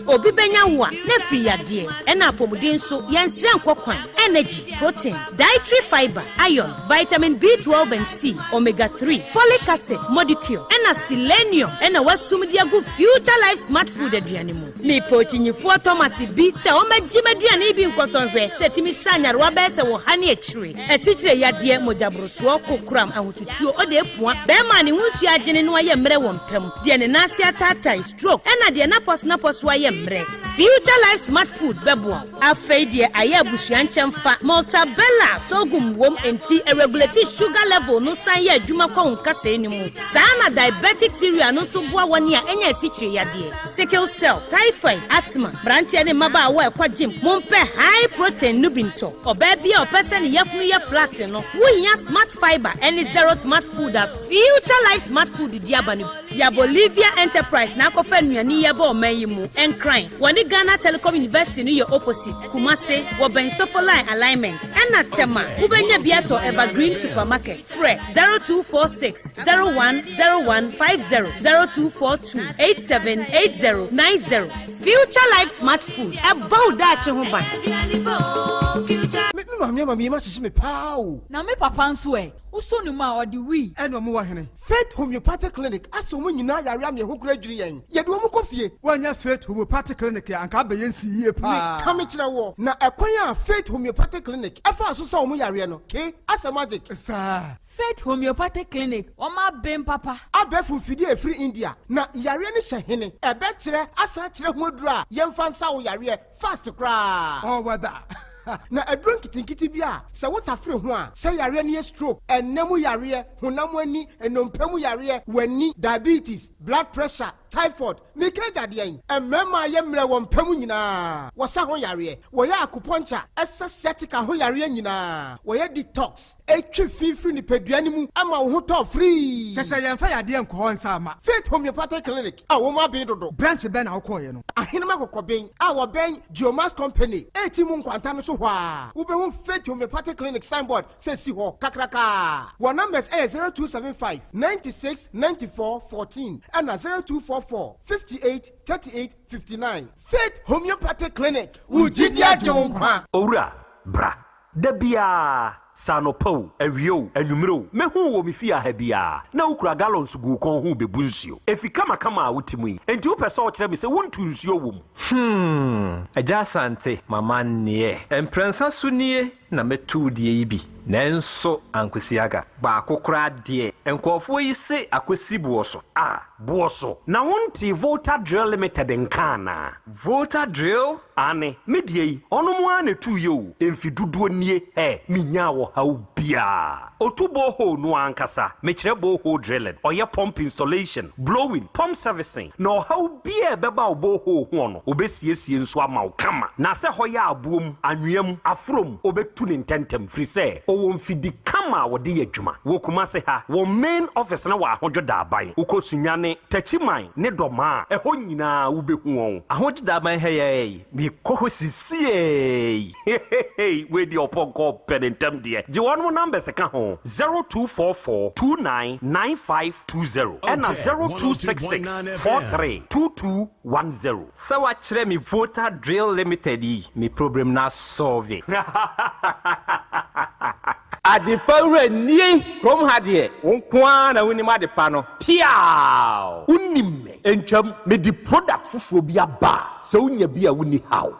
S23: obi benya wo na firi yade e na apomuden so yensire nkokwan energy protein dietary fiber iron vitamin B12 and C omega 3 folic acid molecule and selenium and wasumdi agu future life smart food aduane mu me potinyifo Thomas bi se o magime aduane bi nkosonhwe setimi sanyare wa be se wo hane akire asikyire yade mojabroso kokram ahotutuo o de epua be ma ne hunsu agene no aye mre wo mpam de ne nase atata stroke and de na pos wa ye future life smart food bebo afei de aye abusuan chemfa multabella sogum wom enti regulate sugar level no san ye adwuma kwa nkasa enimu sana diabetic theory no so boa woni a enya asikyire yade sickle cell typhoid asthma branche ne maba wa kwa gym mompe high protein nubinto oba bia opese ne yefunu ye flat no wonya smart fiber any zero smart food a future life smart food diabani ya Bolivia enterprise na kofa nuani ye ba o mayimu encrine woni Ghana Telecom University no your opposite Kumase wo ben sofoline alignment ena tema ubenya biato evergreen supermarket fre 0246 010150 0242 878090 future life smart food about that ho ban
S7: me mama ma hye me pao
S10: na me papa nso usonu ma odi wi
S7: eno mo wa hene Faith Homeopathic Clinic aso mo nyina yare am ye ho kura dwiri yen ye de wo mo kofie wanya Faith Homeopathic Clinic anka ba yensi yie pa me kame kire wo na ekwan a Faith Homeopathic Clinic afa aso sa mo yare no ke asa magic sa
S10: Faith Homeopathic Clinic oma bem papa
S7: abefu fidi e free India na yare ne hye hene ebe kire asa kire ho dura yemfa nsa wo yare fast kra oh wada na adron kitinkiti bia se wotafre ho a se yare ne stroke enemu yare honam ani enompemu yare wani diabetes blood pressure typhoid mikeja de yen emema ye mre wo mpemu nyina wo sa ho yare wo ya acupuncture sciatica ho yare nyina wo ya detox etwi fifiri ni peduani mu ama wo ho to free se yemfa yade enko ho nsa ama Faith Homeopathic Clinic a wo ma ben dodo branch ben na wo koye no ahenema kokoben a wo ben Geomas Company etimu nkwanta no so ho a wo be ho Faith Homeopathic Clinic signboard se si ho kakraka wo numbers 0275 96 94 14 and 0244 58 38 59 Faith Homeopathic Clinic Ujidia Jonkwa
S15: Owura bra dabia sanopo awio anwumro mehu wo mefia ha bia na ukura gallons gu kon hu bebu nsuo efika makama wotimu yi enti wo pese wo kire me se wontu nsuo wom
S21: Yaw Asante mama nie emprensa sunie
S1: na metu die yi bi nanso ankwasiaga ba akokora de enkofo yi se akwasi buoso buoso na wonti Volta Drill Limited nkana Volta Drill ane medie yi ono mo ane tu yo emfiduduo nie minya wo hawo bia otubo ho no ankasa mekire bo ho drilling oye pump installation blowing pump servicing no hawo bia beba obo ho ho no obesiesie nso ama kama na se hoya abuom anwem afrom obetu ne ntentem free say owo mfidi kama wode yadwuma wo kuma se ha wo main office na wa ahojo da aban ukosunyane tachiman ne doma eho nyina wo behu won ahojo da aban heye mi koho sisie we di oponko penentem de je won mo number se ka ho 0244299520 and 0266432210 so wa kire mi Volta Drill Limited yi mi problem na solve Adipawre ni kom hadie wonkwa na woni madepa no piao unimme entwam me di product fufuo bi aba se unya bi a woni haw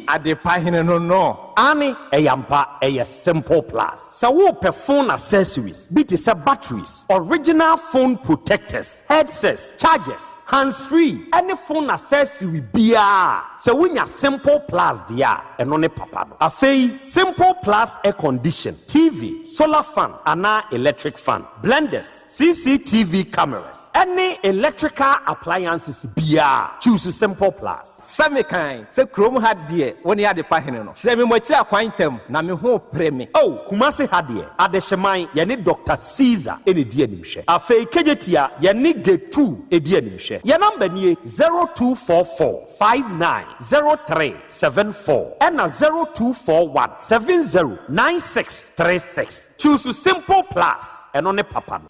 S1: adepa hene no ani eyampa simple plus so wo phone accessories bit is batteries original phone protectors headsets chargers hands free any phone accessory bia so unya simple plus dia eno ne papa no afei simple plus air condition TV solar fan ana electric fan blenders CCTV cameras any electrical appliances bia choose simple plus Same kind se krom hadie woni ade pa hene no se me mochi akwantem na me ho preme kumase hadie adehyeman ye ne Dr. Caesar ene die animhwe afei kejetia ye ne G2 edi animhwe ye number nie 0244590374 and 0241709636 choose simple plus eno ne papa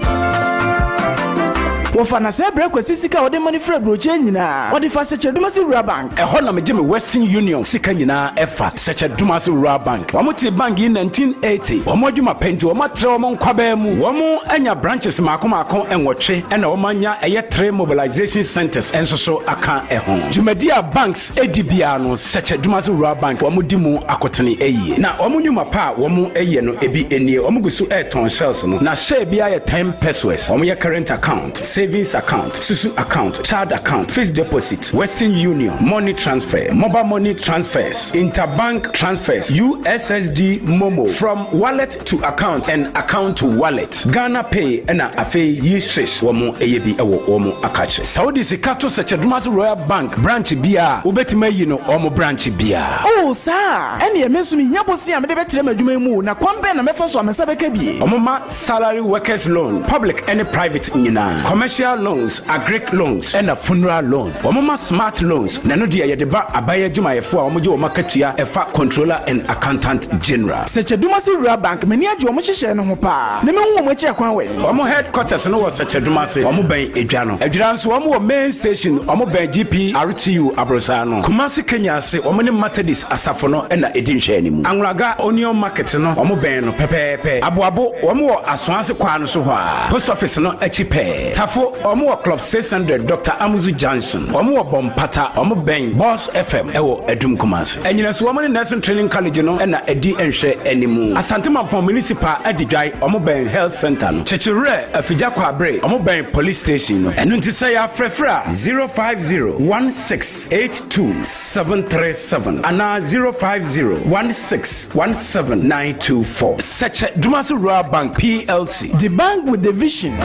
S8: Wofana se break sika ode money free broche nyina ode fa seche dumasi rural bank
S9: ho na me Western Union sika nyina efa seche dumasi rural bank wa muti bank in 1980 wa moduma penti wa matre wa nkwaba mu wa mu anya branches mako enwotwe na wa manya eye 3 mobilization centers ensoso aka eho Jumedia banks edibia no seche dumasi rural bank wa mudi mu akotene eyie na wa mu nyuma pa wa mu eye no ebi enie wa mu gusu airton shells no na share bia ye 10 pesos wa mu ye current account savings account, Susu account, child account, fixed deposit, Western Union, money transfer, mobile money transfers, interbank transfers, USSD Momo, from wallet to account and account to wallet, Ghana Pay, and Afe Yishish, Womo Eyebi Ewo Womo Akache. Saudi Sikato such a Dumas Royal Bank branch Bia, Ubetime Yino, Omo branch Bia.
S8: Oh, sir, and ye mesumi yabosi am de betrema dumemu na kwambe na mefoso amesabeke bi.
S9: Omoma salary workers loan, public and private nina. Commercial loans, agric loans, and a funeral loan. Omoma smart loans. Nano dia yedeba abaya juma yefua omojo omakatua efa controller and accountant general.
S8: Seche Dumasi Rural Bank meni ajo omohyehyɛ no ho pa. Ne me hu omochi akwan we.
S9: Omo headquarters no was Seche Dumasi. Omo ben Edwano. Edwano so omo main station omo ben GP RTU Abrosano. Kumasi Kenya ase omo ne Methodist asafo no na edinhwe ni mu. Anwraga Onion Market no omo ben no pepepe. Aboabo omo wo asoase kwa no so ho a. Post office no achipe. Tafo omo club 600 Dr. Amuzu Johnson omo bompata omo ben Boss FM ewo Edum Kumasi enyina so omo nursing training college no na edi enhwe animu Asante Mampong municipal edidwai omo ben health center no chechire afija kwa abre omo ben police station no enu ntisa ya frefra 05016827737 ana 05016179924 such Dumasi Rural Bank PLC,
S8: the bank with the vision.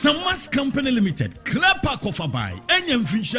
S24: Samas Company Limited, Club Park of Abai, and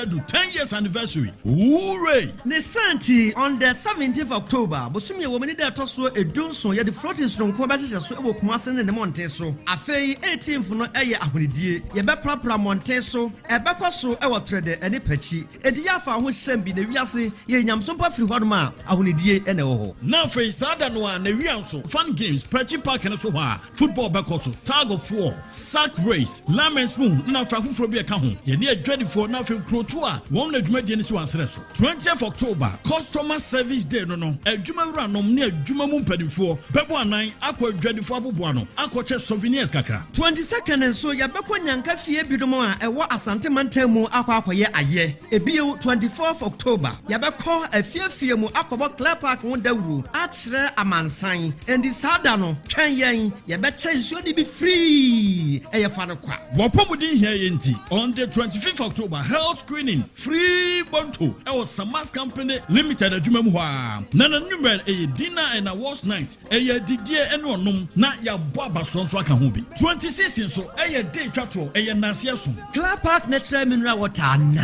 S24: do 10 years anniversary. Hooray!
S2: Nesanti on the 17th of October, Bosumia woman that also a donson yet the floating stone combatis so work Mason and the Monteso. A fay 18 for no air ahudi, Yaba Prapra Monteso, a Bapaso, our trader, and a pechi, a diafa which send be the Viasi, Yam Sopa Free Hodma, Ahunidi and Oho.
S24: Now for Southern one, the Rianso, fun games, Pechi Park and so football back also, tag of war, sack race, lemon spoon na fra fufuro bi ka ho ye ne adwadi for na fe kroto a won na adwuma die ne so ansere so 20th October customer service day no adwuma wura nom ne adwuma mu mpadifo bebo anan akọ adwadi fo aboboa no akọ che souvenirs kakra
S2: 22nd nso yabekọ nyanka fie bidom a ewo Asante mantam mu akọ akoye aye ebio 24th October yabekọ afiafie mu akọbọ Clear Park ho dawuru akyere amansan endi sada no twen yen yabeche nsuo ni bi free eyefa no kwa
S24: wopomudi hia yenti on the 25th October health screening free bonto ewo Samas Company Limited adwuma mu ha na number dinner and awards night didie ene onom na ya bo abasonso aka ho bi 26 so day twato nase so
S2: Clear Park natural mineral water na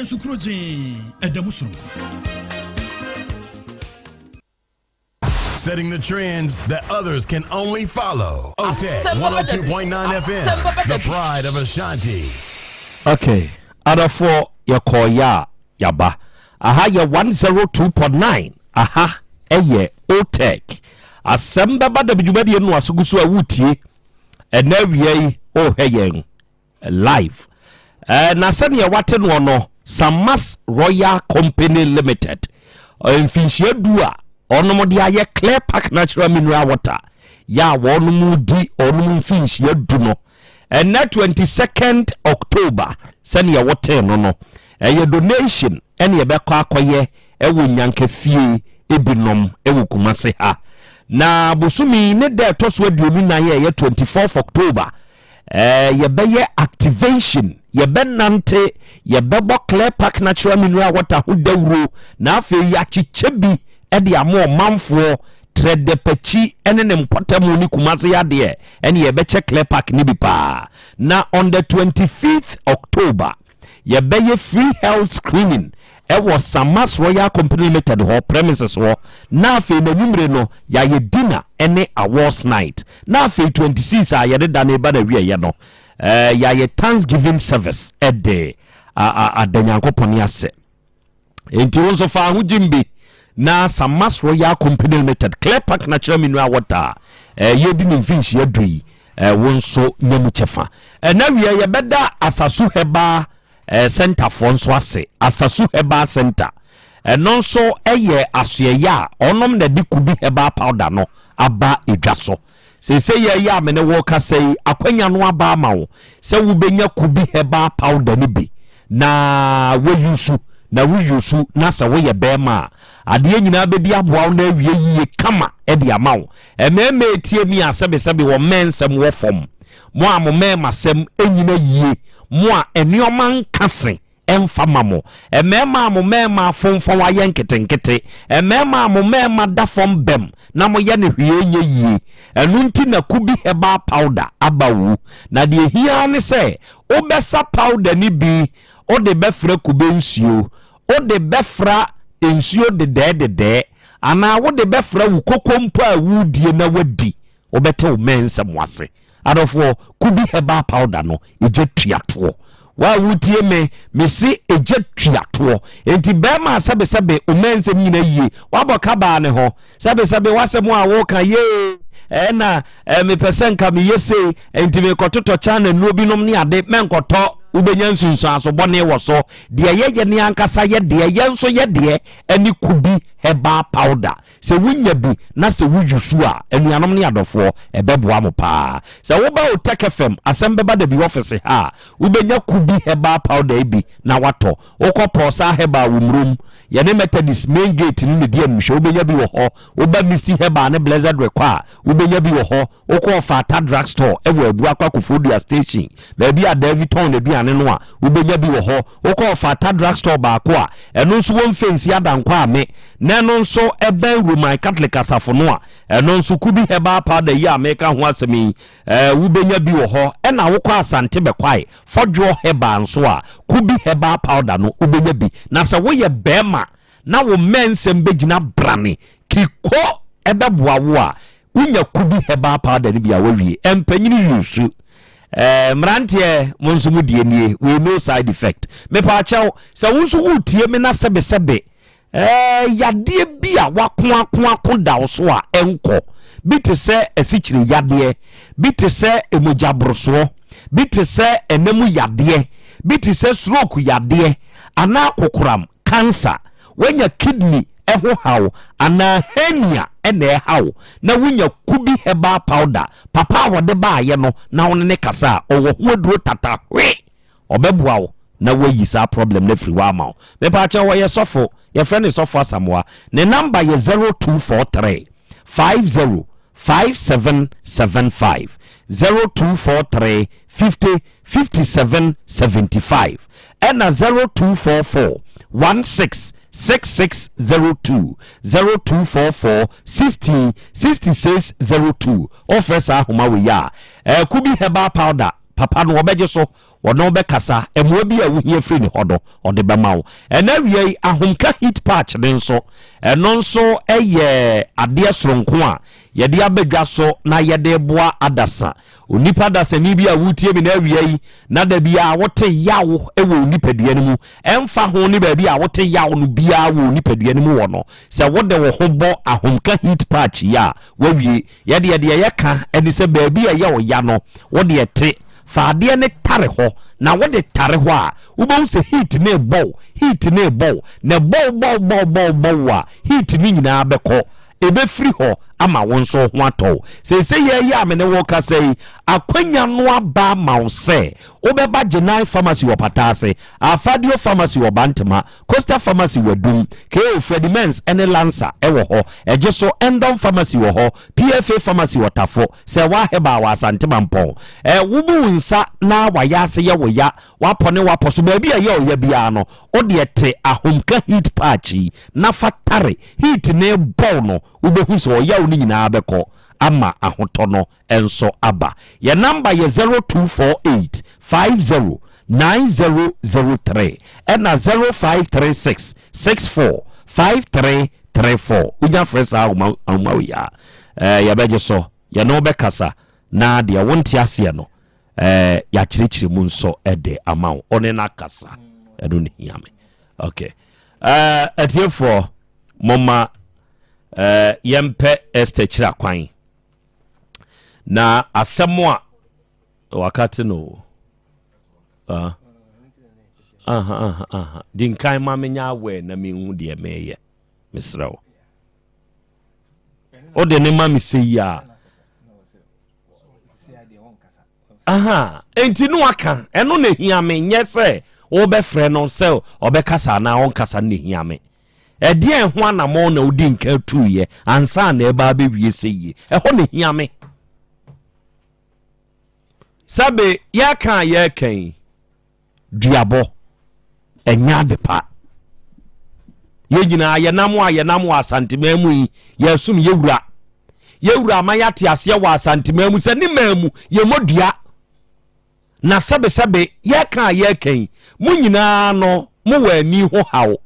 S24: sukroji edamusonko.
S14: Setting the trends that others can only follow. Otec 1029 FM, the pride of Ashanti.
S15: Okay, other four yakoya yaba. Aha ya 102.9. Aha eye Otec. Asem Beba Dabi jumadi enu asugusu awutie. Enewie heyen live. Na sani ya wate no Samas Royal Company Limited. Mfinchie dua onomodi aye Clear Park natural mineral water. Ya wonumu di onumu mfinchie du no. Na 22nd October sani ya wate no. Eye donation eni yebeko akoye ewo nyanke fie ebinom ewo Kumase ha. Na busumi ne de toswe dionu na ye 24th October. Yebeye activation yebenante yebebo Clear Park natural mineral water ho dawuro na afi ya chichebi ede amo manfo trade pechi ene ne mpotamo ni Kumase ya de ene yebeche Clear Park ni bipa na on the 25th October yebeye free health screening ewo Samas Royal Company Limited ho premises ho na afi na numre no ya ye dinner ene awards night na afi 26 a yede da na eba na wie ye no ya ye Thanksgiving service ede adanyankopon ase enti wonso fa ho jimbi na Samas Royal Company Limited Clear Park natural mineral water ye di ni finch ye dui wonso nyamu chefa na wie ye beda asasu heba center for nso ase asasu heba center no so eye asoya onom na di kubi heba powder no aba edwaso se ye ya me ne wo ka sei akwanya no aba ma wo se wo benya kubi heba powder ni bi na wo yusu na se wo ye be ma ade nyina be di aboa na awie yie kama e di ama wo ememe etie mi asebe wo mensem wo fom mo amome masem enyina yie mo a enioma nkase emfama mo emema mo mema fonfon wa yenketenkete emema mo mema da fom bem na mo ye ne hwie nye yie enu nti na kubi heba powder abawu na de hia ne se obesa powder ni bi o de befra kube nsuo o de befra nsuo de ana wo de befra wu kokompo a wudie na wadi obete o mensa mwase adofo kubi heba powder no eje tuato wa wutie me si eje tuato enti bema sabe o mensa nyina yie waboka ba ne ho sabe wasemu a wo kan ye na me pesen ka me yese enti me kototo chana nuo binom ne ade menkoto ubenya nsunsu aso bone wo so de ye ne ankasa ye de ye nso ye de ani kubi heba powder se wunya bi na se wuyusu a anuanom ne adofo ebeboa mo pa se wo ba Otec FM Asem Beba Dabi office ha ubenya kubi heba powder bi na wato ukopro sa heba wumrum ye ne Methodist main gate ni ne dia nhwe ubenya bi wo ho uba Misty heba ne Blessed Require ubenya bi wo ho ukofa ta drug store ewo abu akwakofodia station ba bi a Davidton ne bia no a ubenya bi wo ho ukofa ta drug store ba ko a eno nso won fence adankwa ame na no nso ebe Roman Catholic asafo no a eno nso kubi heba powder ya America ho asemi ubenya bi wo ho na wokọ Asante bekwai fodwo heba nso a kubi heba powder no ubenya bi na se wo ye bema na wo mensem begina brane kiko ebeboa wo a unya kubi heba powder ni bia wawie empanyini yusu mrantie monsumu die nie we no side effect me pa chaw se wonsu wutie me na sebe yade bia wako da so a enko bi te sɛ asikyire yadeɛ bi te sɛ emojaborosoɔ bi te sɛ enemu yadeɛ bi te sɛ stroke yadeɛ ana kokoram cancer wanya kidney ɛho haw ana hernia ɛna ɛhaw na wonya kubi herbal powder papa wɔde baayɛ no na wone ne kasa ɔwɔ ho aduro tata hwe ɔbɛboa wo na wayi saa problem na firi wa ma wo mepa kyɛ wɔyɛ sɔfo yɛfrɛ ne sɔfo asamoa ne number yɛ 0243 505775 0243 50 5775 ɛna 0244 16 6602 0244 60 6602 offer saa homa we ya kubi herbal powder papa no obeje so wono be kasa emwa bi a wohia free ne hodo ode be mawo ena wiei ahomka heat patch ne nso eno nso eye ade soronko a yede abadwa so na yede boa adasa onipa dasa ni bi a wutie mi na wiei na da bi a wote yawo ewo onipadua ne mu emfa ho ne ba bi a wote yawo no bia wo onipadua ne mu wo no se wode wo ho bo ahomka heat patch ya wawie yede yeka eni se ba bi a ye wo ya no wode ete faade ne tare ho na wode tare ho a wobon se heat ne bow na bow a heat ni nyina beko ebe free ho ama won so ho atɔ se ye ya me ne wo ka sei akwanya no aba ma wo se obeba Genai pharmacy wo patase Afadio pharmacy wo bantama Costa pharmacy wo dum KO Fredimens ene Lancer ewo ho eje so Endon pharmacy wo ho PFA pharmacy wo tafo se wa heba wa Asante mampon wubu nsa na wa ya se ye wo ya wa pone wa poso ba bia ye o ya bia no ode ete ahomka heat patch na fatare heat ne ball no ubehu so ya ni nyina beko ama ahotono enso aba ya number ye 0248 50 9003 and 0536 64 5334 unya fresa ya ya beje so ya no bekasa na de wonti ase no ya kirikiri mu nso ede amawo one na kasa edo ne hiame okay atiefo mama yempe este chira kwan na asemo wakati no dinkai ma menya we na menhu de meye misrawo o de ne ma mi seya enti no aka eno na hia me nyese wo be frɛ no sɛ obekasa na on kasa na hia me edie ho anamo na odi nka tuye ansa na eba bewie seye ɛhɔ ne hia me sabe ya kan duabo enya de pa ye nyina ye namo asantemamu yi ye sum yewura ma yate ase wa asantemamu se ni mamu ye modua na sabe ye kan mu nyina no mu wani ho hawo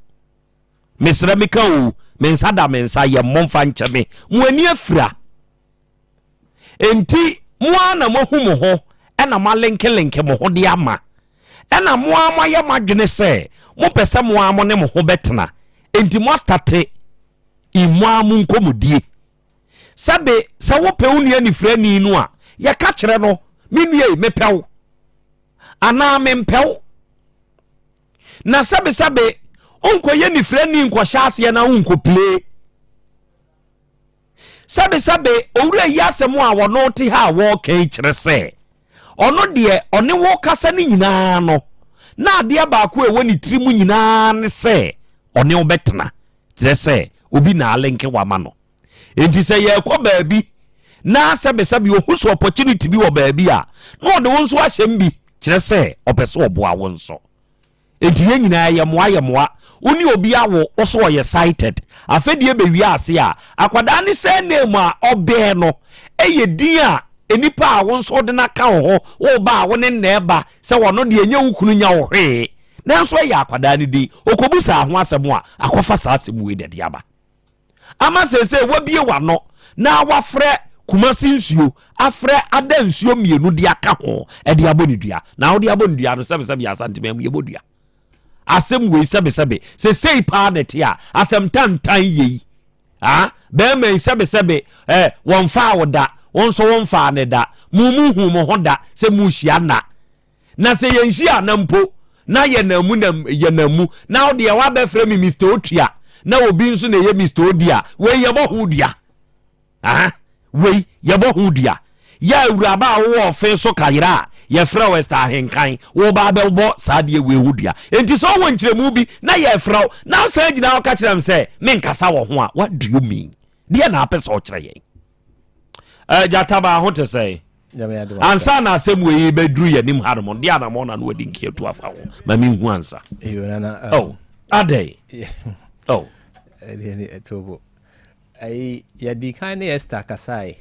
S15: mesra meka o mensa ye momfa ncheme mu ani afira enti mu ana mahumu ho ena malenke mo ho de ama ena mo ama ye madwene se mo pese mo amo ne mo ho betena enti mo starte imu amu nkomudie sabe sa wo pe unu ani frani nu a ye ka kire no menue mepew ana mempew na sabe onko ye ni frani nko hyase na onko play sabe owura yi asemo a wono te ha wo kan kire se ono de one wo kasa ni nyina no na ade baako e woni tirimu nyina ne se one wo betena kire se obi na alenke wa ma no enti se ye kɔ baabi na sabe ohuso opportunity bi wo baabi a no de won so ahyem bi kire se opese oboa won so enti ye nyina ye moa oni obi awo oso ye cited afedie be wi ase a akwada ne se name a obe no eye din a enipa a won so de na ka ho wo ba wo ne neba se wono de enye wukunu nya wo hwe nanso ya akwada ne di okobusa ho asem a akofa sa asem we de aba ama sese wabie wano na wafre kumasi nsuo afre ada nsuo mienu de aka ho e de abonidua na wo de abonidua no sebe Asante mem ye bodua asem we sebe sesei pa netia asem tantan yi be me sebe won fa woda won so won fa ne da mu hu mo hoda se mu hia na se ye hia na mpo na ye na mu na wo de wa be frɛ me Mr. Otua na obi nso na ye Mr. Odia we ye bo hu dia we ye bo hu dia ya uraba wo ofe so kayira ye frɛ West Ahenkan wo ba be bo saade we hu dia enti so won kyeremu bi na ye frɛ na so gina wo ka kyerem sɛ me nkasa wo ho a what do you mean dia na apesa o kyerɛ ye jataba ho te sɛ ansa na asem we be duru ye nim harmon dia na mo na no wadi nkie to afa ho ma me hu ansa oh adai oh
S20: etobo ai ya di kan Esther kasai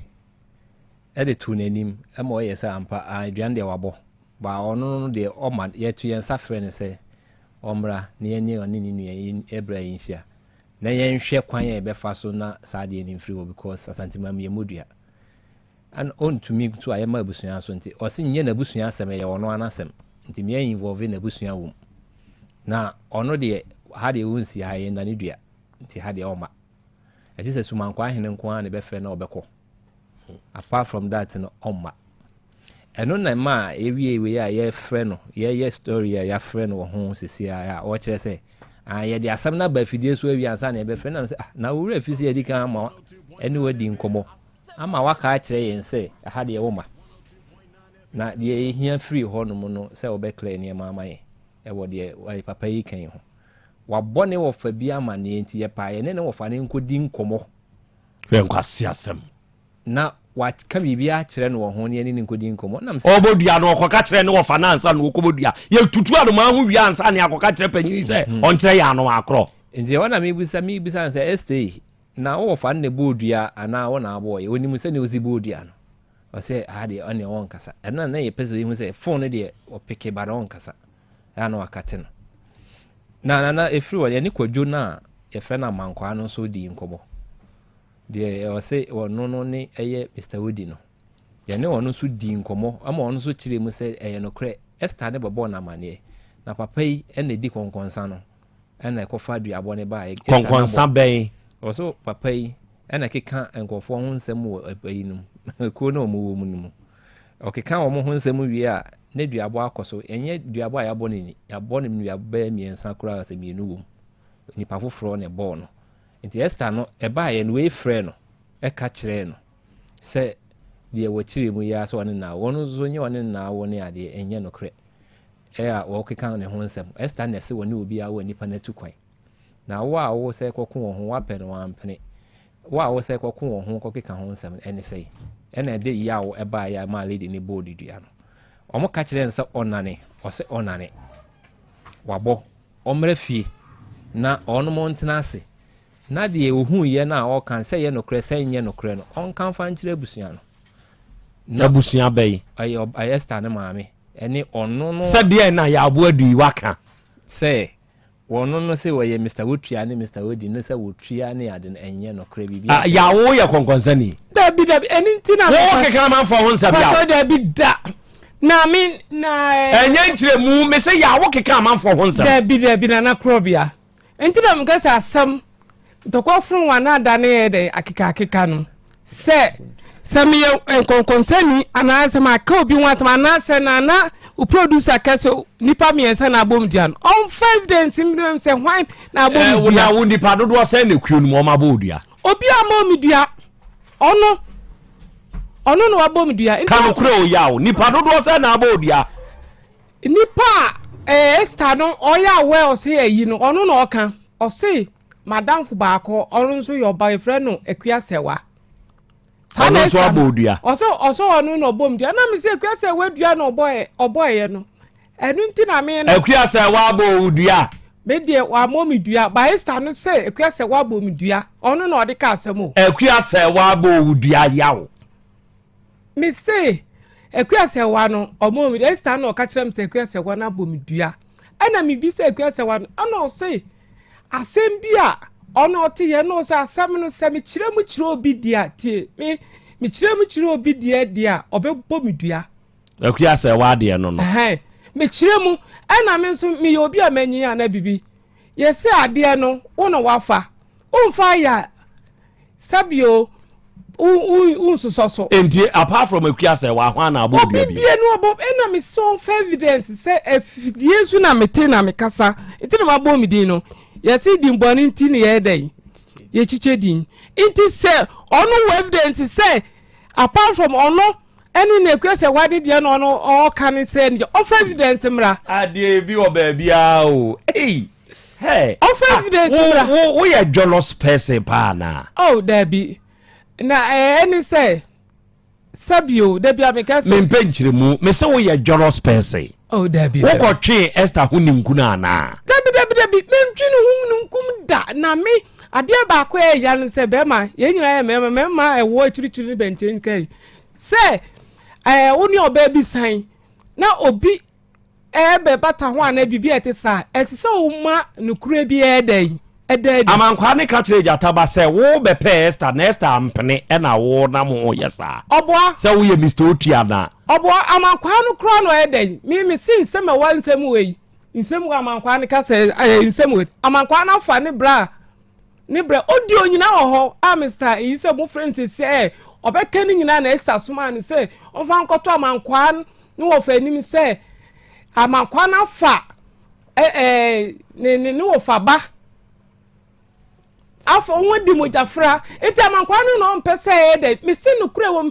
S20: de tu nanim ama o yesa ampa aduan de wabo ba ono no de o ma ye tu yen safre ne se omra ne yenye oni ni nu ebra yinhia na yen hwe kwan ye be fa so na saade ni mfiri wo because Asante mam ye modua and on to me to ayema abusua so nti o se nye na abusua asem ye ono anasem nti me involve na abusua wo na ono de ha de wonsi ha ye na ne dua nti ha de o ma ati se sumankwa hene nko an ne be frɛ na obekɔ apart from that no oma eno na ma ewie ya ye frɛ no ye story ya frɛ no ho sisi ya o kyerɛ sɛ ye de asam na ba fidie so awie ansa na be frɛ na sɛ na wo wura fisi edi kan ama eni wadi nkomo ama waka kyerɛ yen sɛ ha de wo ma na de hia free ho no mu no sɛ obekle ne ma ye e wo de wai papa yi kan ho wabɔ ne wo fa bi ama ne enti ye pa ye ne wo fa ne nkodi nkomo
S15: hwe nkwasi asɛm
S20: na wat ka bibia kyerɛ no ho ne ne nkodi nkomo nam
S15: sɛ obodua no kɔka kyerɛ ne wo fa na ansa no kɔbodua ye tutu ado ma ho wi ansa ne akɔka kyerɛ panyini sɛ on kyerɛ ya no akorɔ
S20: nti wana me bisa sɛ stay na wo fa ne bodua ana wo na abo ye onim sɛ ne ozi bodua no o sɛ ade ɔne won kasa ɛna na ye pese hu sɛ phone de o peke ba won kasa ana wakate no na efiri wo ye ne kwadwo na ye frɛ na mankwa no so di nkomo de o se wono no ne eye Mr. Odi no ye ne wono so di nkomo ama wono so kyerɛ mu sɛ eye no kre Esther ne bɔbɔ na mane na papa yi ene di konkonsa no ene kofa du abɔ ne ba
S15: konkonsa bɛn
S20: o so papa yi ene keka nkofo ho nsɛm wɔ ayi no ko na omo wɔ mu no o keka omo ho nsɛm wie a ne du abɔ akɔso enye du abɔ ya bɔ ne ni ya bɔ ne ya ba miensa kura sɛ mienu wɔ ni pa foforo ne bɔ no nti Esther no eba ye no we frɛ no e ka kyerɛ no sɛ de wɔ kyerɛ mu ya so one na wɔn zo nye one na wɔ ne ade enye no kre a wɔ keka ne ho nsɛm Esther na se wɔne obi a wɔ nipa na tu kwan na wo a wo sɛ kɔko wɔ ho wapɛ no wampene wo a wo sɛ kɔko wɔ ho kɔkeka ho nsɛm ɛne sɛ ɛna de ya wo eba ya ma lady ne board dua no ɔmo ka kyerɛ nsa ɔnane ɔsɛ ɔnane wabɔ ɔmrɛ fie na ɔno mo ntena ase na de ohu ye na o kan sɛ ye no kre sɛ nye no kre no on kan fa nkyerɛ abusua no
S15: na abusua bɛyi
S20: ayi Esther ne maame ɛne ɔno no
S15: sɛ de na ya abo adu waka
S20: sɛ wɔno no sɛ wɔyɛ Mr. Wotua ne Mr. Odi no sɛ wotua ne ade no enye no kre bibi
S15: ya wo ye konkonsa ni
S3: dabi eni ntina
S15: wo keka man fa ho nsa bia
S3: so dabi da na me na
S15: enye nkyerɛ mu me sɛ ya wo keka man fa ho nsa
S3: dabi na Krobea ntina me ka sɛ asam toko fun wana dane de akika no se me konkonsani anase ma ka obi watama anase na o producer kaso nipa miensa na bomdian on 5 days minimum se hwan na bomdia
S15: wo nipa dodo se na kuo no ma bodua
S3: obi amomidua ono no abomidua
S15: ka no kure o yawo nipa dodo se na bodua
S3: nipa Esther no oya we o se ayi no ono no oka o se madam ku baako ọrụ nso yọ ba efre no ekua sewa
S15: ọrụ nso abodua
S3: ọsọ ọnu no bom dia na me se ekua sewa dua no oboye no enu nti na me no
S15: ekua sewa abodua
S3: me die wa momi dua ba Esther no se ekua sewa bom dua ọnu no de ka asemo
S15: ekua sewa abodua yawo
S3: me se ekua sewa no omomi Esther no ka kyerem se ekua sewa na bom dua ana me bi se ekua sewa no ana o se asem bia ono te ye no so asem no se me kyerɛ mu kyerɛ obi dia tie me kyerɛ mu kyerɛ obi dia obebɔ me dua
S15: akua sɛ wa de no
S3: me kyerɛ mu ɛna me nso me obi a manyi ana bibi ye se ade no wo no wafa umfa ya sabio unsusoso
S15: enti apart from akuase wa hwan na abo bia
S3: bia no abo na me so evidence say Yesu na mete na me kasa enti na mabo me din no yesi din boni nti ne ye dai ye chiche din enti say ono evidence say apart from ono any na akuase wade dia no ono all can say of evidence mra
S15: ade bi oba bia o hey
S3: of evidence mra
S15: wo ye jealous person pa na
S3: oh there be na any say sabio there be ameka say
S15: me mpenchire mu me say wo ye jealous person
S3: oh there be
S15: wo ko twe Esther huninku na na
S3: there be me ntwinu hununkum da na me ade ba ko e ya no say be ma ye nyina ye me ma e wo chirichiri benchen kai say woni oba bi san na obi be bata ho ana bibi etisa etisa wo ma nukure bi edai
S15: amankwa ne ka kire jata ba se wo be pe Esther na Esther ampene e na wo na mo yesa
S3: oboa
S15: se wo ye Mr. Otua na
S3: oboa amankwa no kro no edai mi sin se ma wa nsem we nsem wa amankwa ne ka se nsem we amankwa na fa ne bra odi onyina ho a Mr. yi se mo friend se obeka ni nyina na Esther suma ni se onfa nkoto amankwa ni wo fa ni se amankwa na fa ni wo fa ba afọ wodi mojafra enti amankwa no mpese ede me se no kure wo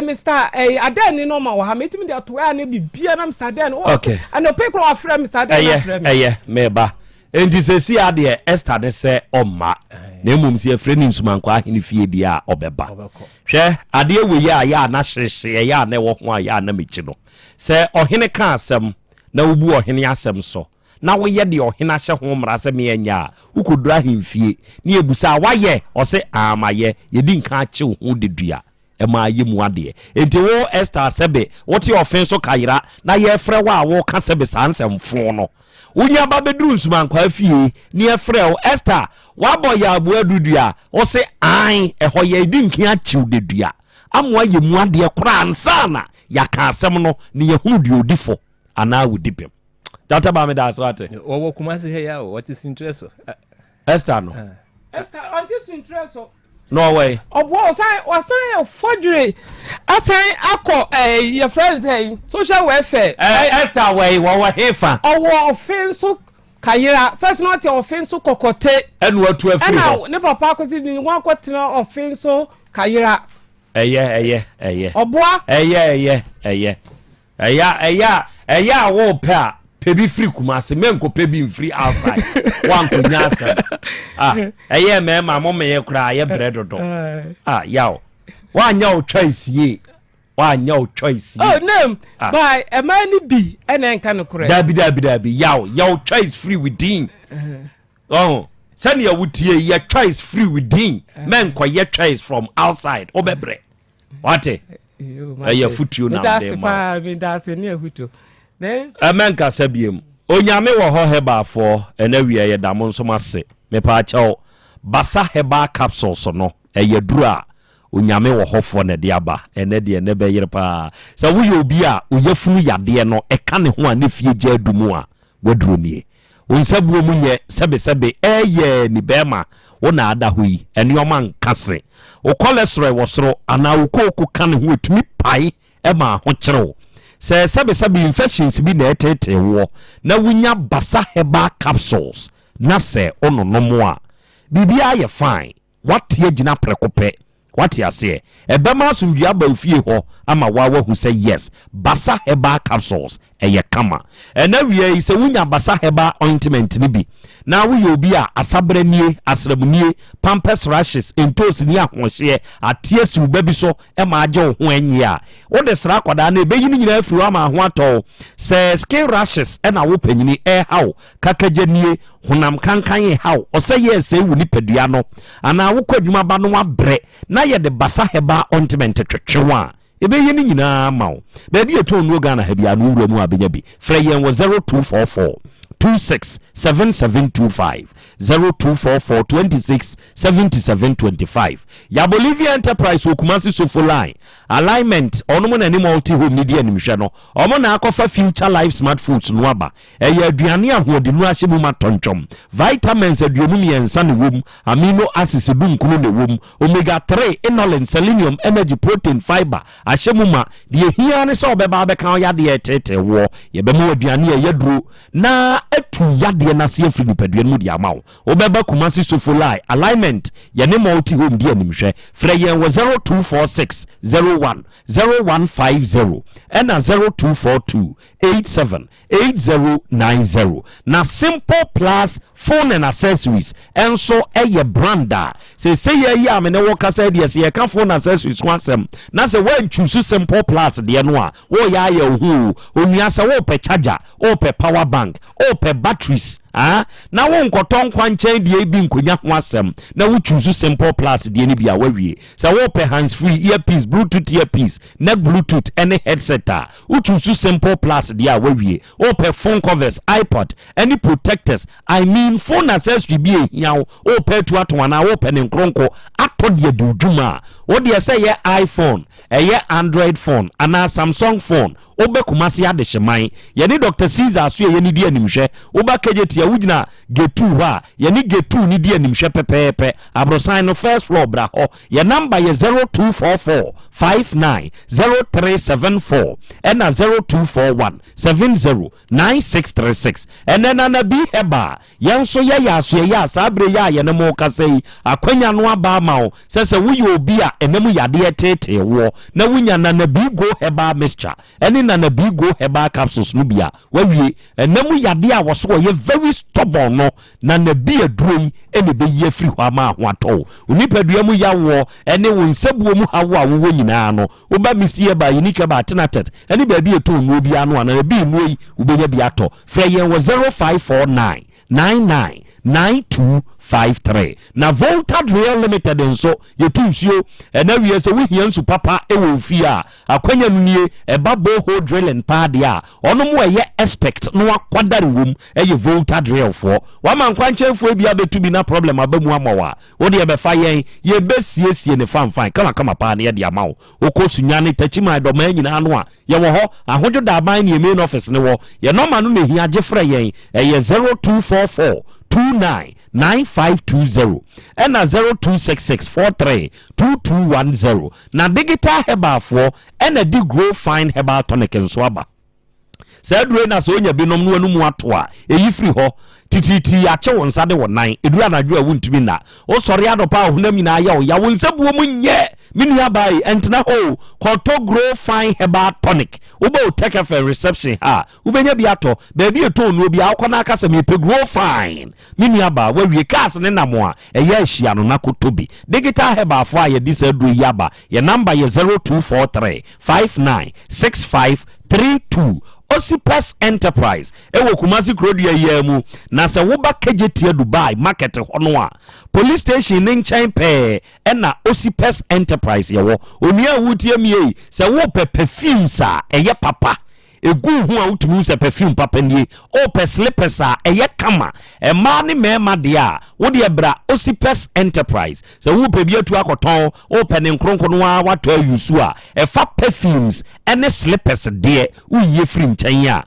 S3: Mr. Aden no ma wo ha metimi de to ya na bibia na Mr. Aden
S15: okay
S3: anope kro afra Mr. Aden
S15: meba enti se si ade Esther de se omma na emum si afre ni nsumankwa ahini fie bia obeba hwe ade we ya na hyehye ya na wo ho ya na mechi no se ohene ka asem na obu ohene asem so na wo ye de ohena hye ho mra se me anya ukodura hemfie ni ebusa waye o se amaye ye di nka ache ho dedua e ma ye mu ade enti wo Esther sebe wo ti ofen so kayira na ye frɛ wa wo ka sebe sansɛmfo no unya ba bedru nsumankwa fie ni e frɛ wo Esther wa boy ya abu adudua o se an e ho ye di nka ache dedua amwa ye mu ade kora ansana ya ka asɛm no ni ye hu de odifo ana wudipem Data ba me da so ate.
S20: Wo kumasi he ya what is interest?
S15: Esther no.
S3: Esther antis interest.
S15: No way.
S3: Obo wasan forgery. Asan akọ your friends hey social welfare.
S15: Esther way wo hefa.
S3: Owo offense kayira. First not your offense kokote.
S15: Enu atu afiri ho.
S3: Ne papa ko si ni wan ko tena offense kayira.
S15: Eye.
S3: Oboa.
S15: Eya wo pa pebi free kumase menko pebi free outside wan ko nyasa eye me ma mo me kura ye bread do yaw wan nya choice ye
S3: oh name by a man be enen kan kura
S15: dabi yaw choice free within oh send your wutie ye choice free within menko ye choice from outside obebre wate eye futuo na dem
S3: ma that's ne ahuto
S15: Amenka sabiem onyame wo ho heba fo enawie ye damo nso mase me pa chawo basa heba capsules no duru a onyame wo ho fo ne de aba ene de ne be yire pa sa wo ye obi a oyefunu yade no eka ne ho a ne fie gya adumu a waduru nie onsabuo mu nye sebe ni bema wona ada hoyi ene o man kase o cholesterol wo soro ana wo koku kan ho etumi pai e ma ho kyereo se sebe infections bi na etete wo na wunya basa heba capsules na se ononomo a bibia ye fine what ye gina prekope what ya say ebema asumdua ba ofie ho ama wa hu say yes basa heba capsules eye kama ena wie se wunya basa heba ointment ni bi na wo ye obi a asabranie asramunie pampers rashes entos ni ahohye atie si ubabi so e ma age ho anyi a wo de sra koda na ebeyi ni nyina afiri ama ho ato se skin rashes e na wo panyini e haw kakagenie honam kankan haw o se yes e wuni padua no ana wo kwadwuma ba no abre na ye de basa heba ointment twetwewa ebeyi ni nyina mawo ba bi eto no Ghana ha bia no wura mu abenya bi frɛ yen wo 0244 267725 0244 26 7725 ya Bolivia Enterprise Okumasi Sofo line alignment onomo na ni multi home media nimhwe no omo na akofa future life smart foods no aba eya aduane ahode nu ahye mu matontwom vitamins aduonu miensa ne wom amino acids dunkunu ne wom omega 3 inulin selenium energy protein fiber ahye mu ma de hia ne so obeba abeka yade etete wo ye be mu aduane yaduro na atu yade na se afri nipadua mu de amawo obeba Kumasi Sofo line alignment ye ne multi home dia nimhwe frɛ yen wo 0246 01 0150 and 0242 87 8090 na Simple Plus phone and accessories enso eye branda say ye ya me ne wo kasa de se ye ka phone accessories kwansem na se wan choose Simple Plus de no a wo ya ye hu onua se wo pe charger wo pe power bank wo pe batteries na wo nkoton kwanchen de bi nkonya ho asem na wo choose Simple Plus de ni bia wawie se wo pe hands free earpiece bluetooth earpiece neck bluetooth any headset wo choose Simple Plus de a wawie wo pe phone covers iPod any protectors I mean phone accessory bi ehia wo pe tu atwana wo pe ne nkronko atode de dwuma wo de say ye iPhone ye Android phone ana Samsung phone obe Kumasi ade hyeman ye ni Dr. Caesar so ye ni di animhwe oba kejeti ya wugina getu ha ye ni getu ni di animhwe pepepe abrosan no first floor bra ho ye number ye 0244 590374 and 0241 709636 and then na bi heba yenso ye ya so ye asabre ya ye ne mo kasei akwanya no aba ma o sese wuye obi a enemu yade etete wo na wunya na bi go heba mixture eni na bi go heba capsules no bia wawie enemu yade a wo so ye very stubborn no na bi aduroi eni be ye free hwa ma ho ato onipadua mu ya wo eni wo nsabuo mu hawo a wo nyina no wo ba misie ba unique ba tenatet eni ba bi eto nu obi anu na bi nuoi wo benya bi ato frɛ yen wo 0549 99 9253 na Volta Real Limited nso yetunsio na wie se wo hia nsu papa ewo fi a akwanya nunie eba boho drilling pad a ono mo ye expect no akwadare wom eye Volta Real fo wa man kwanchenfo bia betu bi na problem abamu amawa wo de be fa yen ye besiesie ne fanfan kama pa na ye de amawo okosunyane tachima doma nyina ano a ye wo ho ahojo da ban ne main office ne wo ye no ma no ne hia agefra yen eye 0244 299520 and 0266432210 na digital herbal for and a dig grow fine herbal tonic and swaba said na so nya binom no anu mu ato a eyi free ho tititi ache won sade wonan edura na dwo awuntumi na o sori adopa honam nyina ya o ya won sabuo mu nye mini abai entna ho koto grow fine herbal tonic ubo Otec FM reception ha ubenya bi ato ba bi eto nu obi akona akasa me pe grow fine mini aba wa wie cars ne namo a eya ahia no na kotobi digital herbal fo a ye disadru yaba ye number ye 0243 596532 Osipes Enterprise ewo Kumasi Krobea yemu na se wo ba kejetie Dubai market hono a police station ne nchen pe na Osipes Enterprise yewo onua wutie mie se wo perfumes a eye papa egu hu a utumi se perfume papa nie o pe slippers a eye kama e ma ne mema de a wo de bra Osipes Enterprise se wo pe bi atu akoton o pe ne nkronko no a wato ayusu a e fa perfumes ene slippers de uye free nchen a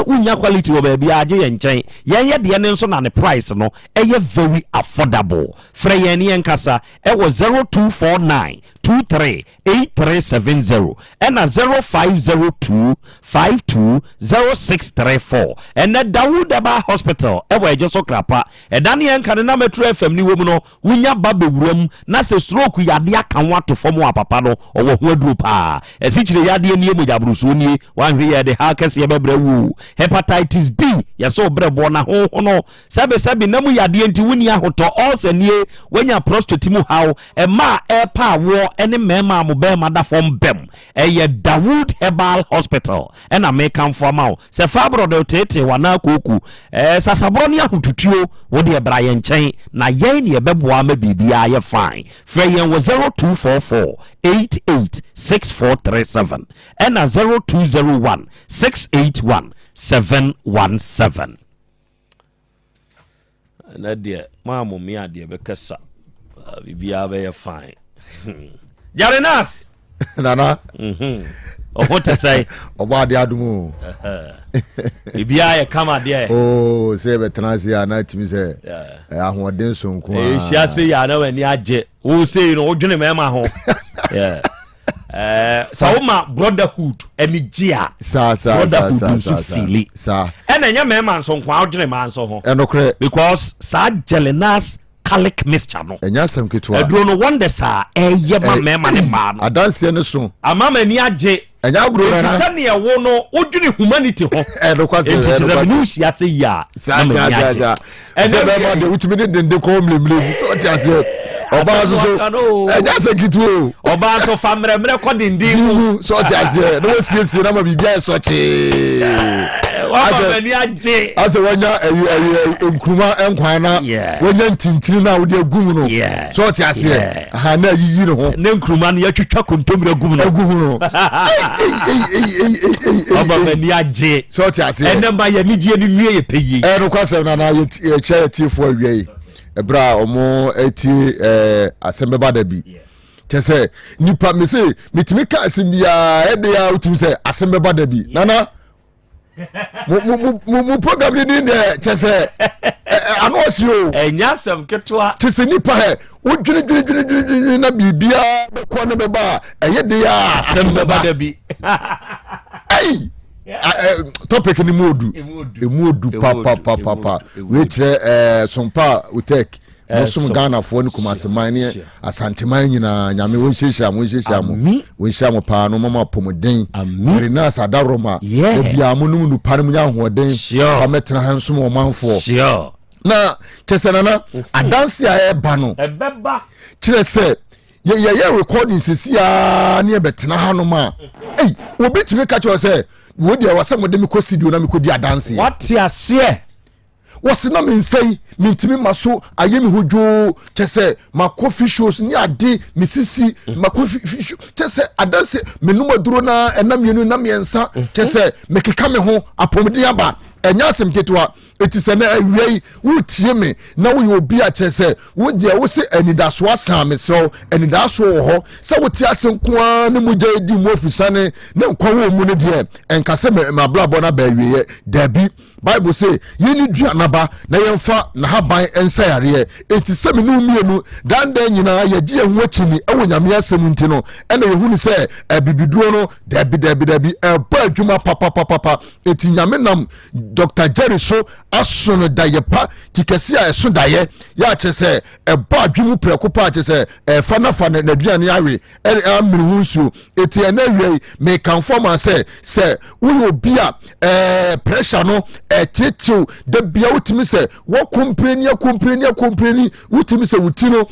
S15: unya quality wo baby age ye nchen ye de ne nso na ne price no eye very affordable frɛ ye ne nkasa e wo 0249 238370 and 0502 520634 and Dawudaba Hospital e wo ejeso krapa e Daniel kan na Metro FM ni wom no unya ba bewuram na se stroke yade aka wato fom a papa no owo ho aduru pa e sichire yade nie mogabruso nie wanhwe ye de ha kase ye bebra wu hepatitis B yaso brebo na ho no sabe na mu yade enti wuni ahoto also nie wanya prostate mu hawo e ma e pa wo ene mema mo be ma da fom bem e ye Dawud Herbal Hospital and American formal se fabro de tete wana koku sasabro ni ahotutuo wo de bra ye nchen na ye ne beboa ma bibia ye fine frɛ ye wo 0244 886437 and 0201 681 717 na de ma mo me ade be kasa bibia be fine Jarinas
S12: nana
S15: what say
S12: oba de adumu
S15: bibia ye kama de
S12: oh say be transia na timi say ahoden sonko
S15: sia say ya na wani age wo say no odwene mema ho yeah Sauma brotherhood enigia
S12: sa
S15: brotherhood so feel
S12: sa
S15: enya mema nso nkwa odwene man so ho
S12: enokre
S15: because sa Jelinas calic mixture no
S12: enya sam ketwa
S15: adro no wonder sa eye ma mema ne ma no
S12: adanse ne so
S15: amama ni age
S12: enya bro na
S15: sa ne wo no odwene humanity ho
S12: enokwa
S15: se no sia se ya
S12: sa enya be ma de utimi de ko mlemle so ti ase oba so enya se kitwo
S15: oba so famremre ko dindin
S12: so ti ase no siesie na ma bibia so che
S15: wabani age
S12: ase wanya nkruma enkwan na wanya ntintiri na wo de agum no so ti ase ha na yiyi no ho
S15: ne nkruma no yatwitwa kontomre agum no wabani age
S12: so ti ase
S15: ene ma ya nigye ni nwie ye peyi
S12: no kwasem na ye che tifo awie ebra omo eti Asem Beba Dabi chese nipa me se mitimi ka asem bia ede ya utimi se Asem Beba Dabi nana mu program ni de chese anosi o
S15: enya asem ketwa
S12: chese nipa he wodwene na bibia be ko na beba eye de ya
S15: Asem Beba Dabi
S12: ai topic ni modu papa we kire sompa Otec Musum Ghana for ni kumase mine asante man nyina nyame won hyehyia mo pa no mama pomoden rena sadaroma obia mo num nu pa no nya hoden fa metena hansom o manfo na kesenana adanse a eba no
S15: ebeba
S12: kire se ye recording sisia ne betena hanoma obi timi ka cho se wo dia wase mo de mi ko studio na mi ko di adanse
S15: what ya se
S12: wasina me nsai mintimi maso ayemi hojo chese ma coffee shows ni ade misisi ma coffee show chese adanse menuma duro na enamienu na miensa chese mekeka me ho apomde aba enya asem ketwa etise na awiei wutie me na wo obi a chese wo dia wo se anidaso asame so anidaso wo ho se wo ti asenkoa ne mugya di mu ofisane ne nkwa wo mu ne de enkase me ablabo na ba awiei dabi Bible say yeni duanaba na yemfa na haban ensa yare etise me no mienu dan dan nyina yagie ho akimi ewo nyame asem nti no ena yehunu se bibiduro no dabi ba adwuma papa eti nyame nam Dr. Jerry so asono dayepa tikesi a eso daye ya chese ba adwumu preko pa chese fa na duane yawe amruhusu eti ena wiei me conform se wo obi a pressure no echichu de bia utimi se wo kompreni utimi se wutino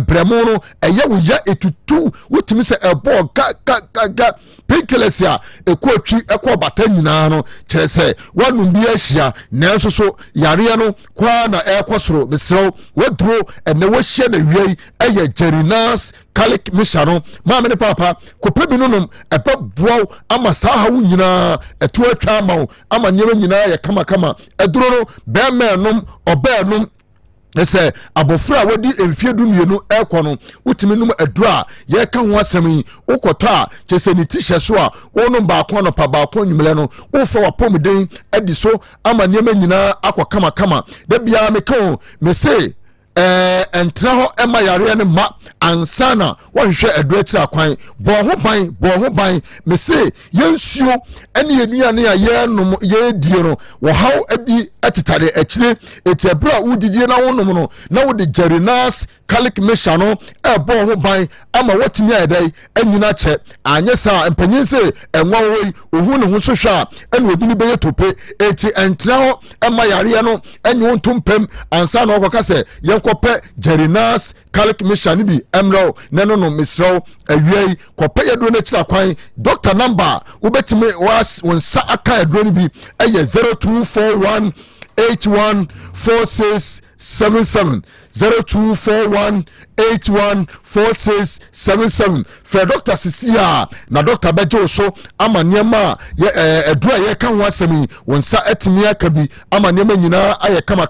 S12: bremo no eye wo ya etutu utimi se ebo ga pinkelesia ekotwi ekobata nyina no kire se wanum bi ahia nanso so yare no kwa na ekosoro besrew wodro ene wo hye na wiei eye Jelinas calic mixture no ma me ne papa kopebi nonum eba boaw ama saha wo nyina eto atwa ama ama nyema nyina ye kama eduro no be menum obenum ese abofra wodi emfiedu mienu ekono utimi num adura ye ka ho asem ukoto a chese ni t-shirt so a wonu ba akon no pa ba akon nyumle no ufa wapomden adi so ama nyema nyina akwa kama da bia me ka me say entra ho ema yare ne ma ansana wonhwe adura kira kwan bo ho ban me say yensuo ene yenuane ya yenum ye die no wo haw abi atitare akire etebra udidie na wonum no na wo de Jelinas calic mixture no bo ho ban ama watimi ayedai anyina che anye sa empanyin se enwa woi ohu ne ho sohwa ene obi ni beye tope eti entra ho ema yare no enye wontompem ansana okoka se yenkopɛ Jelinas calic mixture ni bi emro no misro awiei kopɛ yedo na kira kwan doctor number ubetime was wonsa aka yedo ni bi eye 0241 8146 4677 0241814677 fɛ Dr. Sisia na Dr. Bejo so ama nneɛma ɛdura yɛ ka ho asɛm yi wɔn nsa ɛtumi aka bi ama nneɛma nyinaa ayɛ kama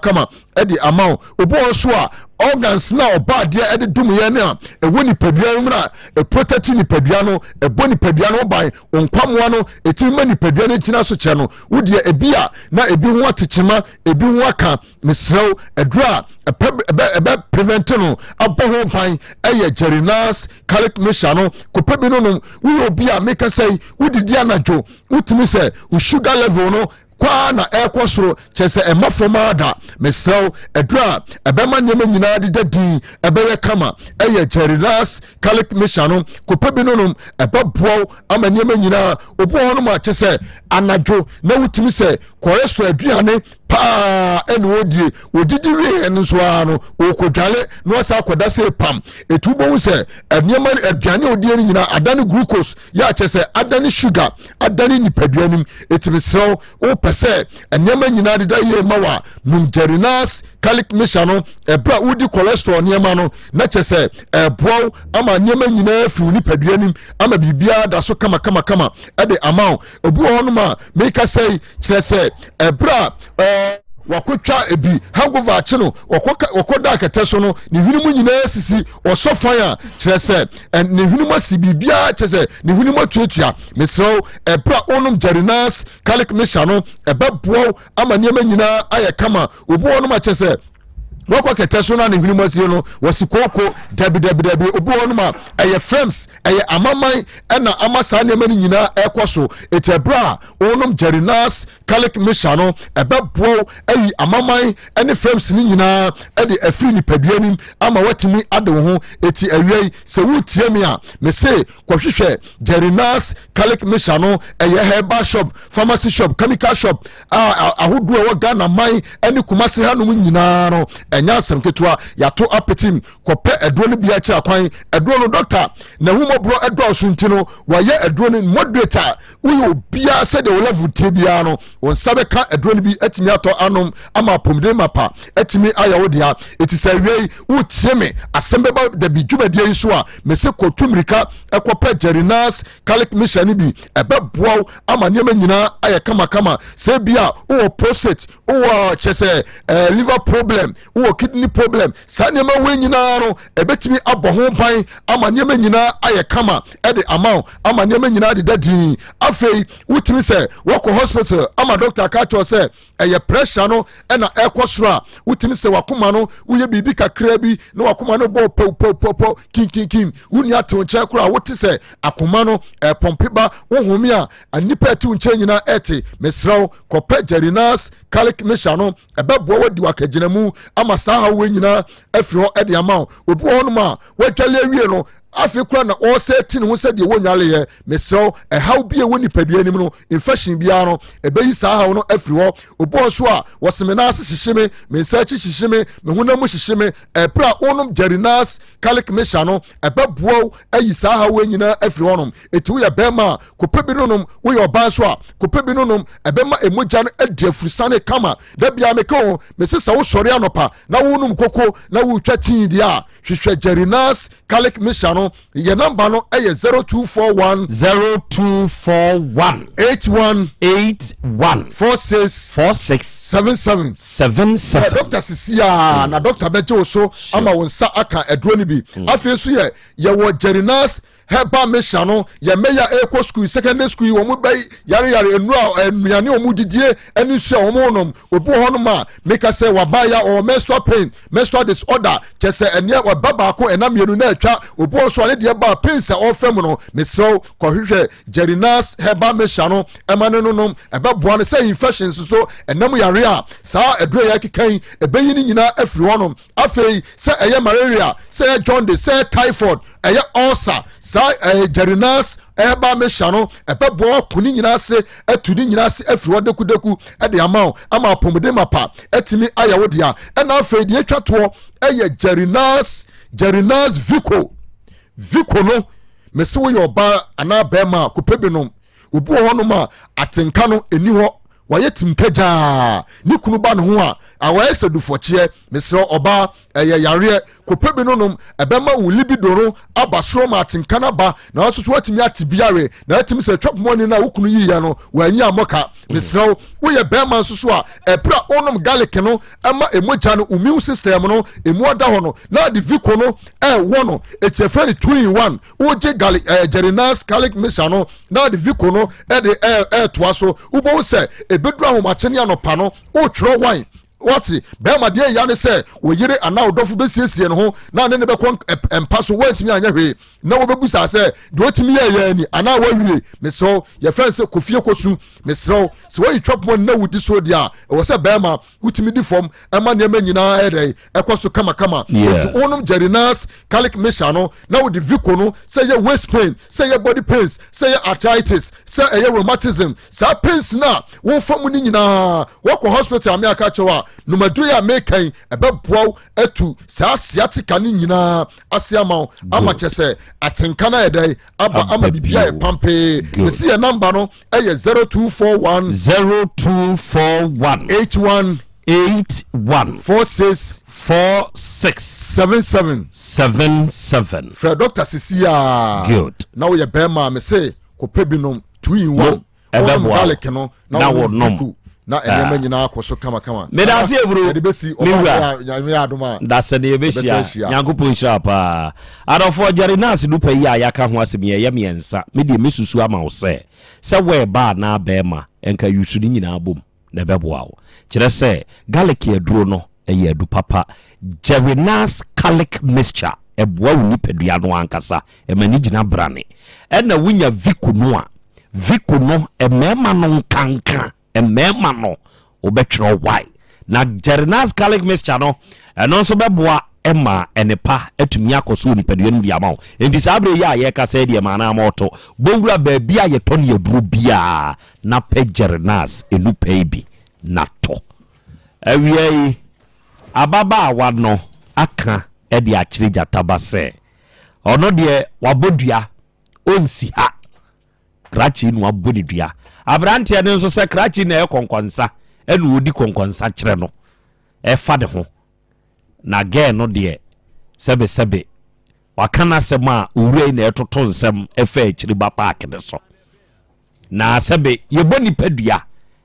S12: ɛde ama wo obo so a organs na ɔba adeɛ ɛde dum yɛ ne a ɛwɔ nipadua no na protect nipadua no ɛbɔ nipadua no ban onkwamoa no ɛtumi ma nipadua no gyina so kyɛ no wodeɛ ebi a na ebi ho atekyema ebi ho aka mesrɛw ɛdura ɛbɛ prevent no abɔ ho ban ɛyɛ Jerinas calic mesha no kopɛ bi no woyɛ obi a meka sɛ wodidi anadwo wotumi sɛ wo sugar level no kwa na ɛkɔ soro kyɛ sɛ ɛma fam ada mesrɛw ɛdura ɛbɛma nneɛma nyinaa deda din ɛbɛyɛ kama ɛyɛ Jerinas calic mesha no kopɛ bi no ɛbɛboaw ama nneɛma nyinaa obu hɔ no ma kyɛ sɛ anadwo na wotumi sɛ cholesterol aduane paa ɛna wodidi wie no nso a no wɔkɔdwale na wɔsa akɔda sɛ pam ɛtu bɔhu sɛ nneɛma aduane a ɔdiɛ no nyinaa adane glucose yɛ akyɛ sɛ adane sugar adane nipadua nim ɛtumi serɛw wopɛ sɛ nneɛma nyinaa deda yie ma wa nom Jerinas calic mesha no ɛberɛ a wodi cholesterol nneɛma no na kyɛ sɛ ɛboaw ama nneɛma nyinaa firi nipadua nim ama biribiara da so kama ɛde ama wo obi wɔ hɔ nom a meka sɛ kyerɛ sɛ ɛberɛ a wakotwa ebi hangover akye no wakɔda akɛtɛ so no ne hwene mu nyinaa sisi ɔsɔfan a kyerɛ sɛ ne hwene mu asi biribiara kyerɛ sɛ ne hwene mu atuatua mesrɛw ɛberɛ a onom Jerinas calic mesha no ɛbɛboaw ama nneɛma nyinaa ayɛ kama obi wɔ nom a kyerɛ sɛ wɔkɔ kɛtɛ so na ne hwene mu asie no wɔsi kooko dabi obi wɔ nom a ɛyɛ frames ɛyɛ amaman ɛna ama saa nneɛma no nyinaa ɛkɔ so ɛti ɛberɛ a wɔnom Jerinas calic mesha no ɛbɛboaw ayi amaman ɛne frames no nyinaa ɛde afiri nipadua nim ama watumi ade wo ho ɛti awia yi sɛ wotie me a mese kɔhwehwɛ Jerinas calic mesha no ɛyɛ herbal shop pharmacy shop chemical shop ahodoɔ ɛwɔ Ghana man ɛne Kumasi hanom nyinaa no ɛnya asɛm ketewa yato apetim kɔpɛ ɛduro no bi akyerɛ kwan ɛduro no doctor na humɔborɔ ɛdɔɔso nti no wɔyɛ ɛduro no moderate a woyɛ obiara sɛdeɛ wo level tie biara no wo nsa bɛka ɛduro no bi atumi atɔ anom ama apɔmuden mapa atumi ayɛ wo dea ɛti sɛ awiei wotie me Asem Beba Dabi dwumadie yi so a mese kɔtu mmirika ɛkɔpɛ Jerinas calic mesha no bi ɛbɛboaw ama nneɛma nyinaa ayɛ kama sɛ bi a wowɔ prostate wowɔ kyɛ sɛ liver problem wowɔ kidney problem saa nneɛma wei nyinaa no ɛbɛtumi abɔ ho ban ama nneɛma nyinaa ayɛ kama ɛde ama wo ama nneɛma nyinaa deda din afei wotumi sɛ wɔkɔ hospital ama doctor ka kyerɛ sɛ ɛyɛ pressure no ɛna ɛkɔ soro a wotumi sɛ wakoma no woyɛ biribi kakra bi na wakoma no bɔ pɔpɔpɔpɔ kinkinkin wonni atew nkyɛn koraa wote sɛ akoma no pɔmpe ba wohome a nnipa ɛtew nkyɛn nyinaa ɛte mesrɛw kɔpɛ Jerinas calic mesha no ɛbɛboa wadi wakagyinamu ama saa hawe nyinaa afiri hɔ ɛde ama wo obi wɔ hɔ nom a wadwale awie no afei kora na ɔsɛ ti ne ho sɛdeɛ wɔnwaleyɛ mesrɛw ɛhaw bi a ɛwɔ nipadua anim no infection biara no ɛbɛyi saa haw no afiri hɔ obɔ so a wɔse me naase hyehye me me nsa akyi hyehye me me honam mu hyehye me ɛberɛ a wonom Jerinas calic mesha no ɛbɛboaw ayi saa haw nyinaa afiri hɔ nom ɛti woyɛ bɛrima a kopɛ bi no nom woyɛ ɔbaa so a kopɛ bi no nom ɛbɛma ɛmogya no adi afurusane kama da biara meka ho mese sɛ wosɔre anɔpa na wonom koko na wotwa tii deɛ a hwehwɛ Jerinas calic mesha no yɛ number no ɛyɛ 0241 81 46 77 Dr. Sisia na Dr. Bejo so ama wo nsa aka ɛduro no bi afei so yɛwɔ Jerinas herbal mesha no yɛ meya eco school secondary school wɔn bɛ yare nnuane wɔn didie ɛne nsu a wɔn nom obi hɔ nom a meka sɛ wabaya or menstrual pain menstrual disorder kyɛ sɛ ɛnea waba baako ɛna mmienu na atwa obi hɔ so ane deɛ ba pains a ɔfam no mesrɛw kɔhwehwɛ Jerinas herbal mesha no ɛma ne no nom ɛbɛboa no sɛ infections so ɛnam yare a saa ɛduro yɛ kekan ɛbɛyi ne nyinaa afiri hɔ nom afei sɛ ɛyɛ malaria sɛ ɛyɛ jaundice sɛ ɛyɛ typhoid ɛyɛ ulcer Jerinas herbal mesha no ɛbɛboa ko ne nyinaa se atu ne nyinaa se afiri hɔ dekudeku ɛde ama wo ama apɔmuden mapa ɛtumi ayɛ wo dea ɛna afei deɛ atwa toɔ ɛyɛ Jerinas Vico no mese woyɛ ɔbaa anaa bɛrima a kopɛ bi nom obi wɔ hɔ nom a atenka no ɛni hɔ waye timpeja ni kunu ba no ho a awaye sedufoche mesro oba yare kope bi nonom ebema wo libido no abasoro ma atenkana ba na waso watimi atibiare na atimi se chop money na wukunu yiya no wanyi amoka mesro wo ye bema nso so a epra onom garlic no ama emoja no immune system no emu oda ho no na de viko no wo no echefre 2 in 1 wo je garlic jerinas garlic mixture no na de viko no de toa so ubo se ebedu ahomachene anopa no o twro wine wati bema de ya ne se wo yire ana odofo besiesie no ho na ne be kon empaso wantimi anya hwe na wo bebusa se de otimi ya ni ana wawie meso ye friend se kofie kosu meso se wo chop mon na wudi so dia wo se bema utimi di form ema ne manyina ere ekoso kama kama to onum jerinas garlic mixture no na wo di viko no se ye waist pain se ye body pains se ye arthritis se ye rheumatism sa pains na wo famu ni nyina wo ko hospital ame aka chewa numadu ya mekan ebeboa atu sa asiatica ni nyina asiama ama chese atenkana edai aba ama bibia e pampe esi ya number no eye 0241 81 46 Fred Dr. Cecilia good now ye bema me say ko pebinom 2 in 1 garlic no na wo nom na enema nyina akoso kama
S15: me da se ebru de besi o ya adoma da se de besia nyankopon shapa adofo jerinas du pa yi ayaka ho asem ye miensa me de mesusu ama wo se we ba na bema enka yusuri nyina abom na beboa wo kire se garlic eduro no edu papa jerinas garlic mixture eboa wo nipadua no ankasa emani gina brane na wunya viko no emema no kanka emema no obetro why na jerinas garlic mixture no eno so beboa ema enepa atumi akoso nipadua no biama enti sabre ya ye ka se de mana moto bowura ba bia ye to ne aduro bia na pe jerinas enu peibi na to awie ababa awano aka edi akire jataba se ono de wabodua onsi ha krachi nu abodua abrante ne nso se krachi na ekonkonsa enu odi konkonsa kire no efa de ho na ge no de sebe wakana sema ure na etoto nsem efa akire ba park ne so na sebe yeboni padua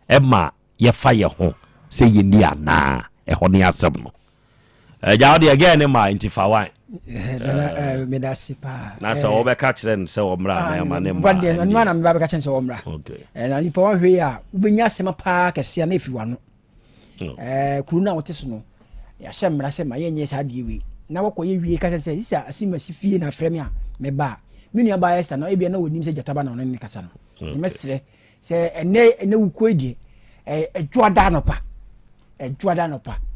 S15: ema yefa ye ho se yeni ana ehoni asem no jaudi again ma intifa wan
S21: medasipa
S15: na so obeka kire se omra na ma ne ma
S21: bande anwa na mba beka kire se omra na nipa wa hwe a ubenya asem pa kese na efiwa no kuru na wote so no ya hyemra se ma yenye sa de wi na wokoye wie ka se isa asima sifie na frem a meba menu aba yesta na ebia na wonim se jataba na ne kasa no mesre se ene wukoedie edwoada no pa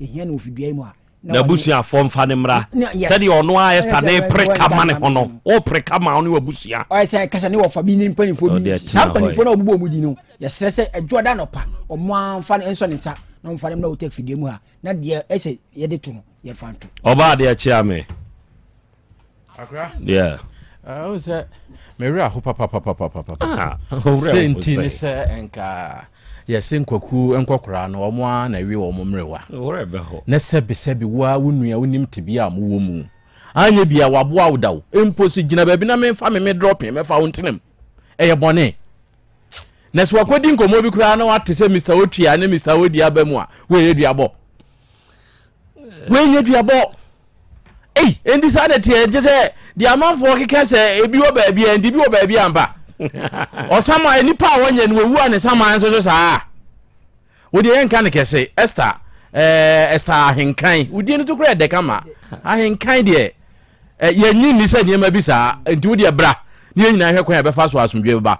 S21: ehia na ofidua mu a
S15: na busia fom fa ne mra se de ono a esta na preka mane hono o preka ma ono wabusia
S21: o se kasa ne wo fa bi ni mpanifo bi sampanifo na obubo mu di no ye sere se edwoada no pa o mo amfa ne enso ne sa na mfa ne na Otec fidua mu ha na de ese ye de to no ye fanto
S15: oba de achia me
S13: akra
S15: yeah
S13: o se me ri aho papa senti ne se enka yesi nkwaku enkwakura no omo na wi wo mumrewa
S15: orebe ho
S13: na sebe wa wonua wonim tebia mo wo mu anya bia wabo awdaw emposi gina baabi na memfa me dropping mefa wontinem eye bone na so akodi nkomo bi kura na wate se Mr. Otua na Mr. Odi abamu a we yeduabo endi sa de tie je se di amanfo keka se ebi wo baabi endi bi wo baabi amba osama enipa wanya no wu ane sama nso saa wodi enka ne kese Esther ahenkan wodi no to kura de kama ahenkan de yanyi ni se niema bi saa enti wodi bra ni nyina hwe kwan ya be fa so asomdwe ba